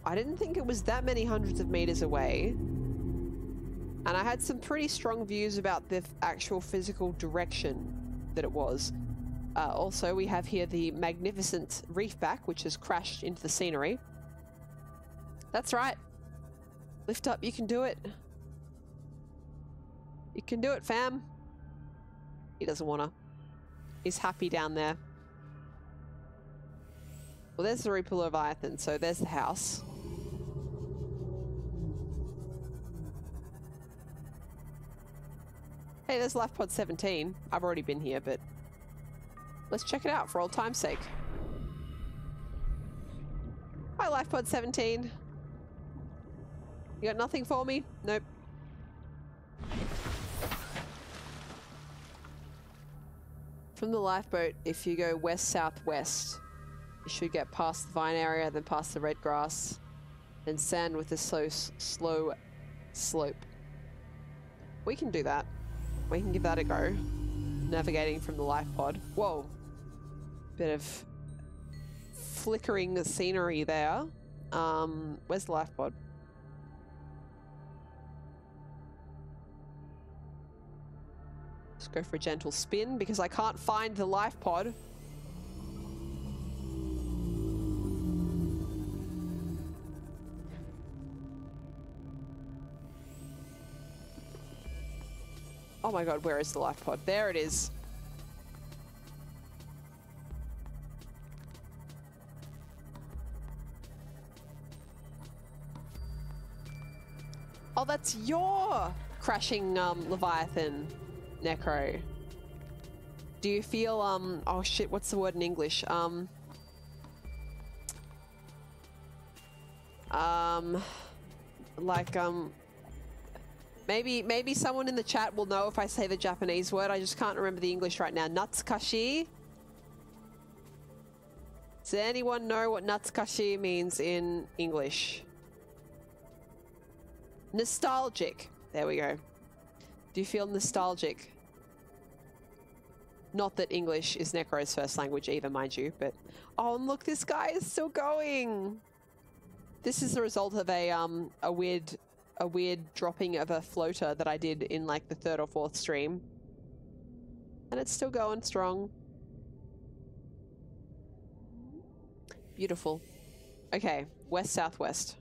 I didn't think it was that many hundreds of meters away. And I had some pretty strong views about the actual physical direction that it was. Also, we have here the magnificent reef back, which has crashed into the scenery. That's right. Lift up, you can do it. You can do it, fam. He doesn't wanna. He's happy down there. Well, there's the Reaper Leviathan, so there's the house. Hey, there's Life Pod 17. I've already been here, but let's check it out for old time's sake. Hi, Life Pod 17. You got nothing for me? Nope. From the lifeboat, if you go west-southwest, you should get past the vine area, then past the red grass, then sand with a slow slope. We can do that. We can give that a go. Navigating from the life pod. Whoa. Bit of flickering scenery there. Where's the life pod? Let's go for a gentle spin because I can't find the life pod. Oh my god, where is the life pod? There it is. Oh, that's your crashing Leviathan, Necro. Do you feel oh shit, what's the word in English? Maybe someone in the chat will know if I say the Japanese word. I just can't remember the English right now. Natsukashi? Does anyone know what Natsukashi means in English? Nostalgic. There we go. Do you feel nostalgic? Not that English is Necro's first language either, mind you, but... Oh, and look, this guy is still going! This is the result of a weird dropping of a floater that I did in like the 3rd or 4th stream. And it's still going strong. Beautiful. Okay, west-southwest.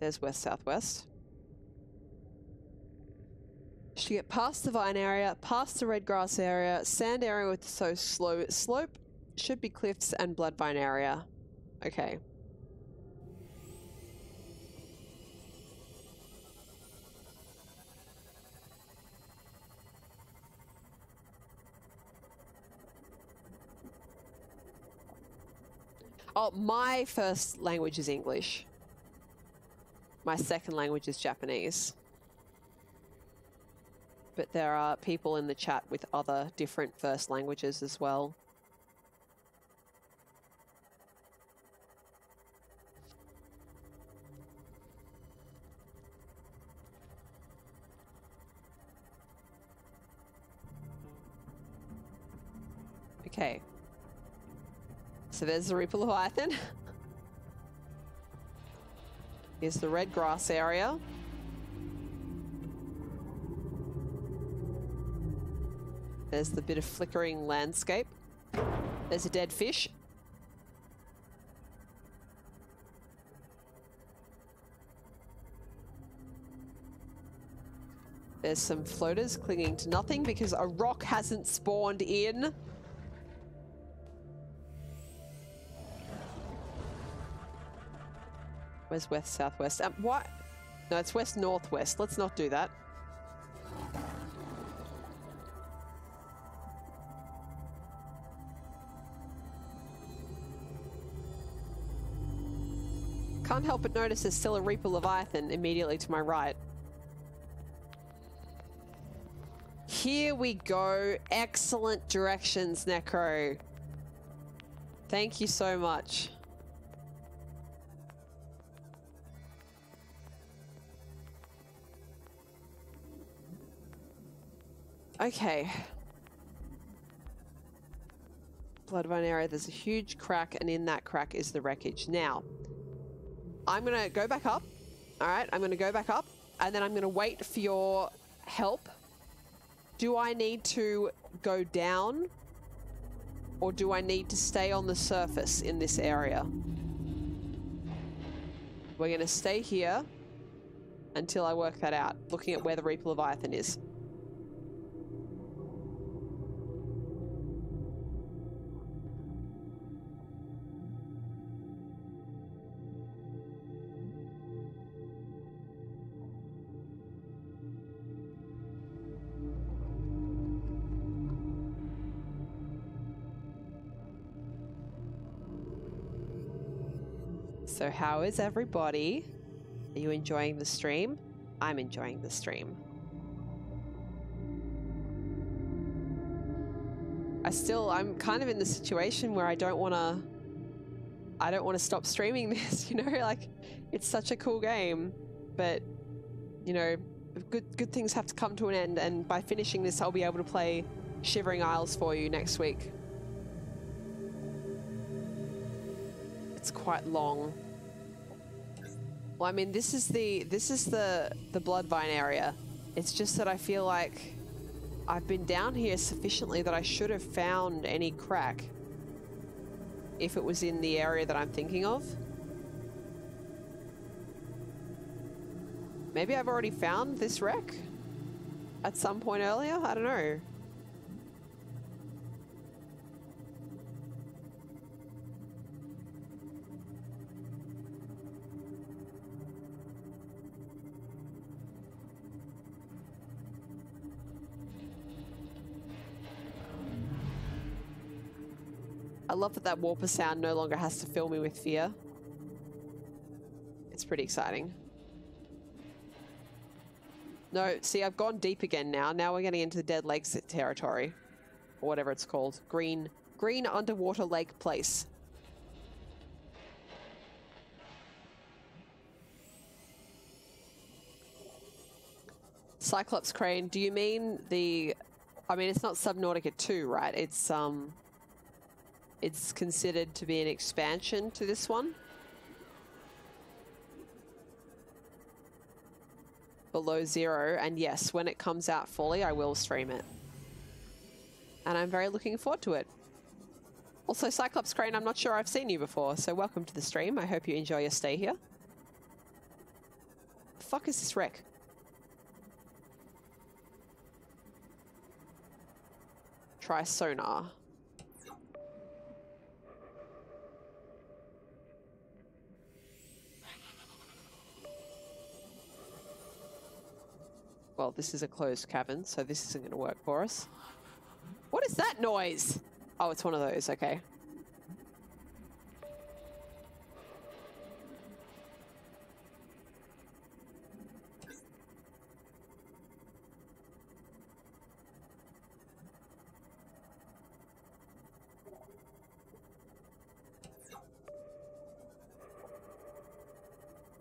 There's west-southwest. Should get past the vine area, past the red grass area, sand area with so slow slope, should be cliffs and bloodvine area. Okay. Oh, my first language is English. My second language is Japanese. But there are people in the chat with other different first languages as well. Okay. So there's the Reaper Leviathan. Here's the red grass area. There's the bit of flickering landscape. There's a dead fish. There's some floaters clinging to nothing because a rock hasn't spawned in. Where's west-southwest? What? No, it's west-northwest. Let's not do that. Can't help but notice there's still a Reaper Leviathan immediately to my right. Here we go. Excellent directions, Necro. Thank you so much. Okay. Bloodvine area, there's a huge crack, and in that crack is the wreckage. Now, I'm going to go back up. All right, I'm going to go back up, and then I'm going to wait for your help. Do I need to go down, or do I need to stay on the surface in this area? We're going to stay here until I work that out, looking at where the Reaper Leviathan is. So how is everybody? Are you enjoying the stream? I'm enjoying the stream. I'm kind of in the situation where I don't want to stop streaming this, you know, like it's such a cool game, but you know, good things have to come to an end, and by finishing this I'll be able to play Shivering Isles for you next week. It's quite long. Well, I mean, this is the Bloodvine area. It's just that I feel like I've been down here sufficiently that I should have found any crack if it was in the area that I'm thinking of. Maybe I've already found this wreck at some point earlier. I don't know. I love that that warper sound no longer has to fill me with fear. It's pretty exciting. No, see, I've gone deep again now. Now we're getting into the Dead Lakes territory. Or whatever it's called. Green Underwater Lake Place. Cyclops Crane, do you mean the... I mean, it's not Subnautica 2, right? It's considered to be an expansion to this one. Below Zero, and yes, when it comes out fully, I will stream it. And I'm very looking forward to it. Also, Cyclops Crane, I'm not sure I've seen you before, so welcome to the stream. I hope you enjoy your stay here. The fuck is this wreck? Try sonar. Well, this is a closed cavern, so this isn't going to work for us. What is that noise? Oh, it's one of those, okay.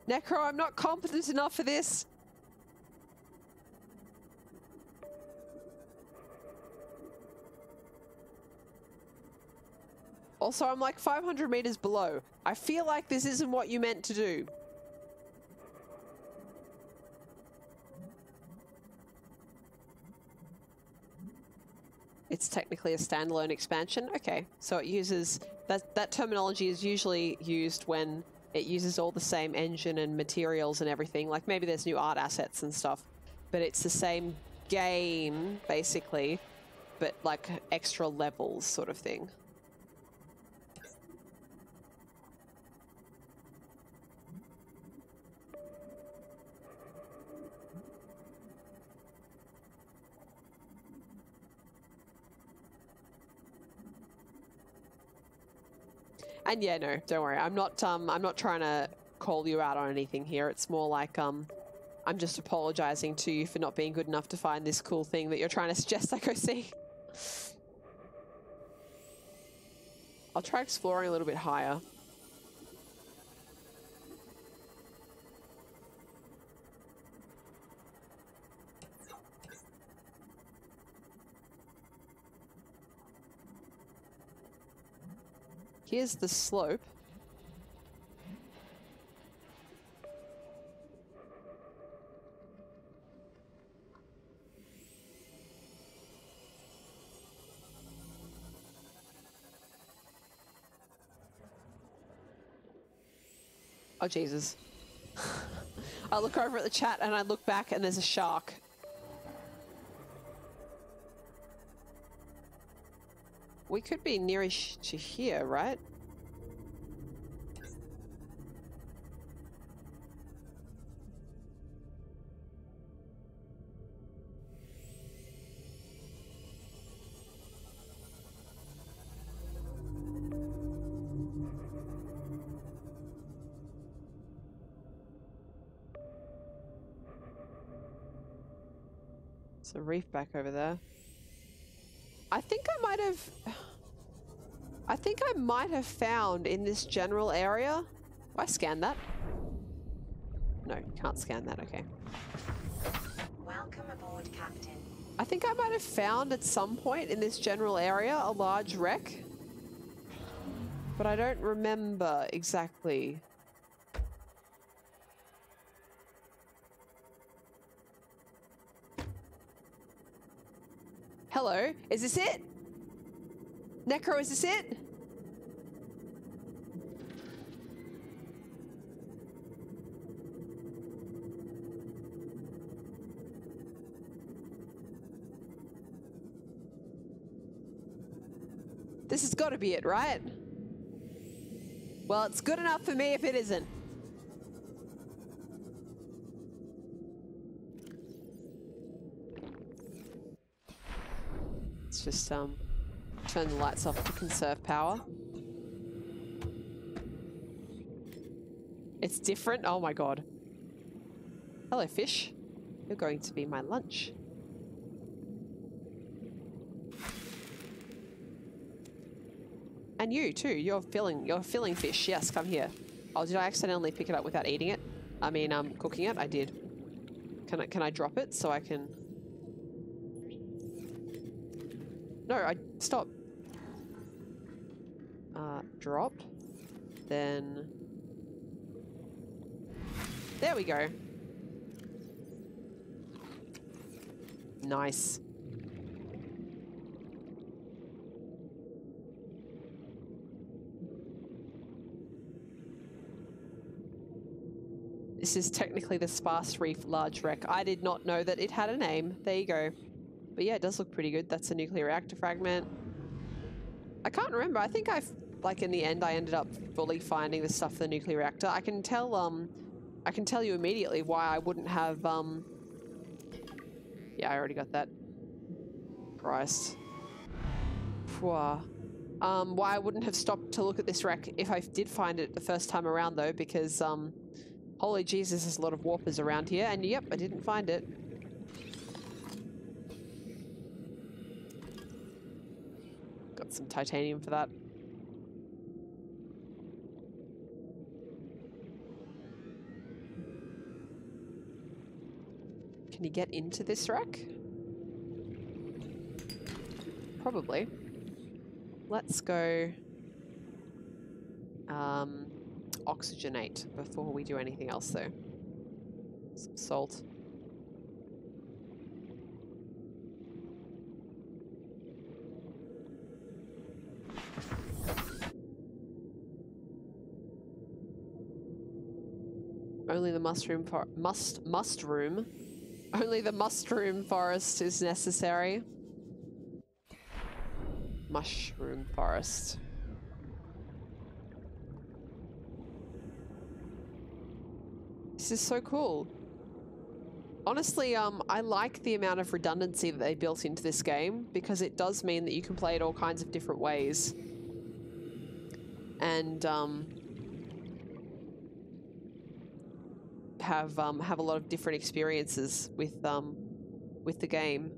Necro, I'm not competent enough for this. Also, I'm like 500 meters below. I feel like this isn't what you meant to do. It's technically a standalone expansion. Okay, so it uses... That terminology is usually used when it uses all the same engine and materials and everything. Like maybe there's new art assets and stuff, but it's the same game, basically, but like extra levels sort of thing. And yeah, no, don't worry. I'm not trying to call you out on anything here. It's more like I'm just apologizing to you for not being good enough to find this cool thing that you're trying to suggest I go see. I'll try exploring a little bit higher. Here's the slope. Oh, Jesus. I look over at the chat and I look back and there's a shark. We could be nearish to here, right? There's a reef back over there. I think I might have found in this general area. Do I scan that? No, can't scan that, okay. Welcome aboard, Captain. I think I might have found at some point in this general area a large wreck. But I don't remember exactly. Hello, is this it? Necro, is this it? This has got to be it, right? Well, it's good enough for me if it isn't. Let's just turn the lights off to conserve power. It's different. Oh my god. Hello, fish. You're going to be my lunch. And you too. You're filling fish. Yes, come here. Oh, did I accidentally pick it up without eating it? I mean, cooking it. I did. Can I drop it so I can? No, I stop. Dropped. Then there we go. Nice. This is technically the Sparse Reef Large Wreck. I did not know that it had a name. There you go. But yeah, it does look pretty good. That's a nuclear reactor fragment. I can't remember. I think like in the end, I ended up fully finding the stuff for the nuclear reactor. I can tell you immediately why I wouldn't have, yeah, I already got that. Christ. Why I wouldn't have stopped to look at this wreck if I did find it the first time around, though, because, holy Jesus, there's a lot of warpers around here, and yep, I didn't find it. Got some titanium for that. Can you get into this wreck? Probably. Let's go oxygenate before we do anything else, though. Some salt. Only the mushroom Only the mushroom forest is necessary. Mushroom forest. This is so cool. Honestly, I like the amount of redundancy that they built into this game, because it does mean that you can play it all kinds of different ways. And have a lot of different experiences with the game.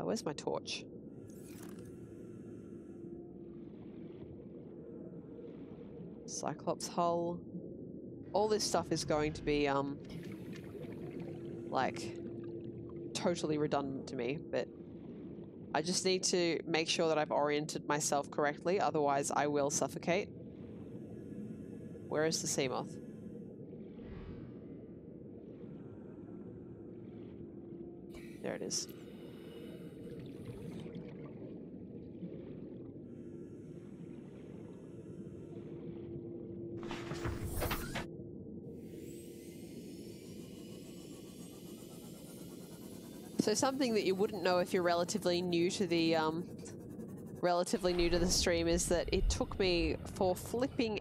Where's my torch? Cyclops hull. All this stuff is going to be like, totally redundant to me, but I just need to make sure that I've oriented myself correctly, otherwise I will suffocate. Where is the sea moth? There it is. So something that you wouldn't know if you're relatively new to the stream is that it took me for flipping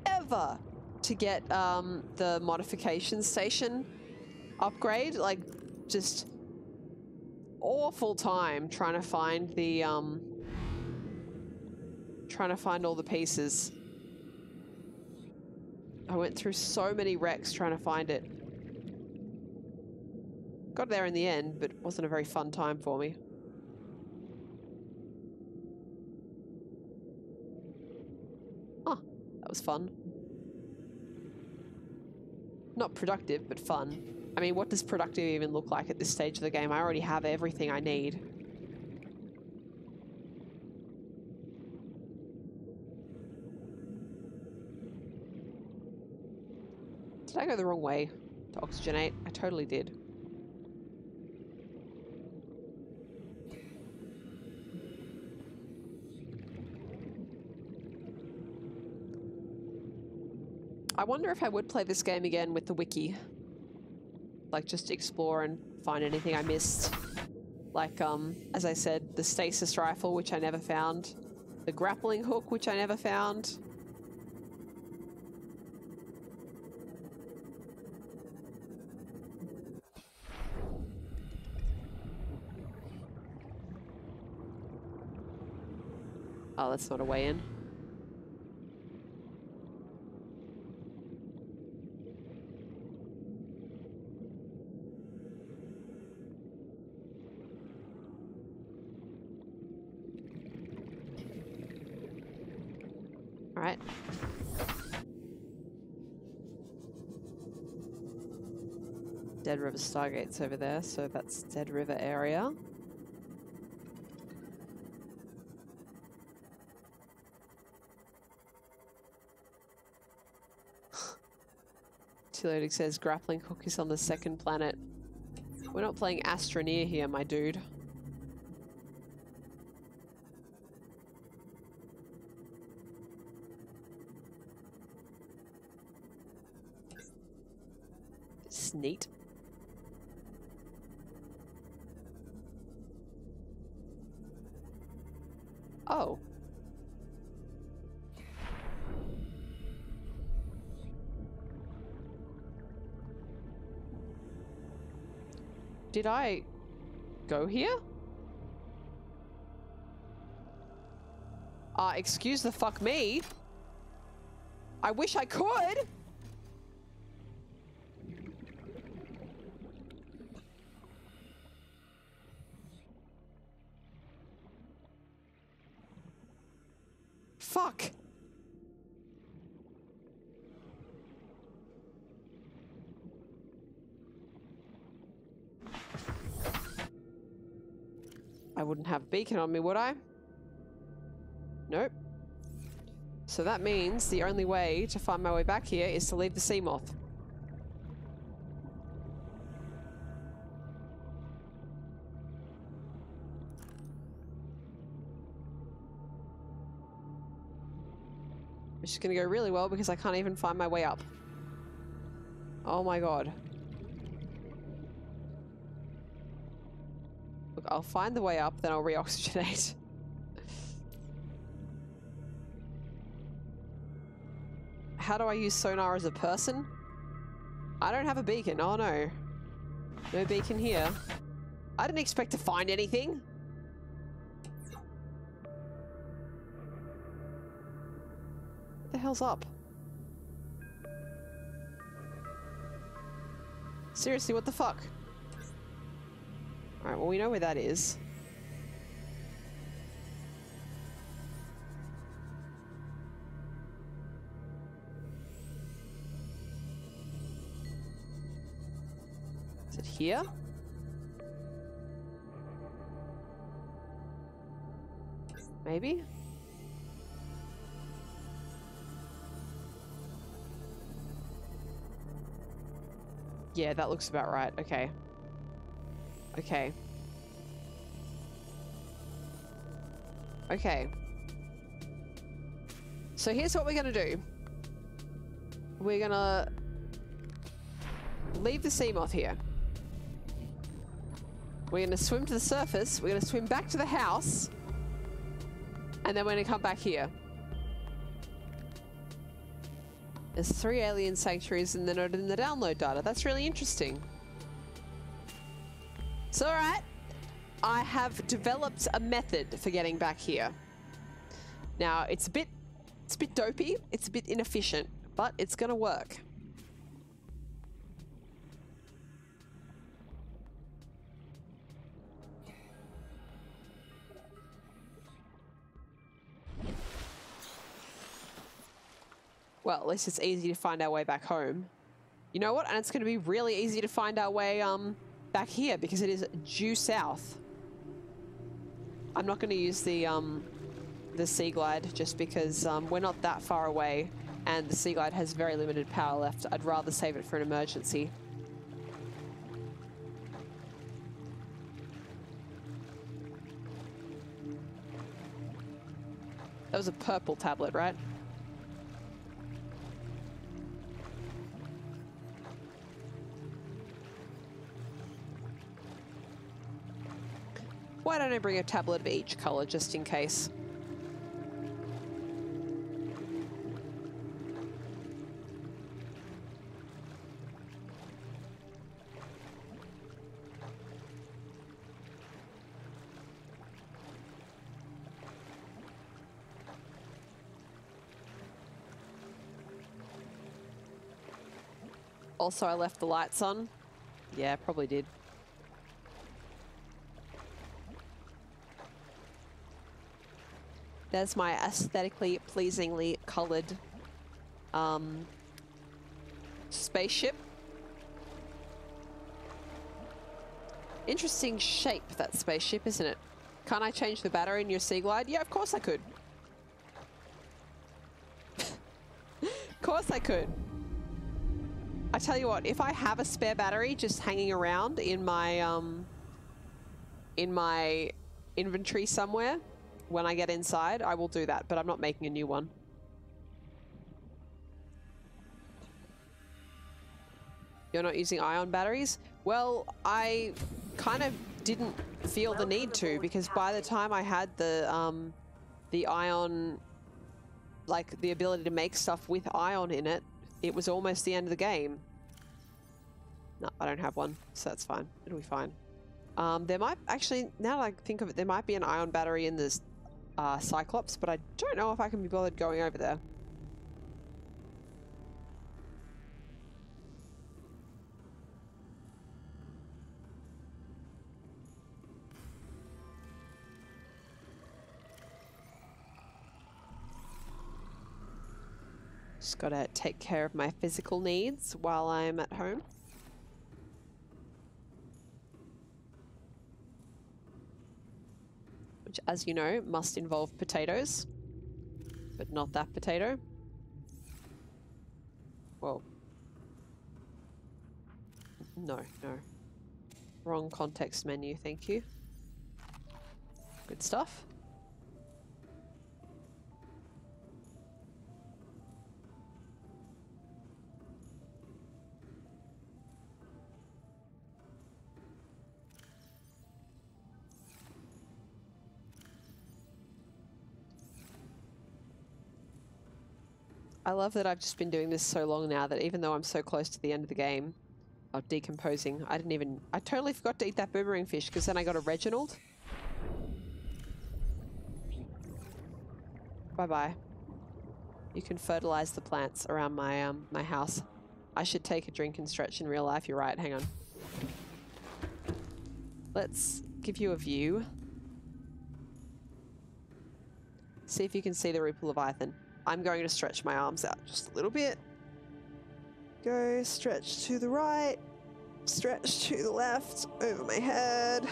ever to get the modification station upgrade. Like, just awful time trying to find the trying to find all the pieces. I went through so many wrecks trying to find it. Got there in the end, but it wasn't a very fun time for me. Oh, that was fun. Not productive, but fun. I mean, what does productive even look like at this stage of the game? I already have everything I need. Did I go the wrong way to oxygenate? I totally did. I wonder if I would play this game again with the wiki. Like, just explore and find anything I missed. Like, as I said, the stasis rifle, which I never found. The grappling hook, which I never found. Oh, that's not a way in. All right. Dead River Stargate's over there, so that's Dead River area. Loading says grappling hook is on the second planet. We're not playing Astroneer here, my dude. It's neat. Oh. Did I go here? Excuse the fuck me. I wish I could. Fuck. I wouldn't have a beacon on me, would I? Nope. So that means the only way to find my way back here is to leave the sea moth. Which is going to go really well because I can't even find my way up. Oh my god. Look, I'll find the way up, then I'll re-oxygenate. How do I use sonar as a person? I don't have a beacon. Oh no. No beacon here. I didn't expect to find anything. What the hell's up? Seriously, what the fuck? Alright, well, we know where that is. Is it here? Maybe? Yeah, that looks about right. Okay. Okay. Okay. So here's what we're gonna do. We're gonna leave the Seamoth here. We're gonna swim to the surface. We're gonna swim back to the house. And then we're gonna come back here. There's 3 alien sanctuaries and they're not in the download data. That's really interesting. So, alright. I have developed a method for getting back here. Now, it's a bit dopey. It's a bit inefficient, but it's gonna work. Well, at least it's easy to find our way back home. You know what? And it's going to be really easy to find our way back here because it is due south. I'm not going to use the Sea Glide just because we're not that far away and the Sea Glide has very limited power left. I'd rather save it for an emergency. That was a purple tablet, right? Why don't I bring a tablet of each color just in case? Also, I left the lights on. Yeah, probably did. There's my aesthetically pleasingly colored spaceship. Interesting shape, that spaceship, isn't it? Can't I change the battery in your Sea Glide? Yeah, of course I could. Of course I could. I tell you what, if I have a spare battery just hanging around in my inventory somewhere, when I get inside, I will do that, but I'm not making a new one. You're not using ion batteries? Well, I kind of didn't feel the need to, because by the time I had the ion, like the ability to make stuff with ion in it, it was almost the end of the game. No, I don't have one, so that's fine. It'll be fine. There might actually, now that I think of it, there might be an ion battery in this Cyclops, but I don't know if I can be bothered going over there. Just gotta take care of my physical needs while I'm at home. Which, as you know, must involve potatoes. But not that potato. Whoa. No, no. Wrong context menu, thank you. Good stuff. I love that I've just been doing this so long now that even though I'm so close to the end of the game, of decomposing, I totally forgot to eat that boomerang fish because then I got a Reginald. Bye-bye. You can fertilize the plants around my my house. I should take a drink and stretch in real life. You're right. Hang on. Let's give you a view. See if you can see the Reaper Leviathan. I'm going to stretch my arms out just a little bit. Go, stretch to the right, stretch to the left, over my head.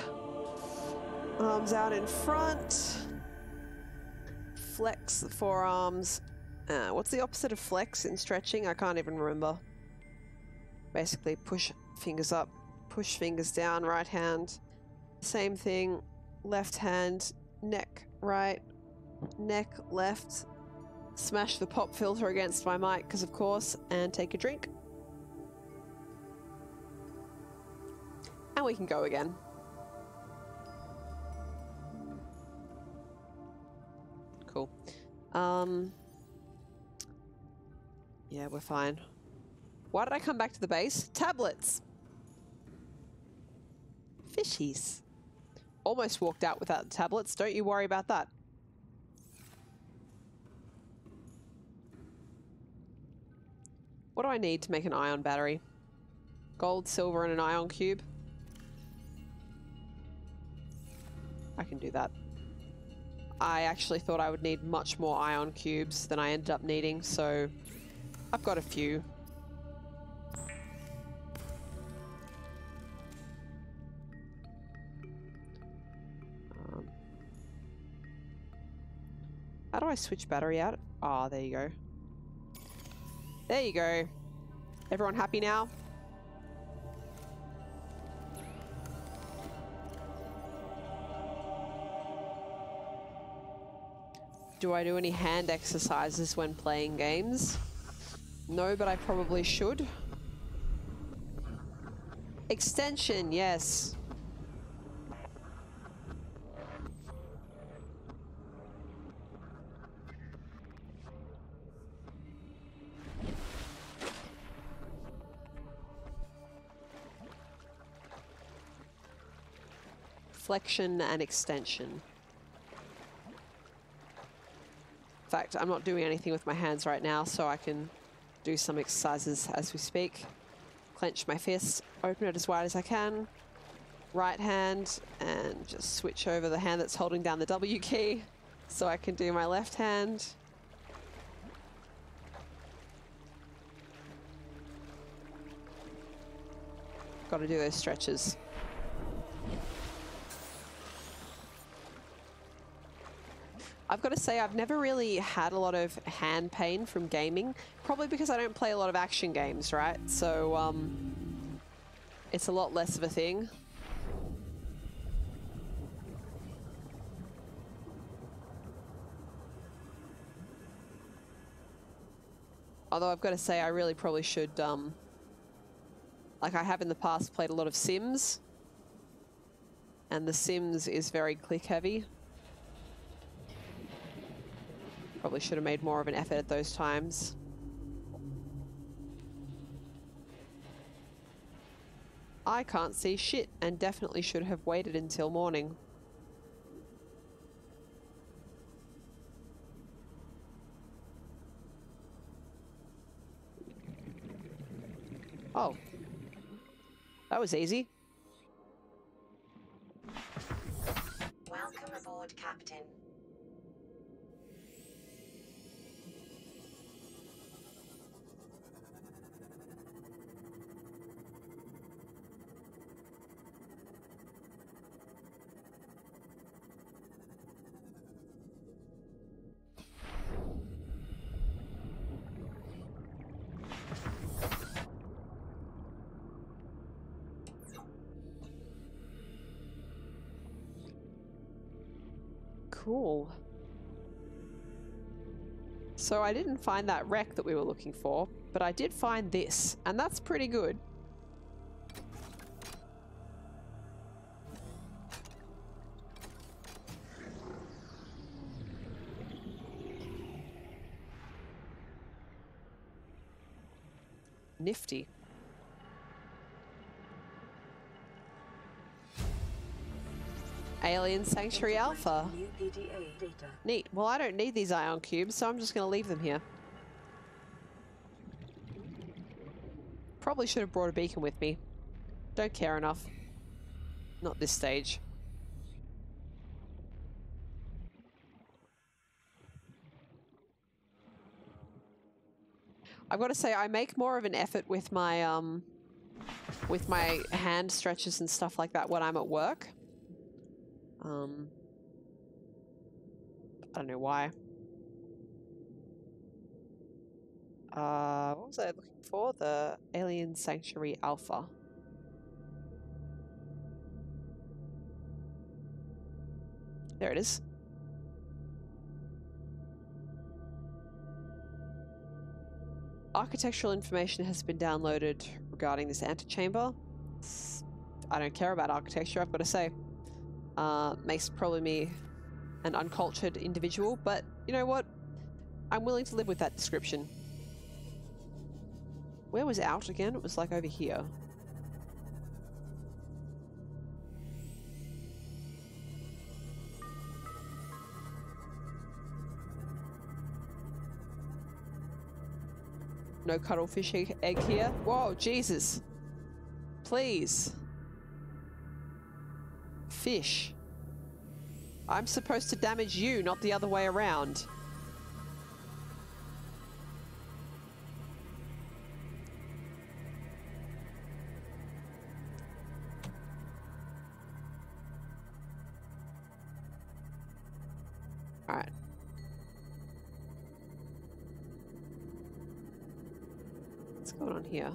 Arms out in front. Flex the forearms. What's the opposite of flex in stretching? I can't even remember. Basically, push fingers up, push fingers down, right hand. Same thing, left hand, neck right, neck left. Smash the pop filter against my mic, because of course, and take a drink. And we can go again. Cool. Yeah, we're fine. Why did I come back to the base? Tablets! Fishies. Almost walked out without the tablets. Don't you worry about that. What do I need to make an ion battery? Gold, silver, and an ion cube. I can do that. I actually thought I would need much more ion cubes than I ended up needing, so I've got a few. How do I switch battery out? Ah, there you go. There you go. Everyone happy now? Do I do any hand exercises when playing games? No, but I probably should. Extension, yes. Flexion and extension. In fact, I'm not doing anything with my hands right now, so I can do some exercises as we speak. Clench my fist, open it as wide as I can. Right hand, and just switch over the hand that's holding down the W key so I can do my left hand. Got to do those stretches. I've got to say, I've never really had a lot of hand pain from gaming, probably because I don't play a lot of action games, right? So, it's a lot less of a thing. Although I've got to say, I really probably should, like I have in the past, played a lot of Sims. And the Sims is very click heavy. Probably should have made more of an effort at those times. I can't see shit and definitely should have waited until morning. Oh. That was easy. Welcome aboard, Captain. Cool. So I didn't find that wreck that we were looking for, but I did find this, and that's pretty good. Nifty. Alien Sanctuary Alpha. Neat. Well, I don't need these ion cubes, so I'm just going to leave them here. Probably should have brought a beacon with me. Don't care enough. Not this stage. I've got to say, I make more of an effort with my hand stretches and stuff like that when I'm at work. I don't know why. What was I looking for? The Alien Sanctuary Alpha. There it is. Architectural information has been downloaded regarding this antechamber. I don't care about architecture, I've got to say. Makes probably me an uncultured individual, but you know what? I'm willing to live with that description. Where was out again? It was like over here. No cuttlefish egg here. Whoa, Jesus. Please. Fish. I'm supposed to damage you, not the other way around. All right. What's going on here?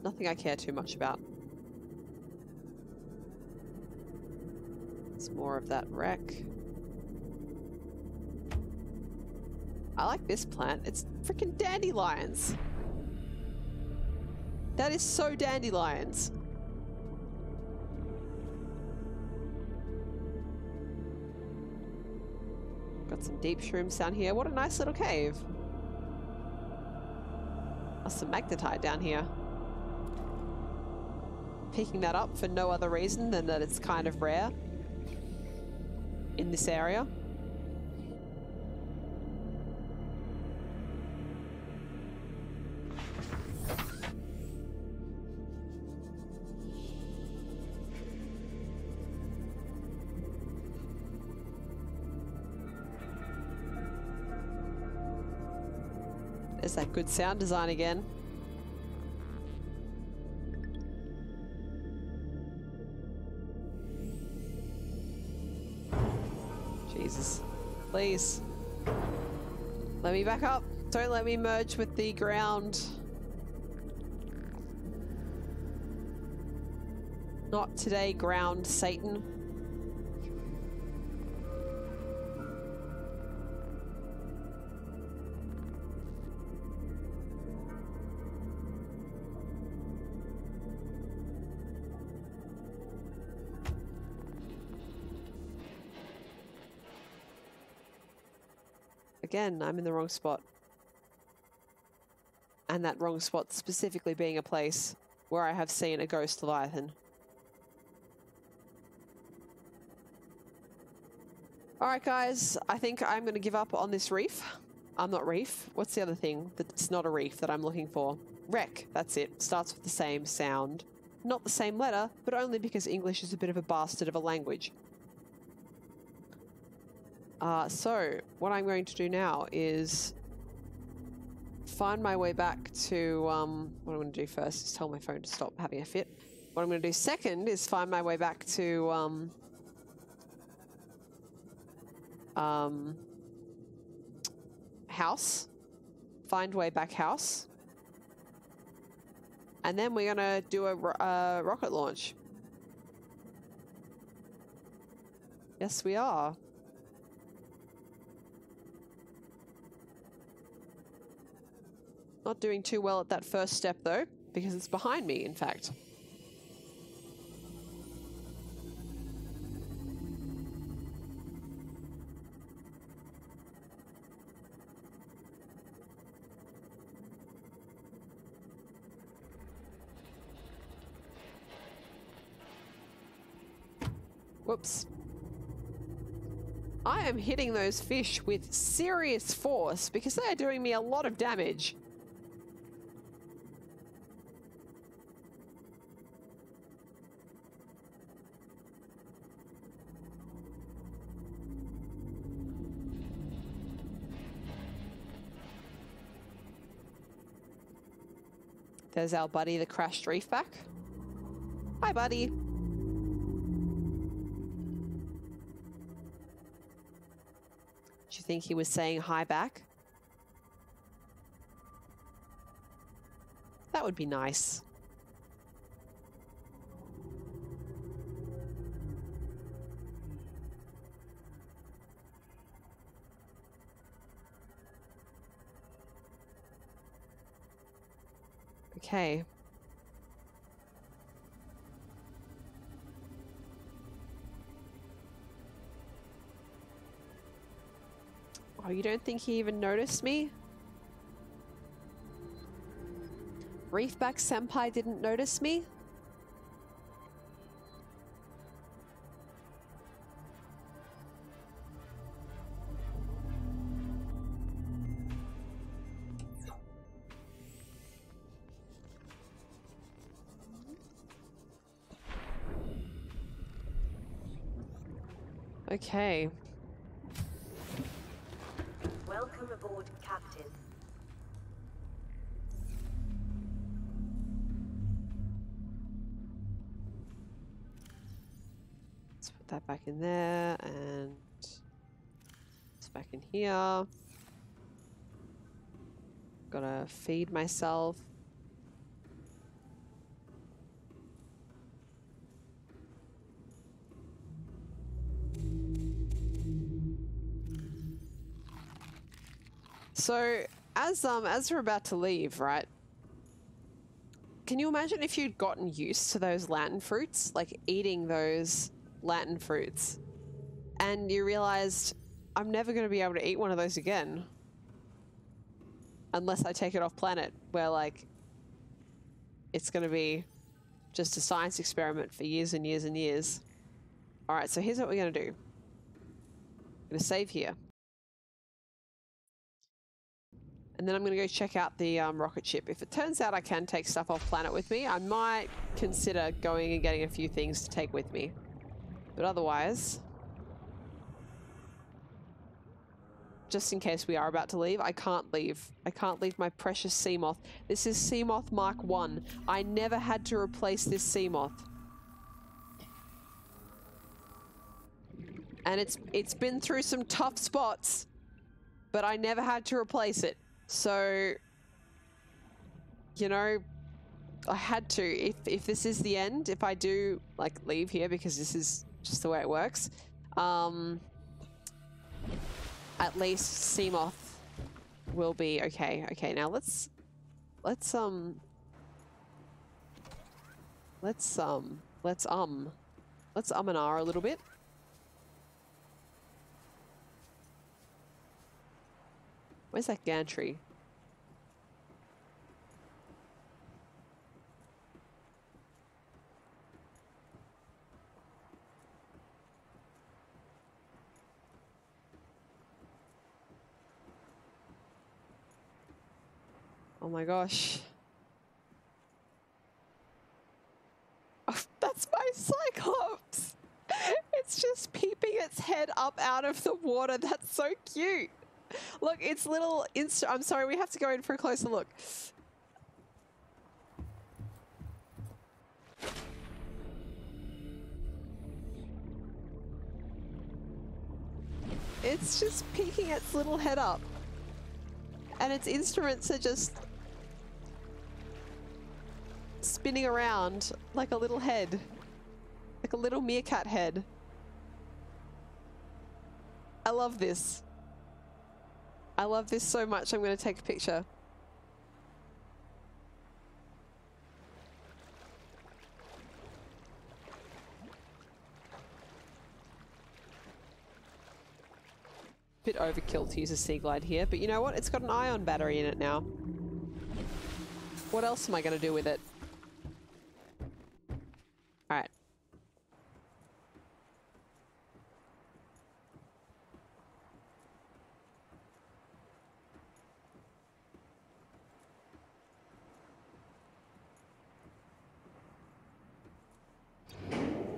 Nothing I care too much about. It's more of that wreck. I like this plant. It's freaking dandelions. That is so dandelions. Got some deep shrooms down here. What a nice little cave. Some magnetite down here. Picking that up for no other reason than that it's kind of rare in this area. There's that good sound design again. Jesus. Please. Let me back up. Don't let me merge with the ground. Not today, ground Satan. Again, I'm in the wrong spot. And that wrong spot specifically being a place where I have seen a ghost Leviathan. Alright guys, I think I'm going to give up on this reef. I'm not reef. What's the other thing that's not a reef that I'm looking for? Wreck, that's it. Starts with the same sound. Not the same letter, but only because English is a bit of a bastard of a language. So, what I'm going to do now is find my way back to, what I'm going to do first is tell my phone to stop having a fit. What I'm going to do second is find my way back to, house. Find way back house. And then we're going to do a rocket launch. Yes, we are. Not doing too well at that first step though, because it's behind me, in fact. Whoops. I am hitting those fish with serious force because they are doing me a lot of damage. There's our buddy, the crashed reef back. Hi, buddy. Do you think he was saying hi back? That would be nice. Okay. Oh, you don't think he even noticed me? Reefback Senpai didn't notice me? Okay. Welcome aboard, Captain. Let's put that back in there and it's back in here. Gotta feed myself. So, as we're about to leave, right? Can you imagine if you'd gotten used to those lantern fruits, like eating those lantern fruits, and you realized I'm never going to be able to eat one of those again unless I take it off planet, where like it's going to be just a science experiment for years and years and years. All right, so here's what we're going to do. I'm going to save here. And then I'm going to go check out the rocket ship. If it turns out I can take stuff off planet with me, I might consider going and getting a few things to take with me. But otherwise, just in case we are about to leave, I can't leave. I can't leave my precious Seamoth. This is Seamoth Mark 1. I never had to replace this Seamoth. And it's been through some tough spots, but I never had to replace it. So, you know, I had to. If this is the end, if I do like leave here because this is just the way it works, at least Seamoth will be okay. Okay, now let's and ah a little bit. Where's that gantry? Oh my gosh. Oh, that's my Cyclops! It's just peeping its head up out of the water. That's so cute. Look, it's little I'm sorry, we have to go in for a closer look. It's just peeking its little head up. And its instruments are just spinning around like a little head. Like a little meerkat head. I love this. I love this so much. I'm going to take a picture. Bit overkill to use a Sea Glide here, but you know what? It's got an ion battery in it now. What else am I going to do with it? Alright.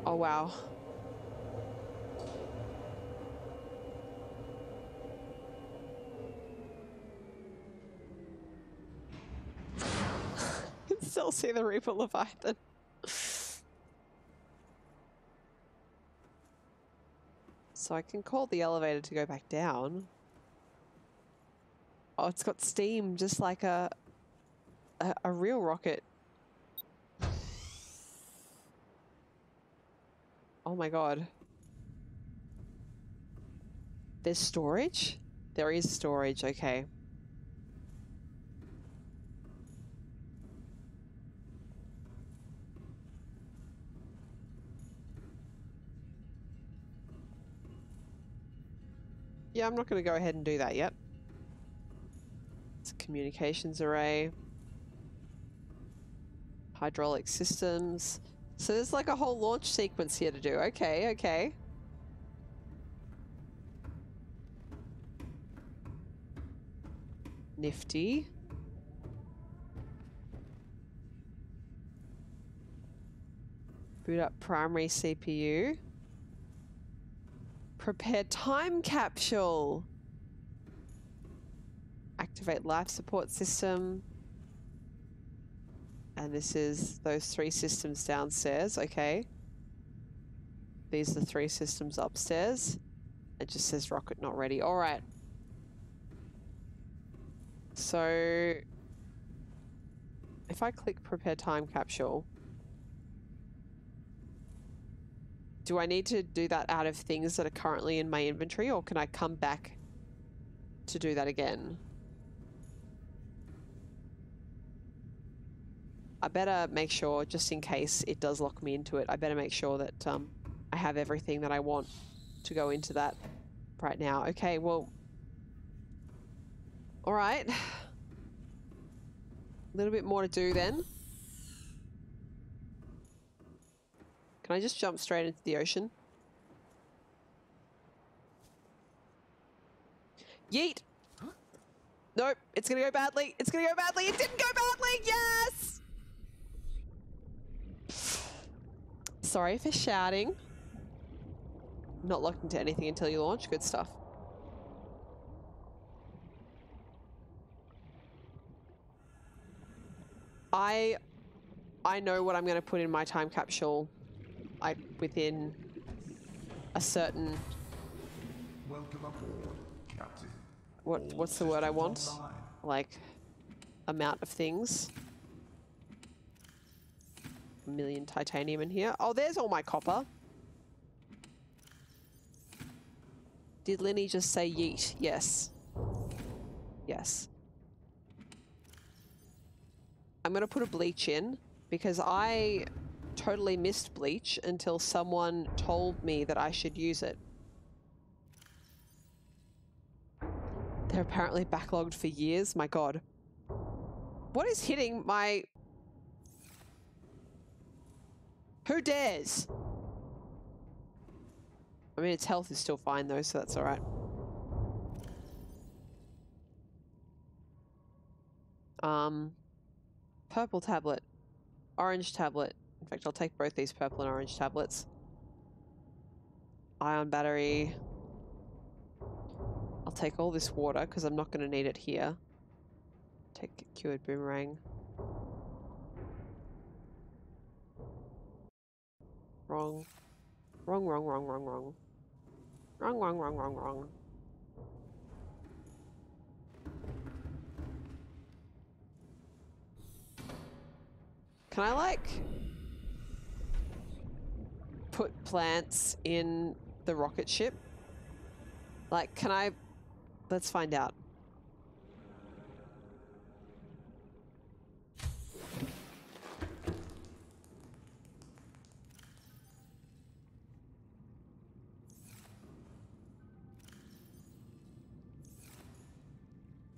Oh, wow. You can still see the Reaper Leviathan. So I can call the elevator to go back down. Oh, it's got steam, just like a a real rocket. Oh my god. There's storage? There is storage, okay. Yeah, I'm not going to go ahead and do that yet. It's a communications array. Hydraulic systems. So there's like a whole launch sequence here to do. Okay, okay. Nifty. Boot up primary CPU. Prepare time capsule. Activate life support system. And this is those 3 systems downstairs. Okay. These are the 3 systems upstairs. It just says rocket not ready. All right. So if I click prepare time capsule, do I need to do that out of things that are currently in my inventory, or can I come back to do that again? I better make sure, just in case it does lock me into it, I better make sure that I have everything that I want to go into that right now. Okay, well, all right. A little bit more to do then. Can I just jump straight into the ocean? Yeet! Nope, it's gonna go badly. It's gonna go badly. It didn't go badly. Yes! Sorry for shouting. Not locked into anything until you launch. Good stuff. I know what I'm going to put in my time capsule, like within a certain. Welcome aboard, Captain. What's the word I want? Like amount of things. 1 million titanium in here. Oh, there's all my copper. Did Linnie just say yeet? Yes. Yes. I'm going to put a bleach in because I totally missed bleach until someone told me that I should use it. They're apparently backlogged for years. My God. What is hitting my... Who dares? I mean, its health is still fine though, so that's all right. Purple tablet. Orange tablet. In fact, I'll take both these purple and orange tablets. Ion battery. I'll take all this water because I'm not going to need it here. Take cured boomerang. Wrong. Wrong, wrong, wrong, wrong, wrong. Wrong, wrong, wrong, wrong, wrong. Can I, like, put plants in the rocket ship? Like, can I... Let's find out.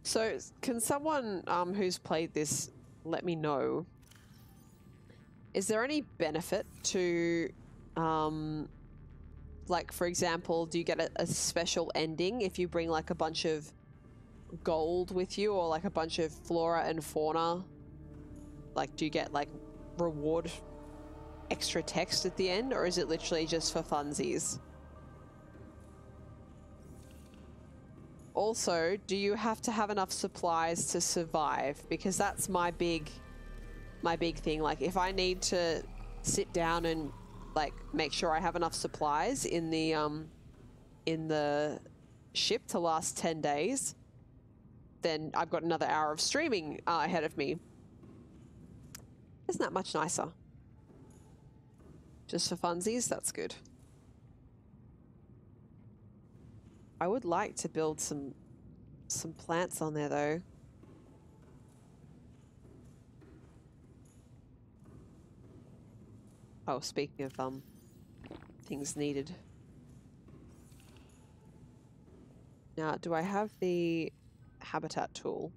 So, can someone who's played this let me know, is there any benefit to, like, for example, do you get a special ending if you bring, like, a bunch of gold with you, or, like, a bunch of flora and fauna? Like, do you get, like, reward extra text at the end, or is it literally just for funsies? Also, do you have to have enough supplies to survive? Because that's my big thing. Like, if I need to sit down and, like, make sure I have enough supplies in the ship to last 10 days, then I've got another hour of streaming ahead of me. Isn't that much nicer? Just for funsies, that's good. I would like to build some plants on there though. Oh, speaking of things needed. Now, do I have the habitat tool?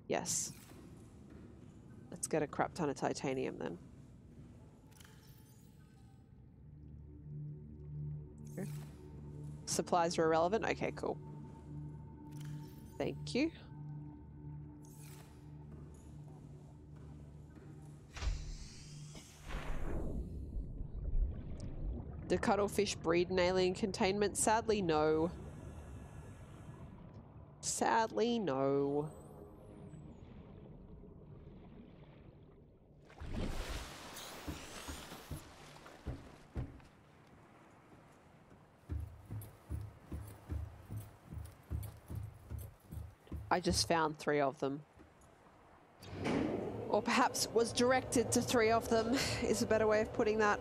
Yes. Let's get a crap ton of titanium then. Supplies are irrelevant? Okay, cool. Thank you. Do cuttlefish breed in alien containment? Sadly, no. Sadly, no. I just found 3 of them. Or perhaps was directed to 3 of them is a better way of putting that.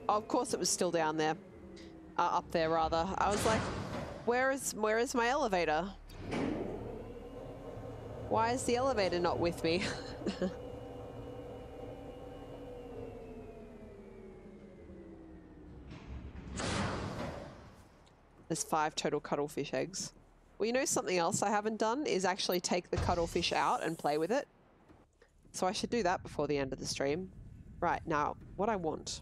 Oh, of course it was still down there. Up there, rather. I was like, where is my elevator? Why is the elevator not with me? There's 5 total cuttlefish eggs. Well, you know something else I haven't done is actually take the cuttlefish out and play with it. So I should do that before the end of the stream. Right, now, what I want.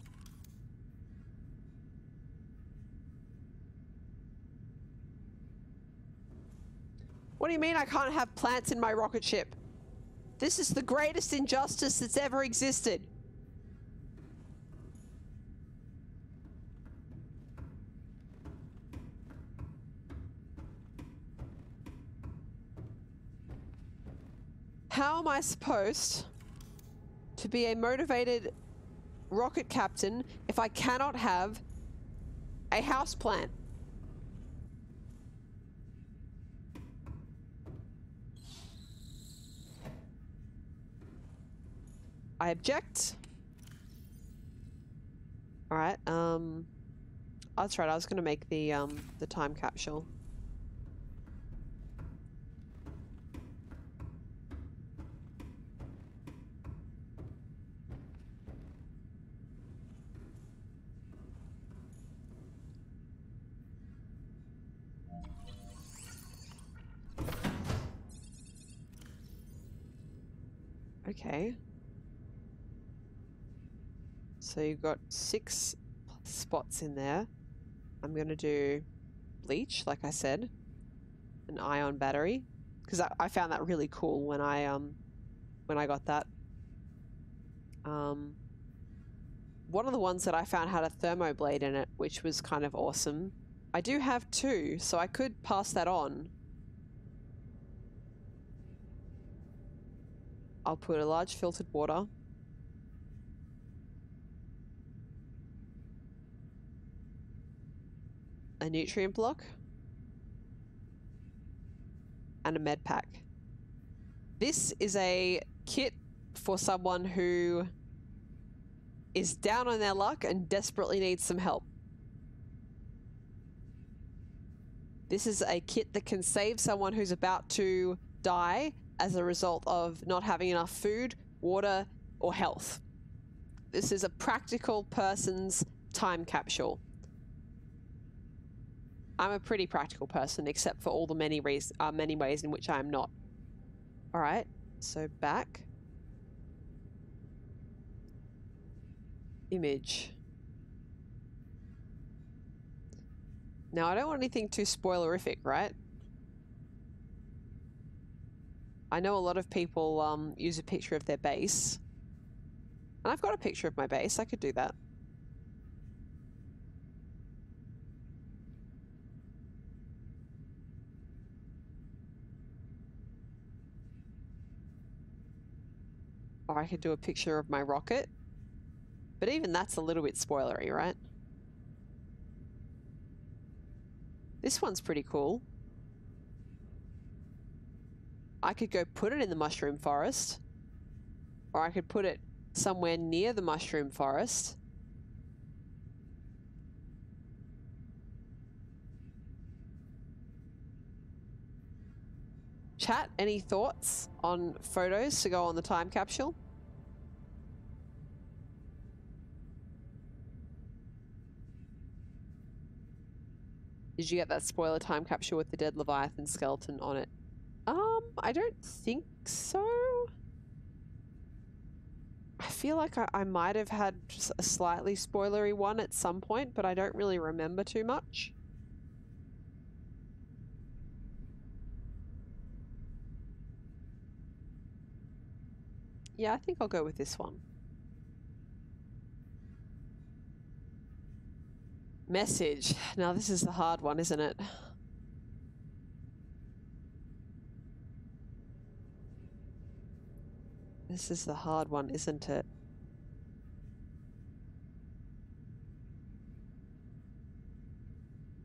What do you mean I can't have plants in my rocket ship? This is the greatest injustice that's ever existed. How am I supposed to be a motivated rocket captain if I cannot have a house plant? I object. All right. That's right. I was going to make the time capsule. Okay. So you've got 6 spots in there. I'm going to do bleach, like I said, an ion battery, because I found that really cool when I got that. One of the ones that I found had a thermoblade in it, which was kind of awesome. I do have 2, so I could pass that on. I'll put a large filtered water. A nutrient block. And a med pack. This is a kit for someone who is down on their luck and desperately needs some help. This is a kit that can save someone who's about to die as a result of not having enough food, water, or health. This is a practical person's time capsule. I'm a pretty practical person, except for all the many ways in which I am not. All right, so back. Image. Now, I don't want anything too spoilerific, right? I know a lot of people use a picture of their base. And I've got a picture of my base. I could do that. Or I could do a picture of my rocket. But even that's a little bit spoilery, right? This one's pretty cool. I could go put it in the mushroom forest Or I could put it somewhere near the mushroom forest. Chat, any thoughts on photos to go on the time capsule? Did you get that spoiler time capsule with the dead Leviathan skeleton on it? I don't think so. I feel like I might have had just a slightly spoilery one at some point, but I don't really remember too much. Yeah, I think I'll go with this one. Message. Now this is the hard one, isn't it? This is the hard one, isn't it?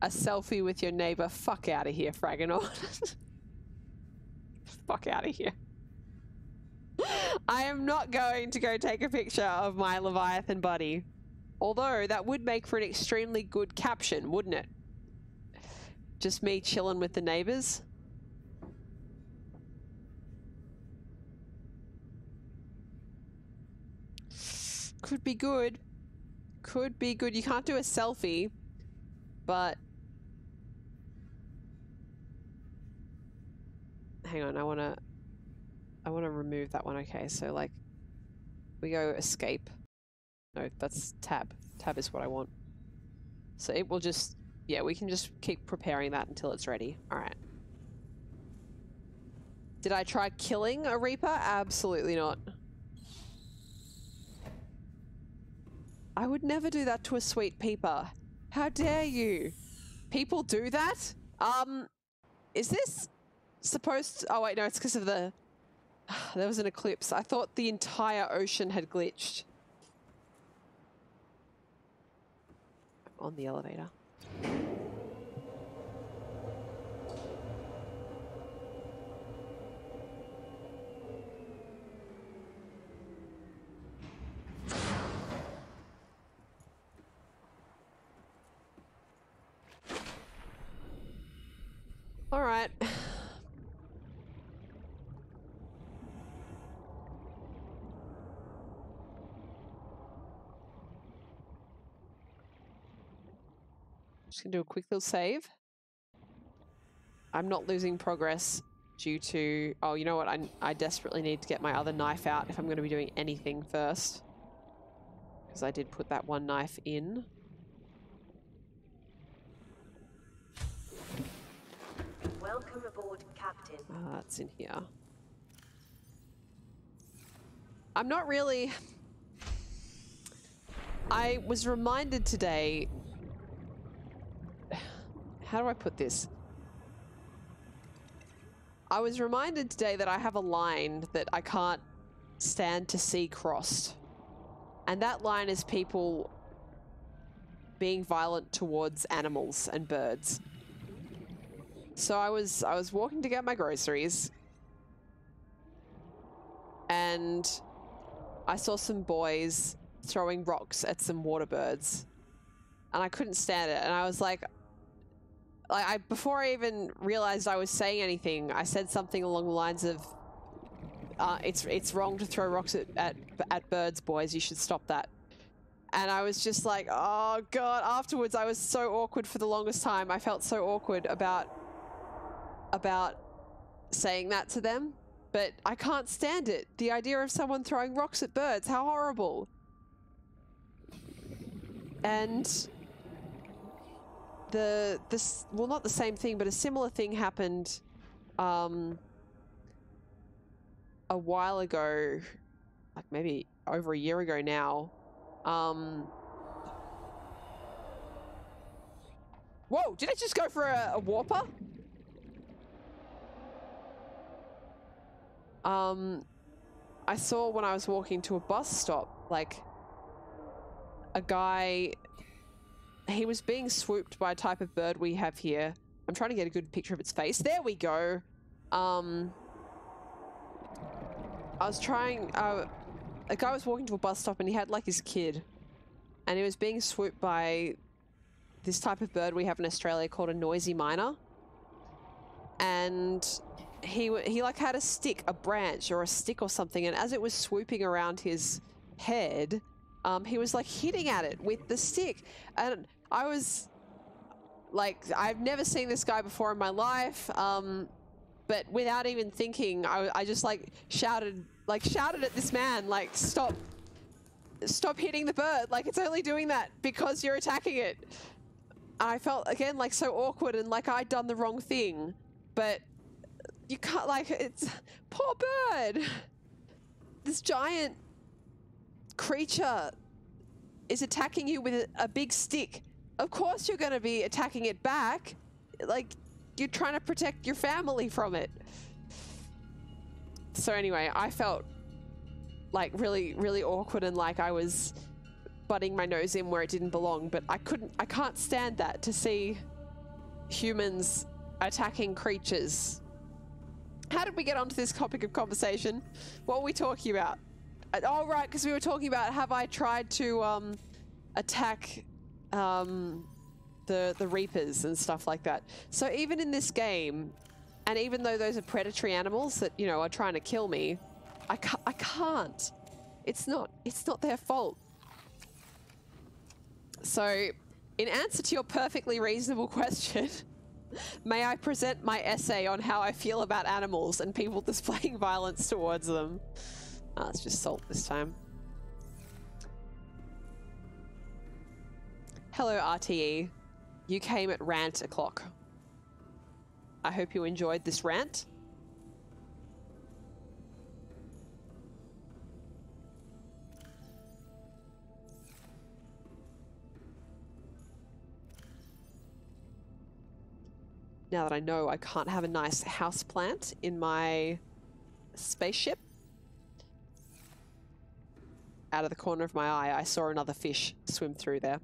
A selfie with your neighbor. Fuck out of here, Fragonaut. Fuck out of here. I am not going to go take a picture of my Leviathan buddy. Although that would make for an extremely good caption, wouldn't it? Just me chilling with the neighbors. Could be good. Could be good. You can't do a selfie, but... Hang on, I want to remove that one. Okay, so like we go escape. No, that's tab. Tab is what I want. So it will just, yeah, we can just keep preparing that until it's ready. All right. Did I try killing a Reaper? Absolutely not. I would never do that to a sweet peeper. How dare you? People do that? Is this supposed to... Oh wait, no, it's because of the... There was an eclipse. I thought the entire ocean had glitched. On the elevator. All right. Just gonna do a quick little save. I'm not losing progress due to... Oh, you know what? I desperately need to get my other knife out if I'm going to be doing anything first. Because I did put that one knife in. Welcome aboard, Captain. It's in here. I'm not really... I was reminded today... How do I put this? I was reminded today that I have a line that I can't stand to see crossed. And that line is people being violent towards animals and birds. So I was walking to get my groceries and I saw some boys throwing rocks at some water birds and I couldn't stand it, and I was like before I even realized I was saying anything, I said something along the lines of it's wrong to throw rocks at birds, boys, you should stop that. And I was just like, oh god. Afterwards I was so awkward for the longest time. I felt so awkward about saying that to them, but I can't stand it. The idea of someone throwing rocks at birds, how horrible. And well, not the same thing, but a similar thing happened a while ago, like maybe over a year ago now. Whoa, did I just go for a warper? I saw when I was walking to a bus stop, like, a guy, he was being swooped by a type of bird we have here. I'm trying to get a good picture of its face. There we go. I was trying, a guy was walking to a bus stop and he had like his kid, and he was being swooped by this type of bird we have in Australia called a noisy miner. And he like had a stick, a branch or a stick or something, and as it was swooping around his head, he was like hitting at it with the stick. And I was like, I've never seen this guy before in my life, but without even thinking, I just like shouted at this man, like, stop hitting the bird, like it's only doing that because you're attacking it. I felt again like so awkward and like I'd done the wrong thing, but you can't, like, it's poor bird. This giant creature is attacking you with a big stick. Of course you're going to be attacking it back. Like, you're trying to protect your family from it. So anyway, I felt like really, really awkward and like I was butting my nose in where it didn't belong, but I can't stand that, to see humans attacking creatures. How did we get onto this topic of conversation? What were we talking about? Oh, right, because we were talking about, have I tried to attack the Reapers and stuff like that. So even in this game, and even though those are predatory animals that, you know, are trying to kill me, I can't. It's not their fault. So, in answer to your perfectly reasonable question, may I present my essay on how I feel about animals and people displaying violence towards them? Oh, it's just salt this time. Hello, RTE. You came at rant o'clock. I hope you enjoyed this rant. Now that I know I can't have a nice house plant in my spaceship. Out of the corner of my eye, I saw another fish swim through there.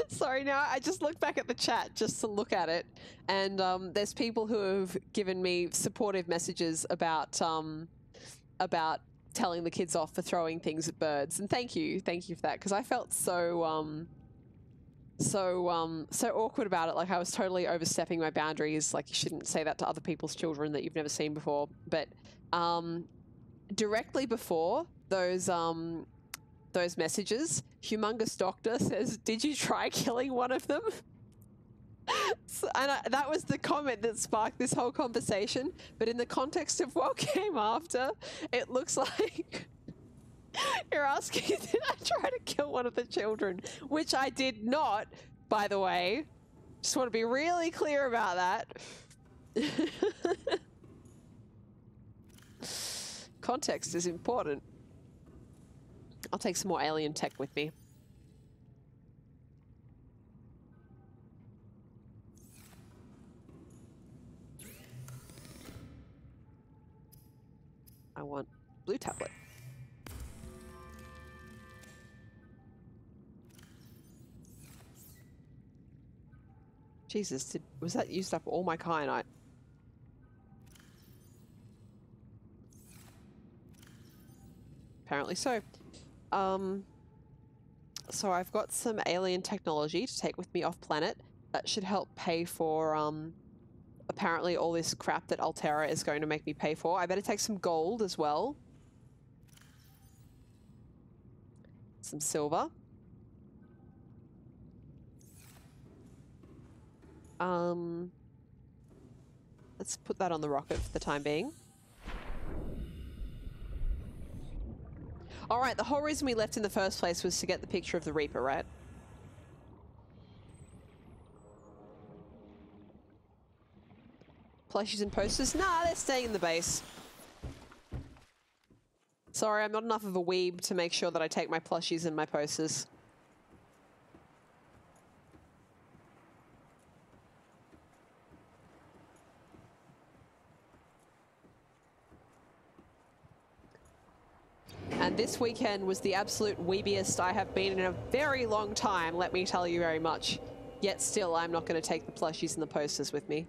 Sorry, now I just looked back at the chat just to look at it, and there's people who have given me supportive messages about telling the kids off for throwing things at birds, and thank you for that, because I felt so awkward about it. Like I was totally overstepping my boundaries. Like, you shouldn't say that to other people's children that you've never seen before. But directly before those messages, Humongous Doctor says, "Did you try killing one of them?" That was the comment that sparked this whole conversation. But in the context of what came after, it looks like you're asking, did I try to kill one of the children? Which I did not, by the way. Just want to be really clear about that. Context is important. I'll take some more alien tech with me. I want blue tablet. Jesus, was that used up all my kyanite? Apparently so. So I've got some alien technology to take with me off planet. That should help pay for, apparently all this crap that Altera is going to make me pay for. I better take some gold as well. Some silver. Let's put that on the rocket for the time being. Alright, the whole reason we left in the first place was to get the picture of the Reaper, right? Plushies and posters? Nah, they're staying in the base. Sorry, I'm not enough of a weeb to make sure that I take my plushies and my posters. And this weekend was the absolute weebiest I have been in a very long time, let me tell you very much. Yet still, I'm not going to take the plushies and the posters with me.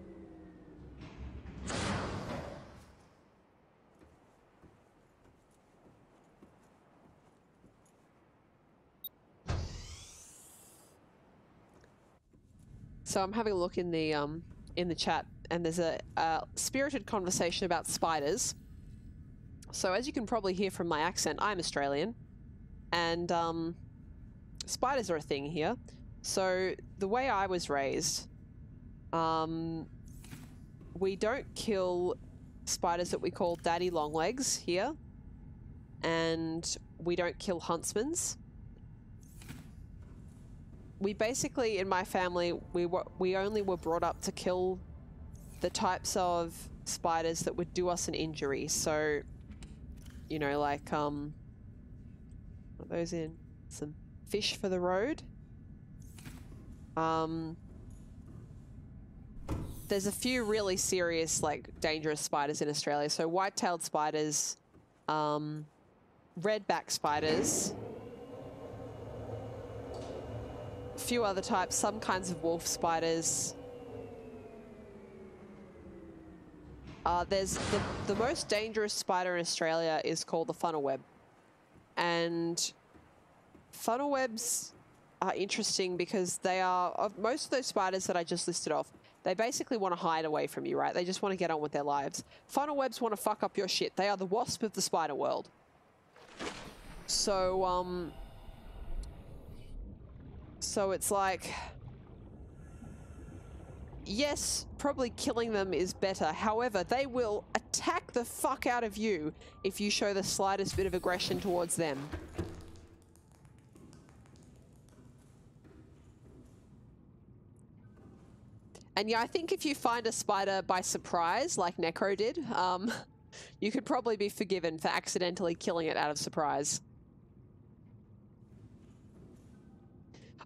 So I'm having a look in the chat, and there's a spirited conversation about spiders. So as you can probably hear from my accent, I'm Australian, and spiders are a thing here. So the way I was raised, we don't kill spiders that we call daddy longlegs here, and we don't kill huntsmans. We basically, in my family, we only were brought up to kill the types of spiders that would do us an injury. So, you know, like what are those in? Some fish for the road. There's a few really serious, like, dangerous spiders in Australia. So white-tailed spiders, redback spiders, a few other types, some kinds of wolf spiders. There's the most dangerous spider in Australia is called the funnel web. And funnel webs are interesting because they are, of most of those spiders that I just listed off, they basically want to hide away from you, right? They just want to get on with their lives. Funnel webs want to fuck up your shit. They are the wasp of the spider world. So, so it's like, yes, probably killing them is better. However, they will attack the fuck out of you if you show the slightest bit of aggression towards them. And yeah, I think if you find a spider by surprise, like Necro did, you could probably be forgiven for accidentally killing it out of surprise.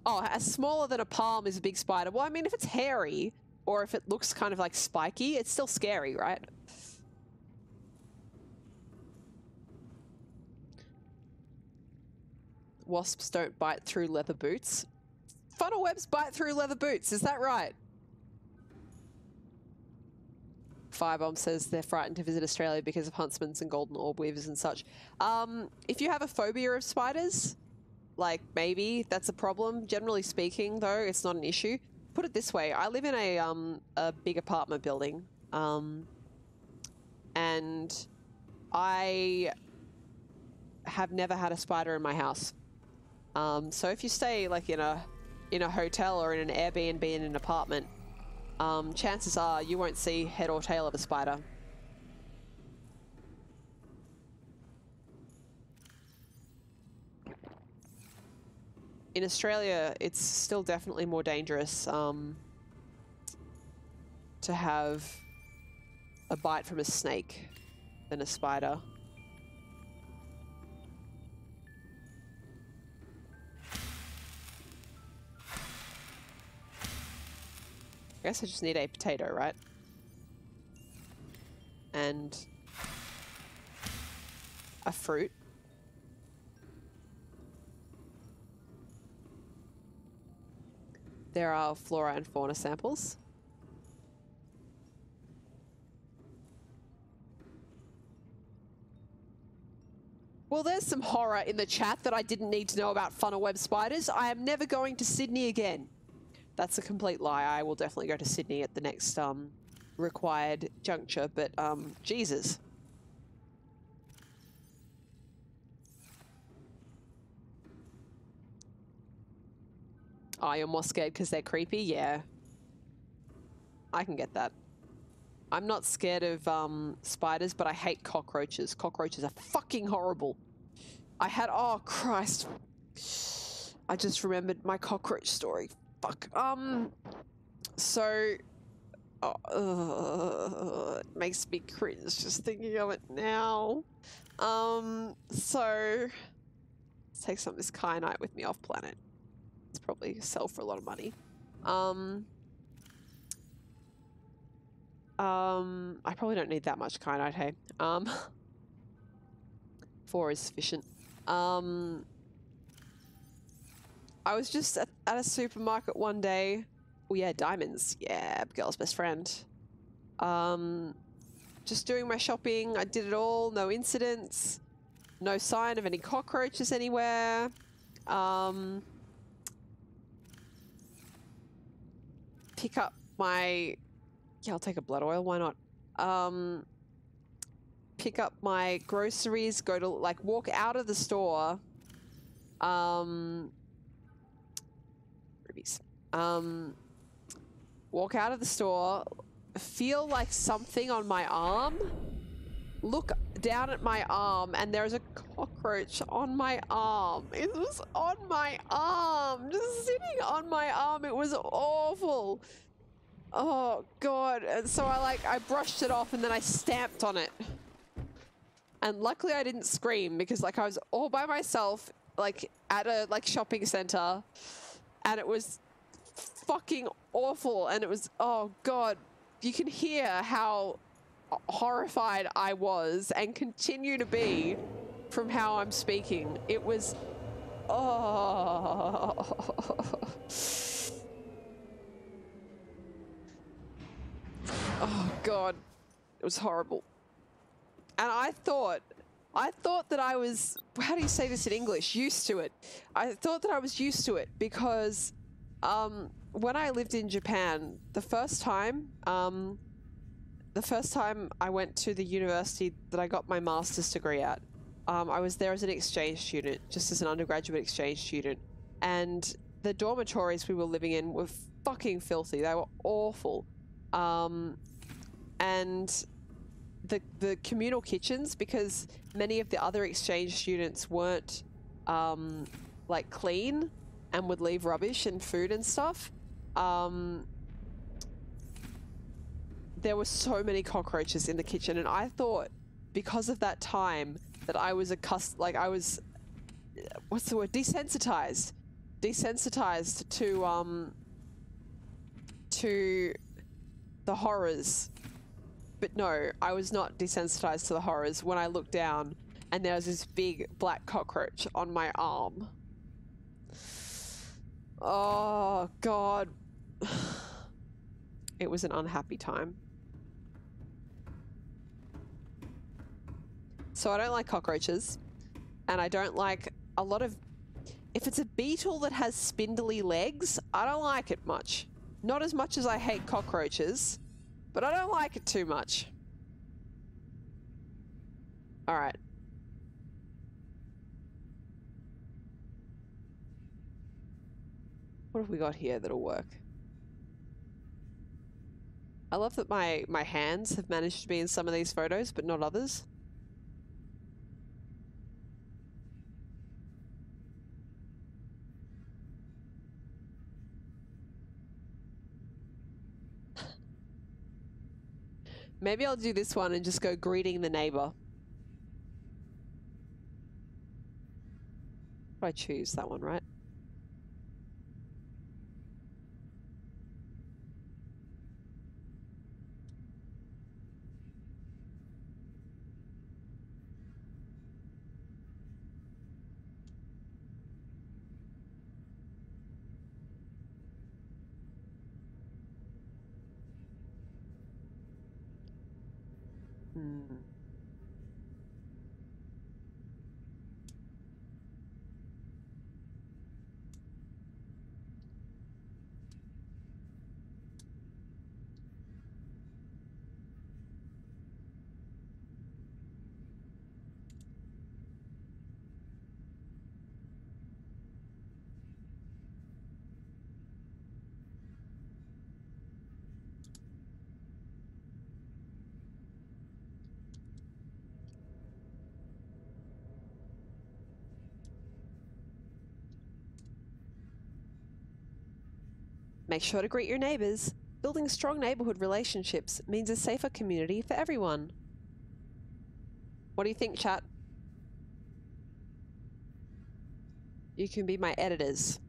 Oh, as smaller than a palm is a big spider. Well, I mean, if it's hairy, or if it looks kind of like spiky, it's still scary, right? Wasps don't bite through leather boots. Funnel webs bite through leather boots, is that right? Firebomb says they're frightened to visit Australia because of huntsmans and golden orb weavers and such. If you have a phobia of spiders, like maybe that's a problem. Generally speaking, though, it's not an issue. Put it this way, I live in a big apartment building, and I have never had a spider in my house. So if you stay like in a hotel or in an Airbnb in an apartment, chances are you won't see head or tail of a spider. In Australia, it's still definitely more dangerous to have a bite from a snake than a spider. I guess I just need a potato, right? And a fruit. There are flora and fauna samples. Well, there's some horror in the chat that I didn't need to know about funnel web spiders. I am never going to Sydney again. That's a complete lie. I will definitely go to Sydney at the next required juncture, but Jesus. Oh, you're more scared because they're creepy? Yeah. I can get that. I'm not scared of spiders, but I hate cockroaches. Cockroaches are fucking horrible. I had... Oh, Christ. I just remembered my cockroach story. Fuck. So... it makes me cringe just thinking of it now. So... Let's take some of this kyanite with me off planet. It's probably sell for a lot of money. I probably don't need that much kyanite, hey. 4 is sufficient. I was just at a supermarket one day. Oh yeah, diamonds. Yeah, girl's best friend. Just doing my shopping. I did it all. No incidents. No sign of any cockroaches anywhere. pick up my... Yeah, I'll take a blood oil. Why not? Pick up my groceries, go to, like, walk out of the store. Rubies. Walk out of the store, feel like something on my arm, look down at my arm, and there's a cockroach on my arm. It was on my arm, just sitting on my arm. It was awful. Oh God. And so I brushed it off and then I stamped on it. And luckily I didn't scream because like I was all by myself, like at a shopping center, and it was fucking awful. And it was, oh God, you can hear how horrified I was and continue to be from how I'm speaking. It was, oh. Oh God, it was horrible. And I thought that I was, how do you say this in English? Used to it. I thought that I was used to it because when I lived in Japan, the first time I went to the university that I got my master's degree at, I was there as an exchange student, just as an undergraduate exchange student. And the dormitories we were living in were fucking filthy. They were awful. And the communal kitchens, because many of the other exchange students weren't like clean and would leave rubbish and food and stuff, there were so many cockroaches in the kitchen. And I thought because of that time that I was what's the word, desensitized to the horrors. But no, I was not desensitized to the horrors when I looked down and there was this big black cockroach on my arm. Oh God. It was an unhappy time. So I don't like cockroaches, and I don't like a lot of... If it's a beetle that has spindly legs, I don't like it much. Not as much as I hate cockroaches, but I don't like it too much. All right. What have we got here that'll work? I love that my hands have managed to be in some of these photos, but not others. Maybe I'll do this one and just go greeting the neighbor. I choose that one, right? Make sure to greet your neighbors. Building strong neighborhood relationships means a safer community for everyone. What do you think, chat? You can be my editors.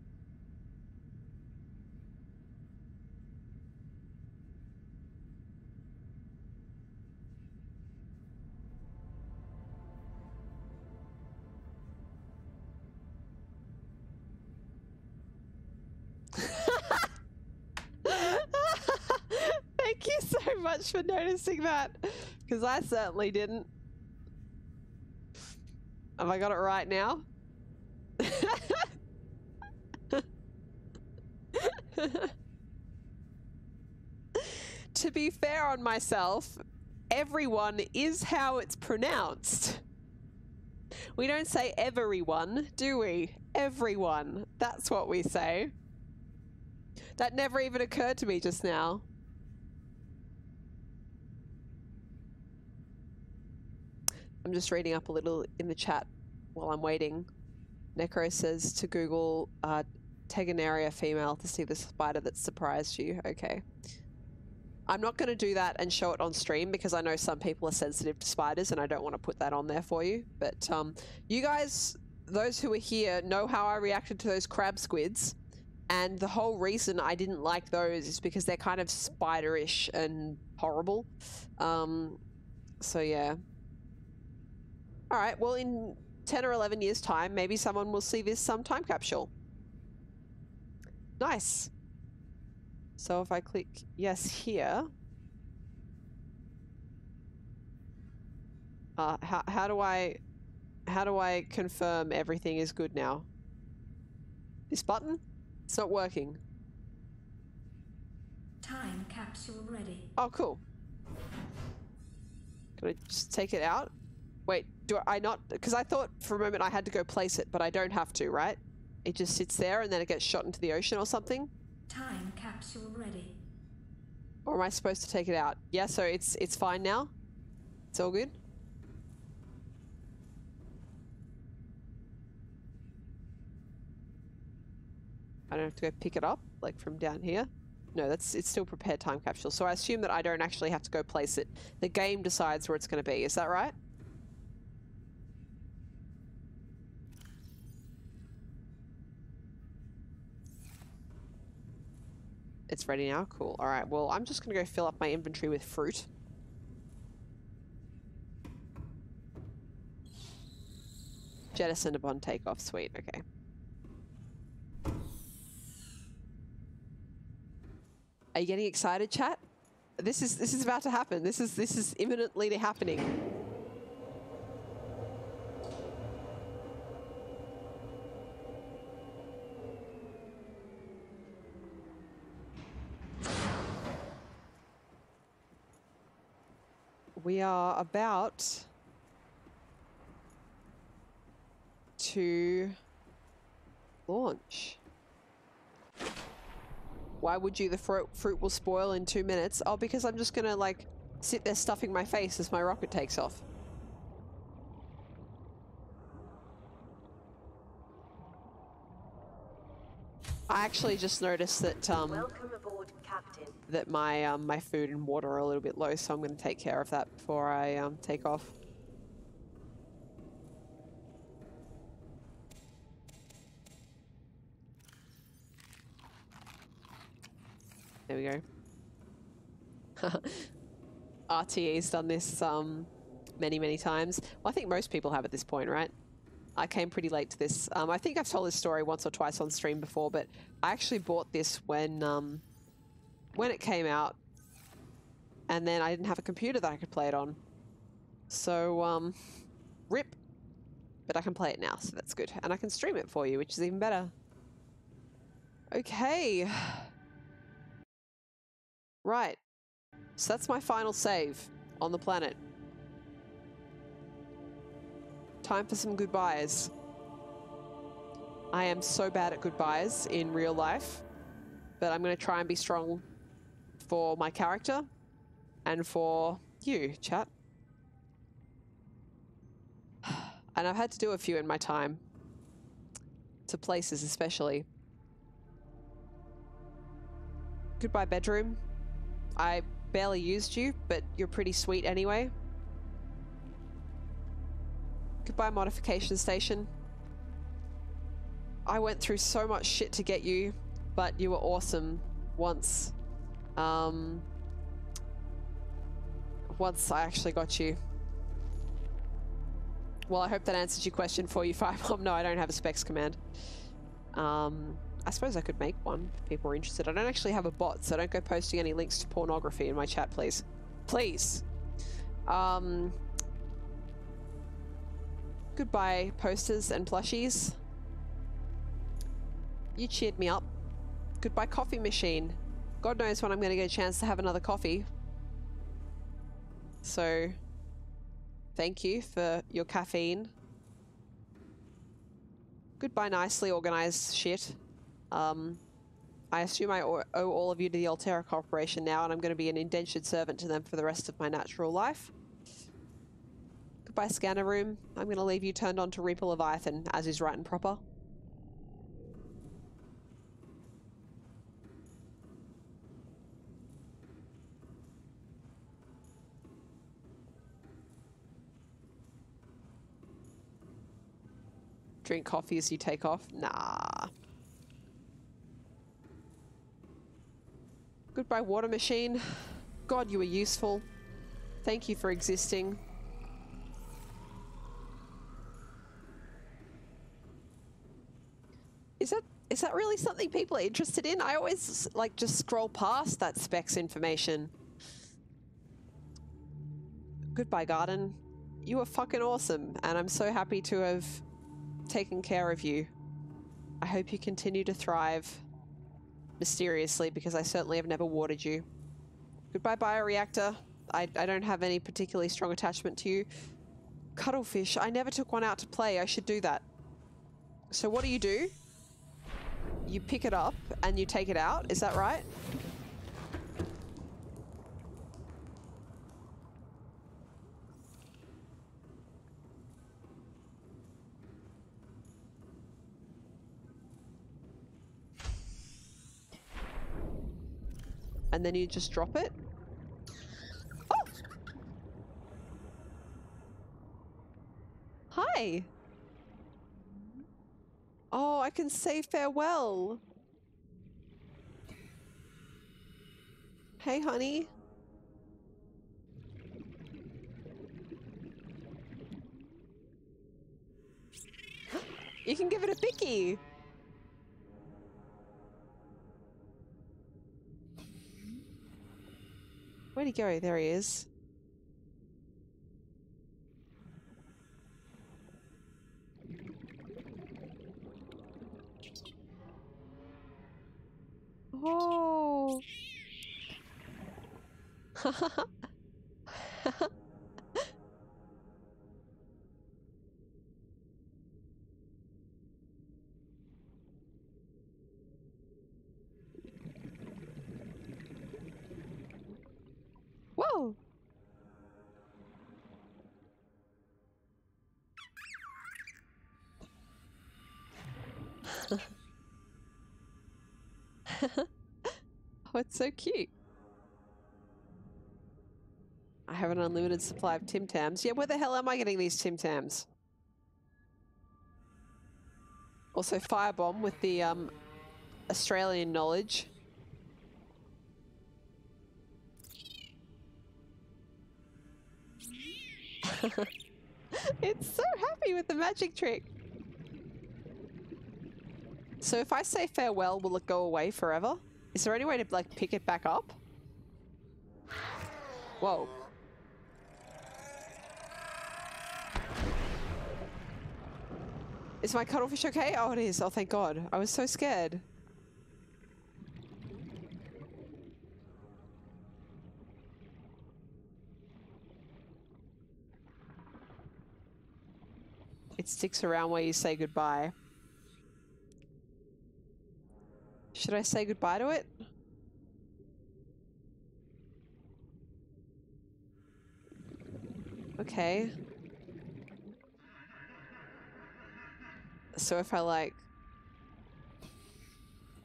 Thank you so much for noticing that, because I certainly didn't. Have I got it right now? to be fair on myself, everyone is how it's pronounced. We don't say everyone, do we? Everyone. That's what we say. That never even occurred to me just now. I'm just reading up a little in the chat while I'm waiting. Necro says to Google Tegenaria female to see the spider that surprised you. Okay. I'm not going to do that and show it on stream because I know some people are sensitive to spiders and I don't want to put that on there for you. But you guys, those who are here, know how I reacted to those crab squids. And the whole reason I didn't like those is because they're kind of spiderish and horrible. So yeah. All right, well, in 10 or 11 years' time, maybe someone will see this time capsule. Nice. So if I click yes here, how do I confirm everything is good now? This button? It's not working. Time capsule ready. Oh, cool. Can I just take it out? Wait, do I not? Because I thought for a moment I had to go place it, but I don't have to, right? It just sits there and then it gets shot into the ocean or something? Time capsule ready. Or am I supposed to take it out? Yeah, so it's fine now? It's all good? I don't have to go pick it up, like from down here? No, it's still prepared time capsule. So I assume that I don't actually have to go place it. The game decides where it's going to be. Is that right? It's ready now? Cool. Alright, well, I'm just going to go fill up my inventory with fruit. Jettisoned upon takeoff. Sweet. Okay. Are you getting excited, chat? This is about to happen. This is imminently happening. We are about to launch. Why would you? The fruit will spoil in 2 minutes. Oh, because I'm just gonna like sit there stuffing my face as my rocket takes off. I actually just noticed that Welcome aboard, Captain. that my my food and water are a little bit low, so I'm going to take care of that before I take off. There we go. RTE's done this many times. Well, I think most people have at this point, right? I came pretty late to this. I think I've told this story once or twice on stream before, but I actually bought this when it came out, and then I didn't have a computer that I could play it on. So, rip. But I can play it now, so that's good. And I can stream it for you, which is even better. Okay. Right. So that's my final save on the planet. Time for some goodbyes. I am so bad at goodbyes in real life, but I'm going to try and be strong for my character and for you, chat. And I've had to do a few in my time. To places especially. Goodbye, bedroom. I barely used you, but you're pretty sweet anyway. Goodbye, modification station. I went through so much shit to get you, but you were awesome once. Once I actually got you. Well, I hope that answers your question for you, Firemom. No, I don't have a specs command. I suppose I could make one if people are interested. I don't actually have a bot, so don't go posting any links to pornography in my chat, please. Please. Goodbye, posters and plushies. You cheered me up. Goodbye, coffee machine. God knows when I'm going to get a chance to have another coffee. So, thank you for your caffeine. Goodbye, nicely organized shit. I assume I owe all of you to the Altera Corporation now, and I'm going to be an indentured servant to them for the rest of my natural life. Goodbye, scanner room. I'm going to leave you turned on to Reaper Leviathan, as is right and proper. Drink coffee as you take off? Nah. Goodbye, water machine. God, you were useful. Thank you for existing. Is that really something people are interested in? I always, like, just scroll past that specs information. Goodbye, garden. You were fucking awesome, and I'm so happy to have taken care of you. I hope you continue to thrive mysteriously, because I certainly have never watered you. Goodbye, bioreactor. I don't have any particularly strong attachment to you. Cuttlefish. I never took one out to play. I should do that. So what do? You pick it up and you take it out. Is that right? And then you just drop it? Oh! Hi! Oh, I can say farewell. Hey, honey. You can give it a picky. Where'd he go? There he is. Oh. Whoa. Oh, it's so cute. I have an unlimited supply of Tim Tams. Yeah, where the hell am I getting these Tim Tams? Also, Firebomb with the Australian knowledge. It's so happy with the magic trick. So if I say farewell, will it go away forever? Is there any way to, like, pick it back up? Whoa. Is my cuttlefish okay? Oh, it is. Oh, thank God. I was so scared. It sticks around where you say goodbye. Should I say goodbye to it? Okay. So if I, like,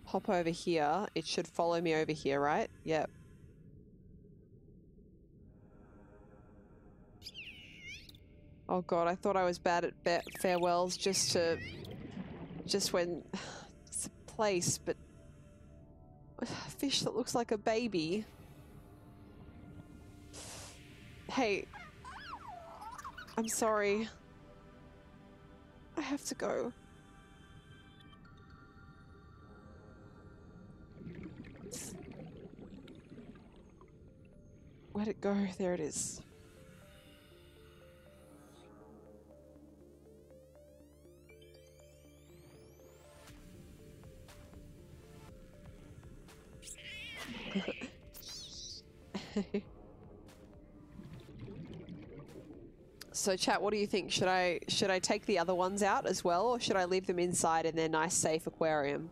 hop over here, it should follow me over here, right? Yep. Oh God, I thought I was bad at farewells just when it's a place, but a fish that looks like a baby. Hey, I'm sorry. I have to go. Where'd it go? There it is. So chat, what do you think? Should I take the other ones out as well, or should I leave them inside in their nice safe aquarium?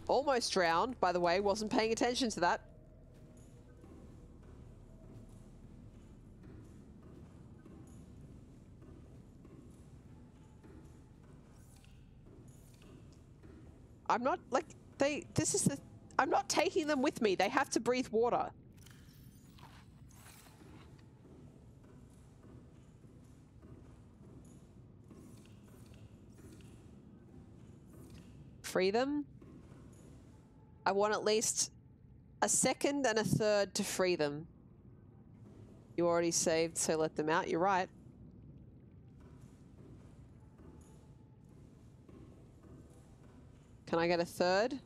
Almost drowned, by the way, wasn't paying attention to that. I'm not, like, I'm not taking them with me. They have to breathe water. Free them. I want at least a second and a third to free them. You already saved, so let them out. You're right. Can I get a third?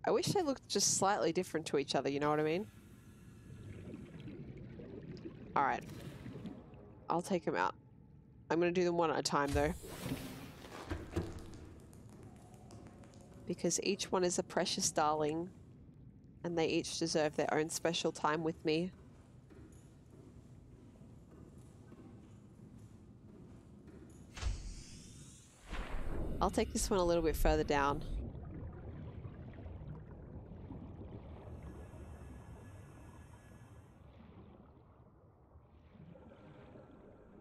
I wish they looked just slightly different to each other, you know what I mean? Alright. I'll take them out. I'm gonna do them one at a time, though. Because each one is a precious darling, and they each deserve their own special time with me. I'll take this one a little bit further down.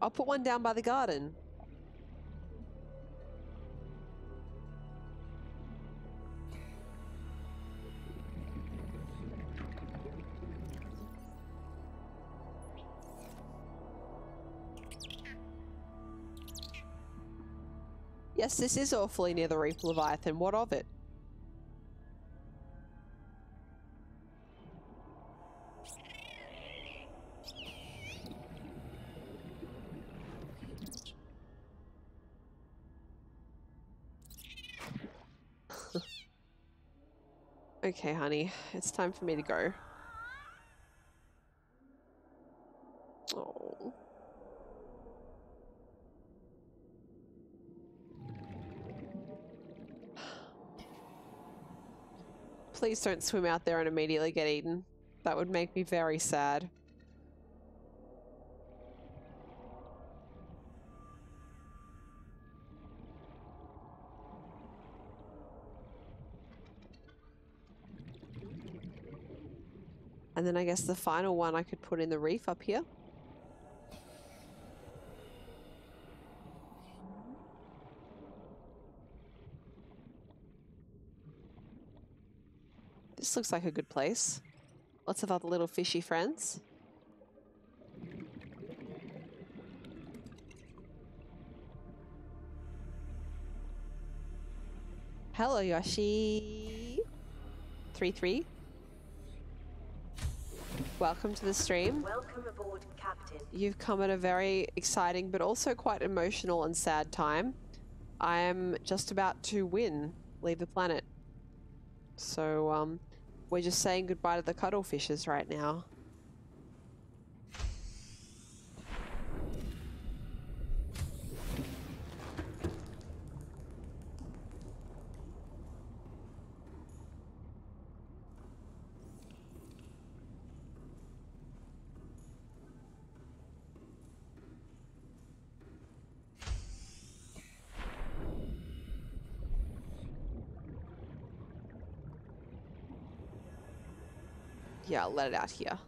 I'll put one down by the garden. Yes, this is awfully near the Reef Leviathan. What of it? Okay, honey. It's time for me to go. Oh. Please don't swim out there and immediately get eaten. That would make me very sad. And then I guess the final one I could put in the reef up here. This looks like a good place. Lots of other little fishy friends. Hello, Yoshi. 3-3. Welcome to the stream. Welcome aboard, Captain. You've come at a very exciting but also quite emotional and sad time. I am just about to leave the planet. So, we're just saying goodbye to the cuttlefishes right now. Yeah, I'll let it out here.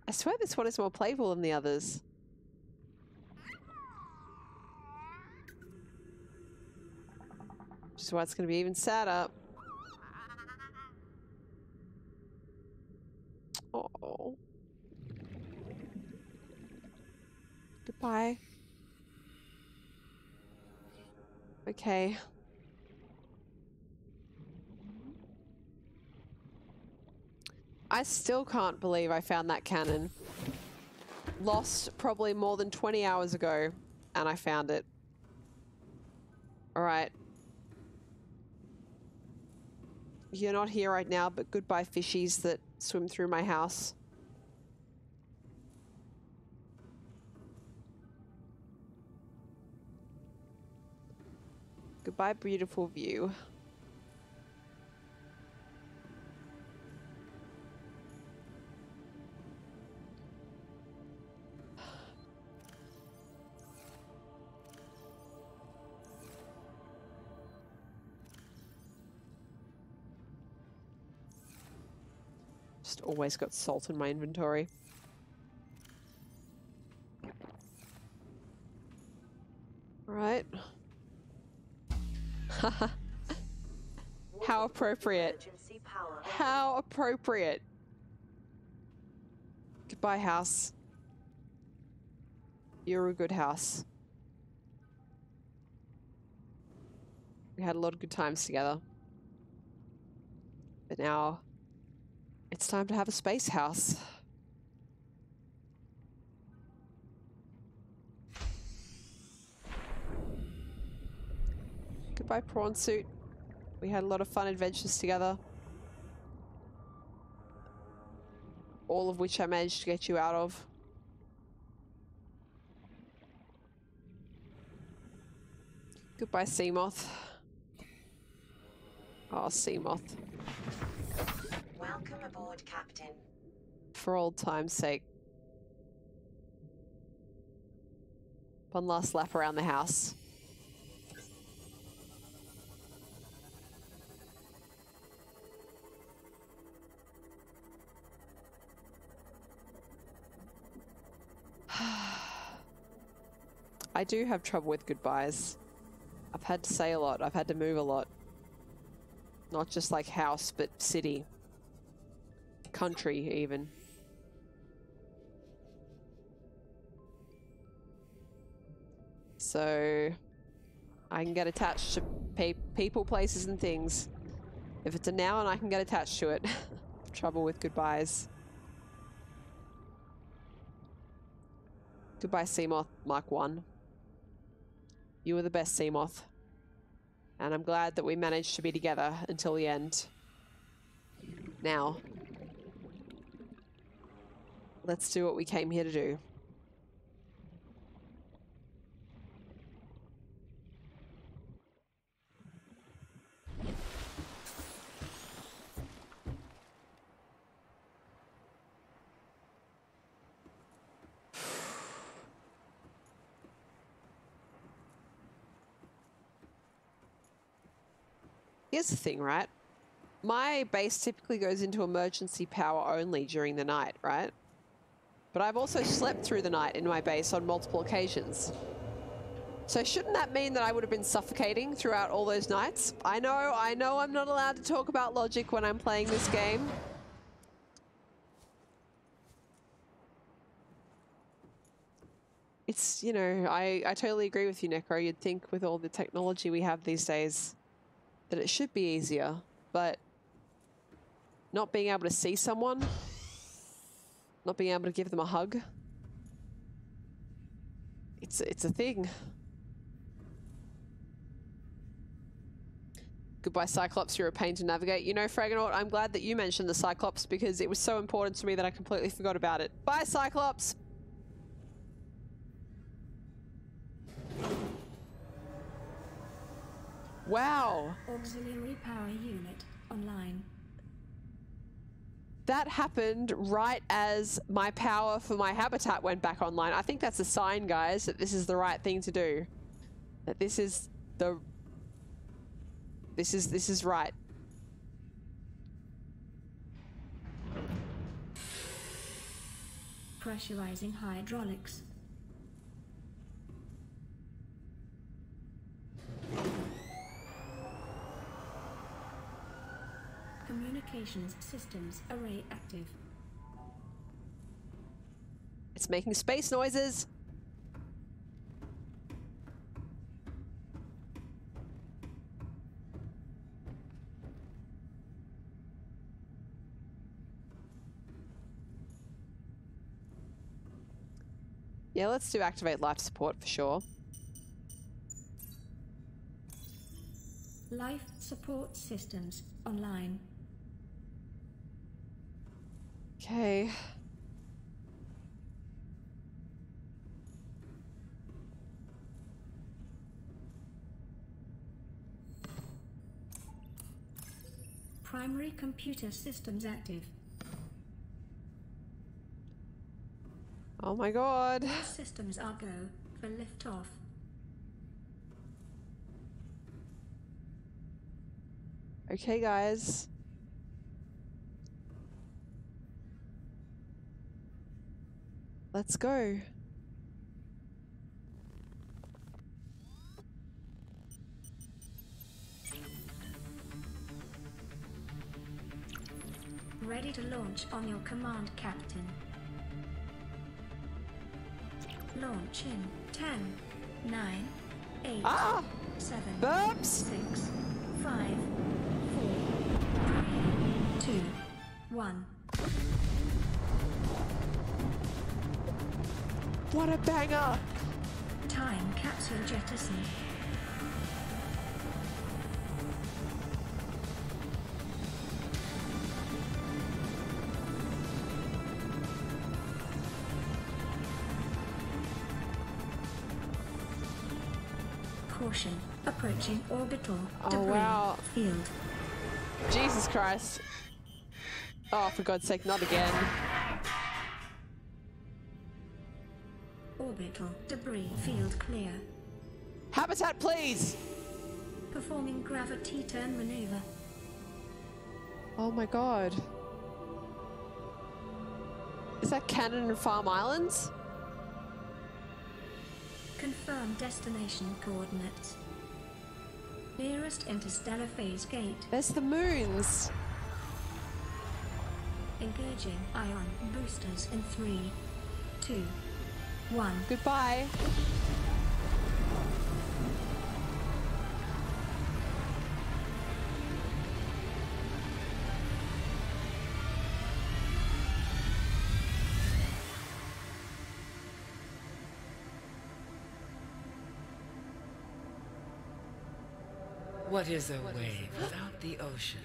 I swear this one is more playful than the others. Which is why it's going to be even sadder. Oh. Goodbye. Okay. I still can't believe I found that cannon. Lost probably more than 20 hours ago, and I found it. Alright. You're not here right now, but goodbye fishies that swim through my house. Goodbye, beautiful view. Just always got salt in my inventory. Right. How appropriate. Emergency power. How appropriate. Goodbye, house. You're a good house. We had a lot of good times together. But now it's time to have a space house. Goodbye, prawn suit. We had a lot of fun adventures together. All of which I managed to get you out of. Goodbye, Seamoth. Oh, Seamoth. Welcome aboard, Captain. For old time's sake. One last lap around the house. I do have trouble with goodbyes. I've had to say a lot. I've had to move a lot. Not just like house, but city. Country, even. So I can get attached to people, places, and things. If it's a noun, I can get attached to it. Trouble with goodbyes. Goodbye, Seamoth Mark 1. You were the best, Seamoth. And I'm glad that we managed to be together until the end. Now, let's do what we came here to do. Here's the thing, right? My base typically goes into emergency power only during the night, right? But I've also slept through the night in my base on multiple occasions. So shouldn't that mean that I would have been suffocating throughout all those nights? I know I'm not allowed to talk about logic when I'm playing this game. It's, you know, I totally agree with you, Necro. You'd think with all the technology we have these days that it should be easier, but not being able to see someone, not being able to give them a hug, it's a thing. Goodbye, Cyclops. You're a pain to navigate. You know, Fragonaut, I'm glad that you mentioned the Cyclops because it was so important to me that I completely forgot about it. Bye, Cyclops! Wow. Auxiliary power unit online. That happened right as my power for my habitat went back online. I think that's a sign, guys, that this is the right thing to do. That this is the... This is right. Pressurizing hydraulics. Communications systems array active. It's making space noises. Yeah, let's do activate life support for sure. Life support systems online. Okay. Primary computer systems active. Oh my god. All systems are go for liftoff. Okay, guys. Let's go. Ready to launch on your command, Captain. Launch in 10, 9, 8, Ah! 7, Burps! 6, 5, 4, 3, 2, 1. What a banger! Time capsule jettison. Caution, approaching orbital debris wow. field. Jesus Christ. Oh, for God's sake, not again. Orbital debris field clear. Habitat, please! Performing gravity turn maneuver. Oh my god. Is that Cannon and Farm Islands? Confirm destination coordinates. Nearest interstellar phase gate. There's the moons. Engaging ion boosters in 3, 2, 1. Goodbye. What is a wave without the ocean?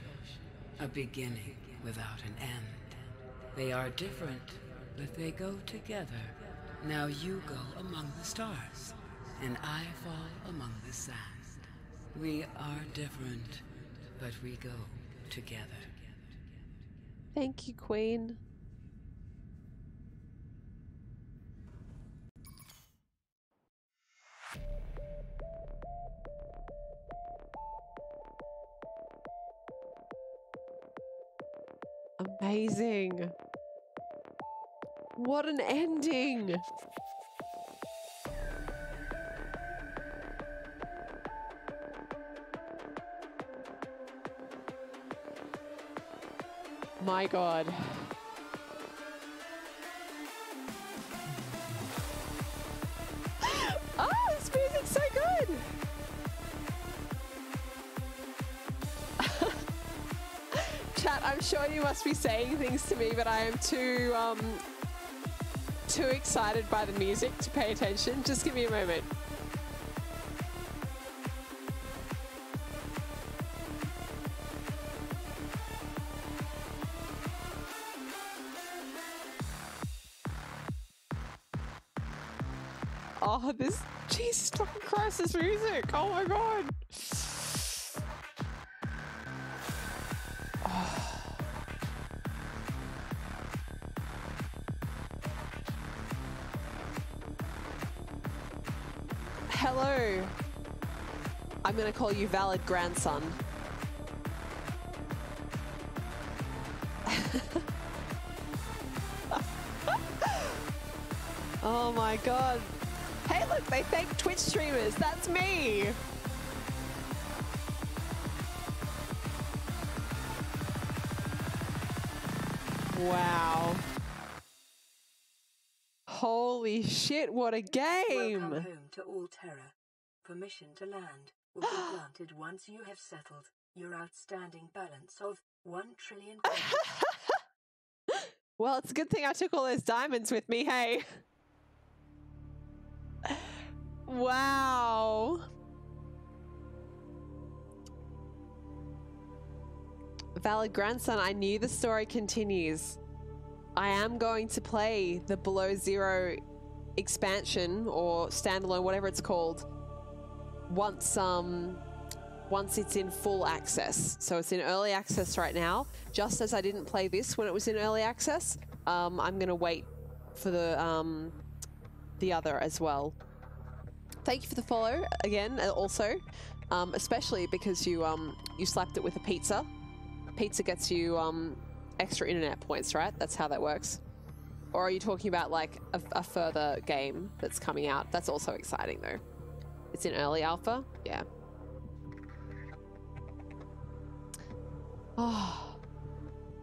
A beginning without an end. They are different, but they go together. Now you go among the stars, and I fall among the sand. We are different, but we go together. Thank you, Queen. Amazing. What an ending. My God. Oh, this music's so good. Chat, I'm sure you must be saying things to me, but I am too excited by the music to pay attention. Just give me a moment. Oh, this, Jesus fucking Christ, this music. Oh my God. Hello. I'm going to call you valid grandson. Oh my God. Hey, look, they thank Twitch streamers. That's me. Wow. Holy shit, what a game. Welcome home to all terror. Permission to land will be granted once you have settled your outstanding balance of 1 trillion. Well, it's a good thing I took all those diamonds with me, hey. Wow. Valid grandson, I knew the story continues. I am going to play the Below Zero expansion or standalone, whatever it's called, once it's in full access. So it's in early access right now. Just as I didn't play this when it was in early access, I'm gonna wait for the other as well. Thank you for the follow again, also, especially because you slapped it with a pizza. Pizza gets you extra internet points, right? That's how that works. Or are you talking about like a further game that's coming out? That's also exciting though. It's in early alpha, yeah. Oh,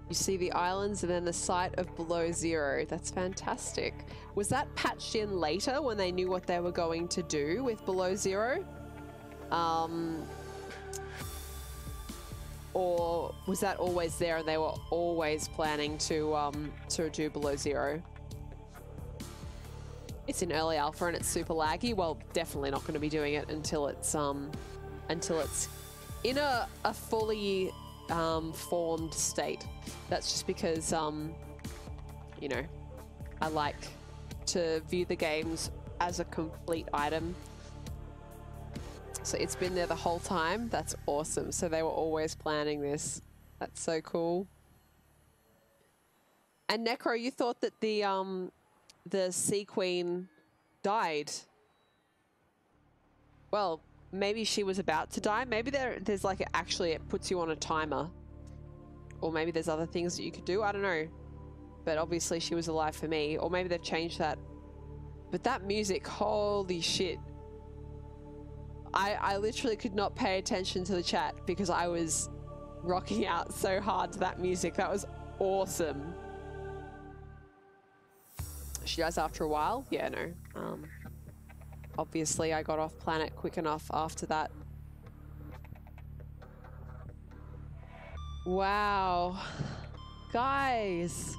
you see the islands and then the site of Below Zero. That's fantastic. Was that patched in later when they knew what they were going to do with Below Zero? Or was that always there and they were always planning to do Below Zero? It's in early alpha and it's super laggy. Well, definitely not going to be doing it until it's in a fully formed state. That's just because you know, I like to view the games as a complete item. So it's been there the whole time. That's awesome. So they were always planning this. That's so cool. And Necro, you thought that the Sea Queen died. Well, maybe she was about to die. Maybe there's like actually it puts you on a timer. Or maybe there's other things that you could do. I don't know. But obviously she was alive for me. Or maybe they've changed that. But that music, holy shit. I literally could not pay attention to the chat because I was rocking out so hard to that music. That was awesome. She dies after a while? Yeah, no. Obviously I got off planet quick enough after that. Wow. Guys.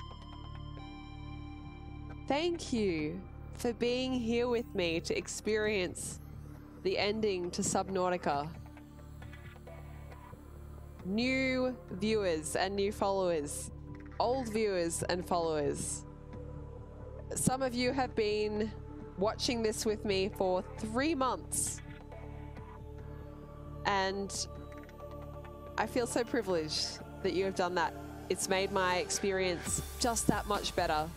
Thank you for being here with me to experience the ending to Subnautica. New viewers and new followers. Old viewers and followers. Some of you have been watching this with me for 3 months. And I feel so privileged that you have done that. It's made my experience just that much better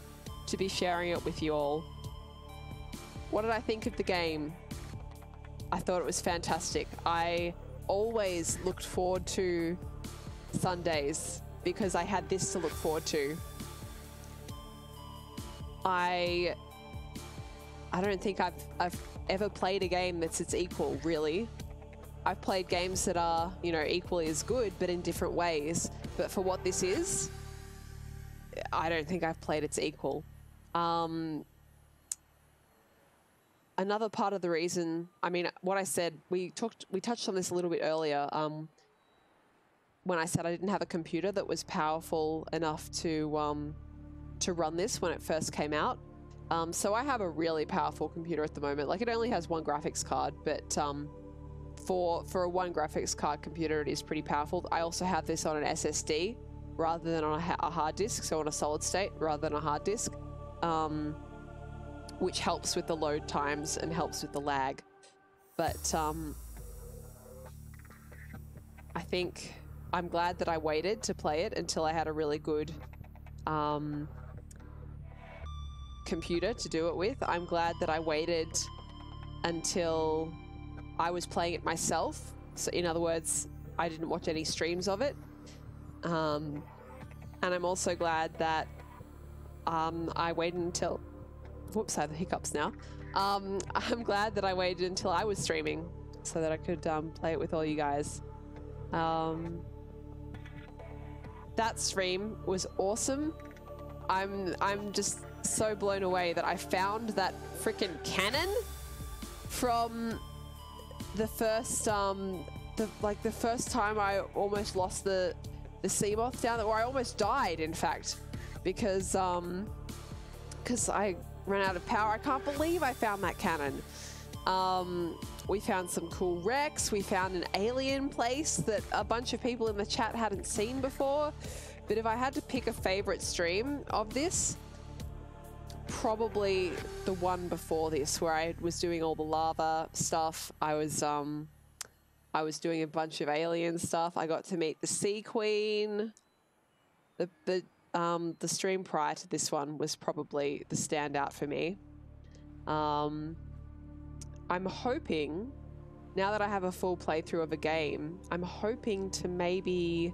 to be sharing it with you all. What did I think of the game? I thought it was fantastic. I always looked forward to Sundays because I had this to look forward to. I don't think I've ever played a game that's its equal, really. I've played games that are, you know, equally as good, but in different ways. But for what this is, I don't think I've played its equal. Another part of the reason, I mean, what I said, we touched on this a little bit earlier, when I said I didn't have a computer that was powerful enough to run this when it first came out. So I have a really powerful computer at the moment. Like, it only has one graphics card, but for a one graphics card computer, it is pretty powerful. I also have this on an SSD rather than on a hard disk, so on a solid state rather than a hard disk. Which helps with the load times and helps with the lag. But I think I'm glad that I waited to play it until I had a really good computer to do it with. I'm glad that I waited until I was playing it myself. So in other words, I didn't watch any streams of it. And I'm also glad that I waited until... Whoops, I have the hiccups now. I'm glad that I waited until I was streaming so that I could play it with all you guys. That stream was awesome. I'm just so blown away that I found that freaking cannon from the first the first time I almost lost the Seamoth down there, or I almost died, in fact, because I ran out of power. I can't believe I found that cannon. We found some cool wrecks. We found an alien place that a bunch of people in the chat hadn't seen before. But if I had to pick a favorite stream of this, probably the one before this, where I was doing all the lava stuff. I was doing a bunch of alien stuff. I got to meet the Sea Queen. The stream prior to this one was probably the standout for me. I'm hoping, now that I have a full playthrough of a game, I'm hoping to maybe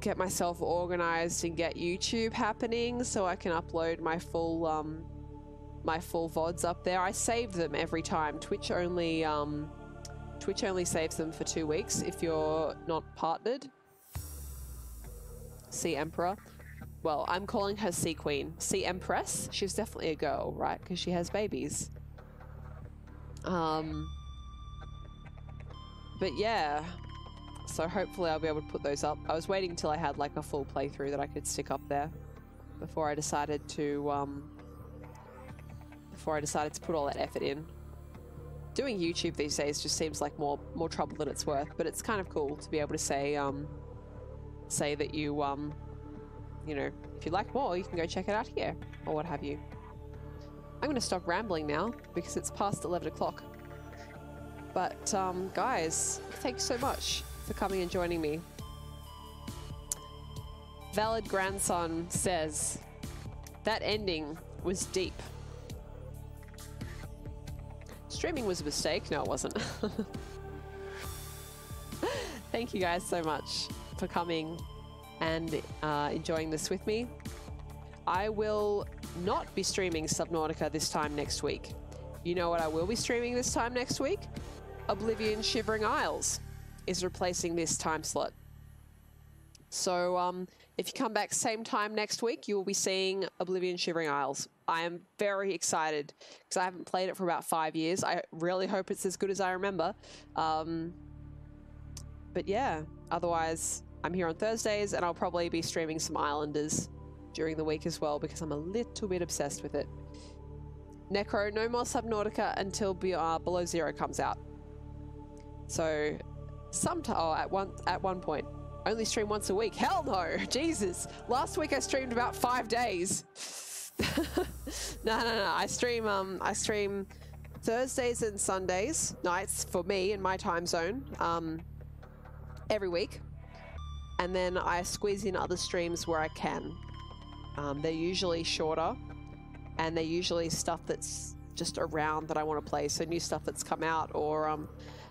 get myself organized and get YouTube happening so I can upload my full VODs up there. I save them every time. Twitch only saves them for 2 weeks if you're not partnered. Sea Emperor. Well, I'm calling her Sea Queen. Sea Empress? She's definitely a girl, right? Because she has babies. But yeah, so hopefully I'll be able to put those up. I was waiting until I had like a full playthrough that I could stick up there before I decided to put all that effort in. Doing YouTube these days just seems like more trouble than it's worth, but it's kind of cool to be able to say that you know, if you like more, you can go check it out here or what have you. I'm going to stop rambling now because it's past 11 o'clock. But guys, thank you so much for coming and joining me. Valid Grandson says, that ending was deep. Streaming was a mistake. No, it wasn't. Thank you guys so much for coming and enjoying this with me. I will not be streaming Subnautica this time next week. You know what I will be streaming this time next week? Oblivion Shivering Isles is replacing this time slot. So if you come back same time next week, you will be seeing Oblivion Shivering Isles. I am very excited because I haven't played it for about 5 years. I really hope it's as good as I remember. But yeah, otherwise I'm here on Thursdays and I'll probably be streaming some Islanders during the week as well because I'm a little bit obsessed with it. Necro, no more Subnautica until Below Zero comes out. So at one point. Only stream once a week. Hell no! Jesus! Last week I streamed about 5 days. No. I stream Thursdays and Sundays nights for me in my time zone every week, and then I squeeze in other streams where I can. They're usually shorter, and they're usually stuff that's just around that I want to play. So new stuff that's come out, or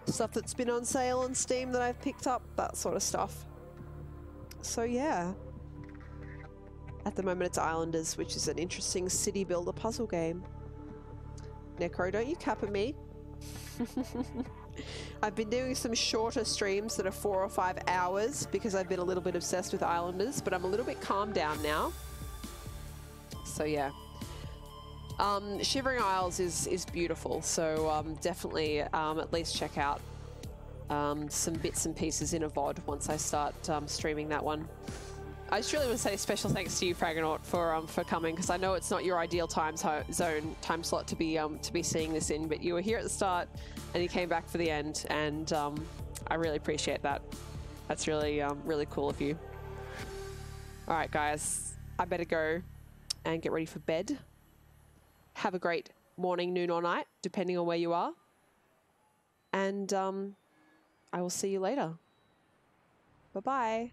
stuff that's been on sale on Steam that I've picked up, that sort of stuff. So yeah, at the moment it's Islanders, which is an interesting city builder puzzle game. Necro, don't you cap at me. I've been doing some shorter streams that are 4 or 5 hours because I've been a little bit obsessed with Islanders, but I'm a little bit calmed down now. So yeah. Shivering Isles is beautiful, so definitely at least check out some bits and pieces in a VOD once I start streaming that one. I just really want to say special thanks to you, Fragonaut, for coming, because I know it's not your ideal time slot to be seeing this in, but you were here at the start and you came back for the end, and I really appreciate that. That's really really cool of you. All right, guys, I better go and get ready for bed. Have a great morning, noon, or night, depending on where you are. And I will see you later. Bye-bye.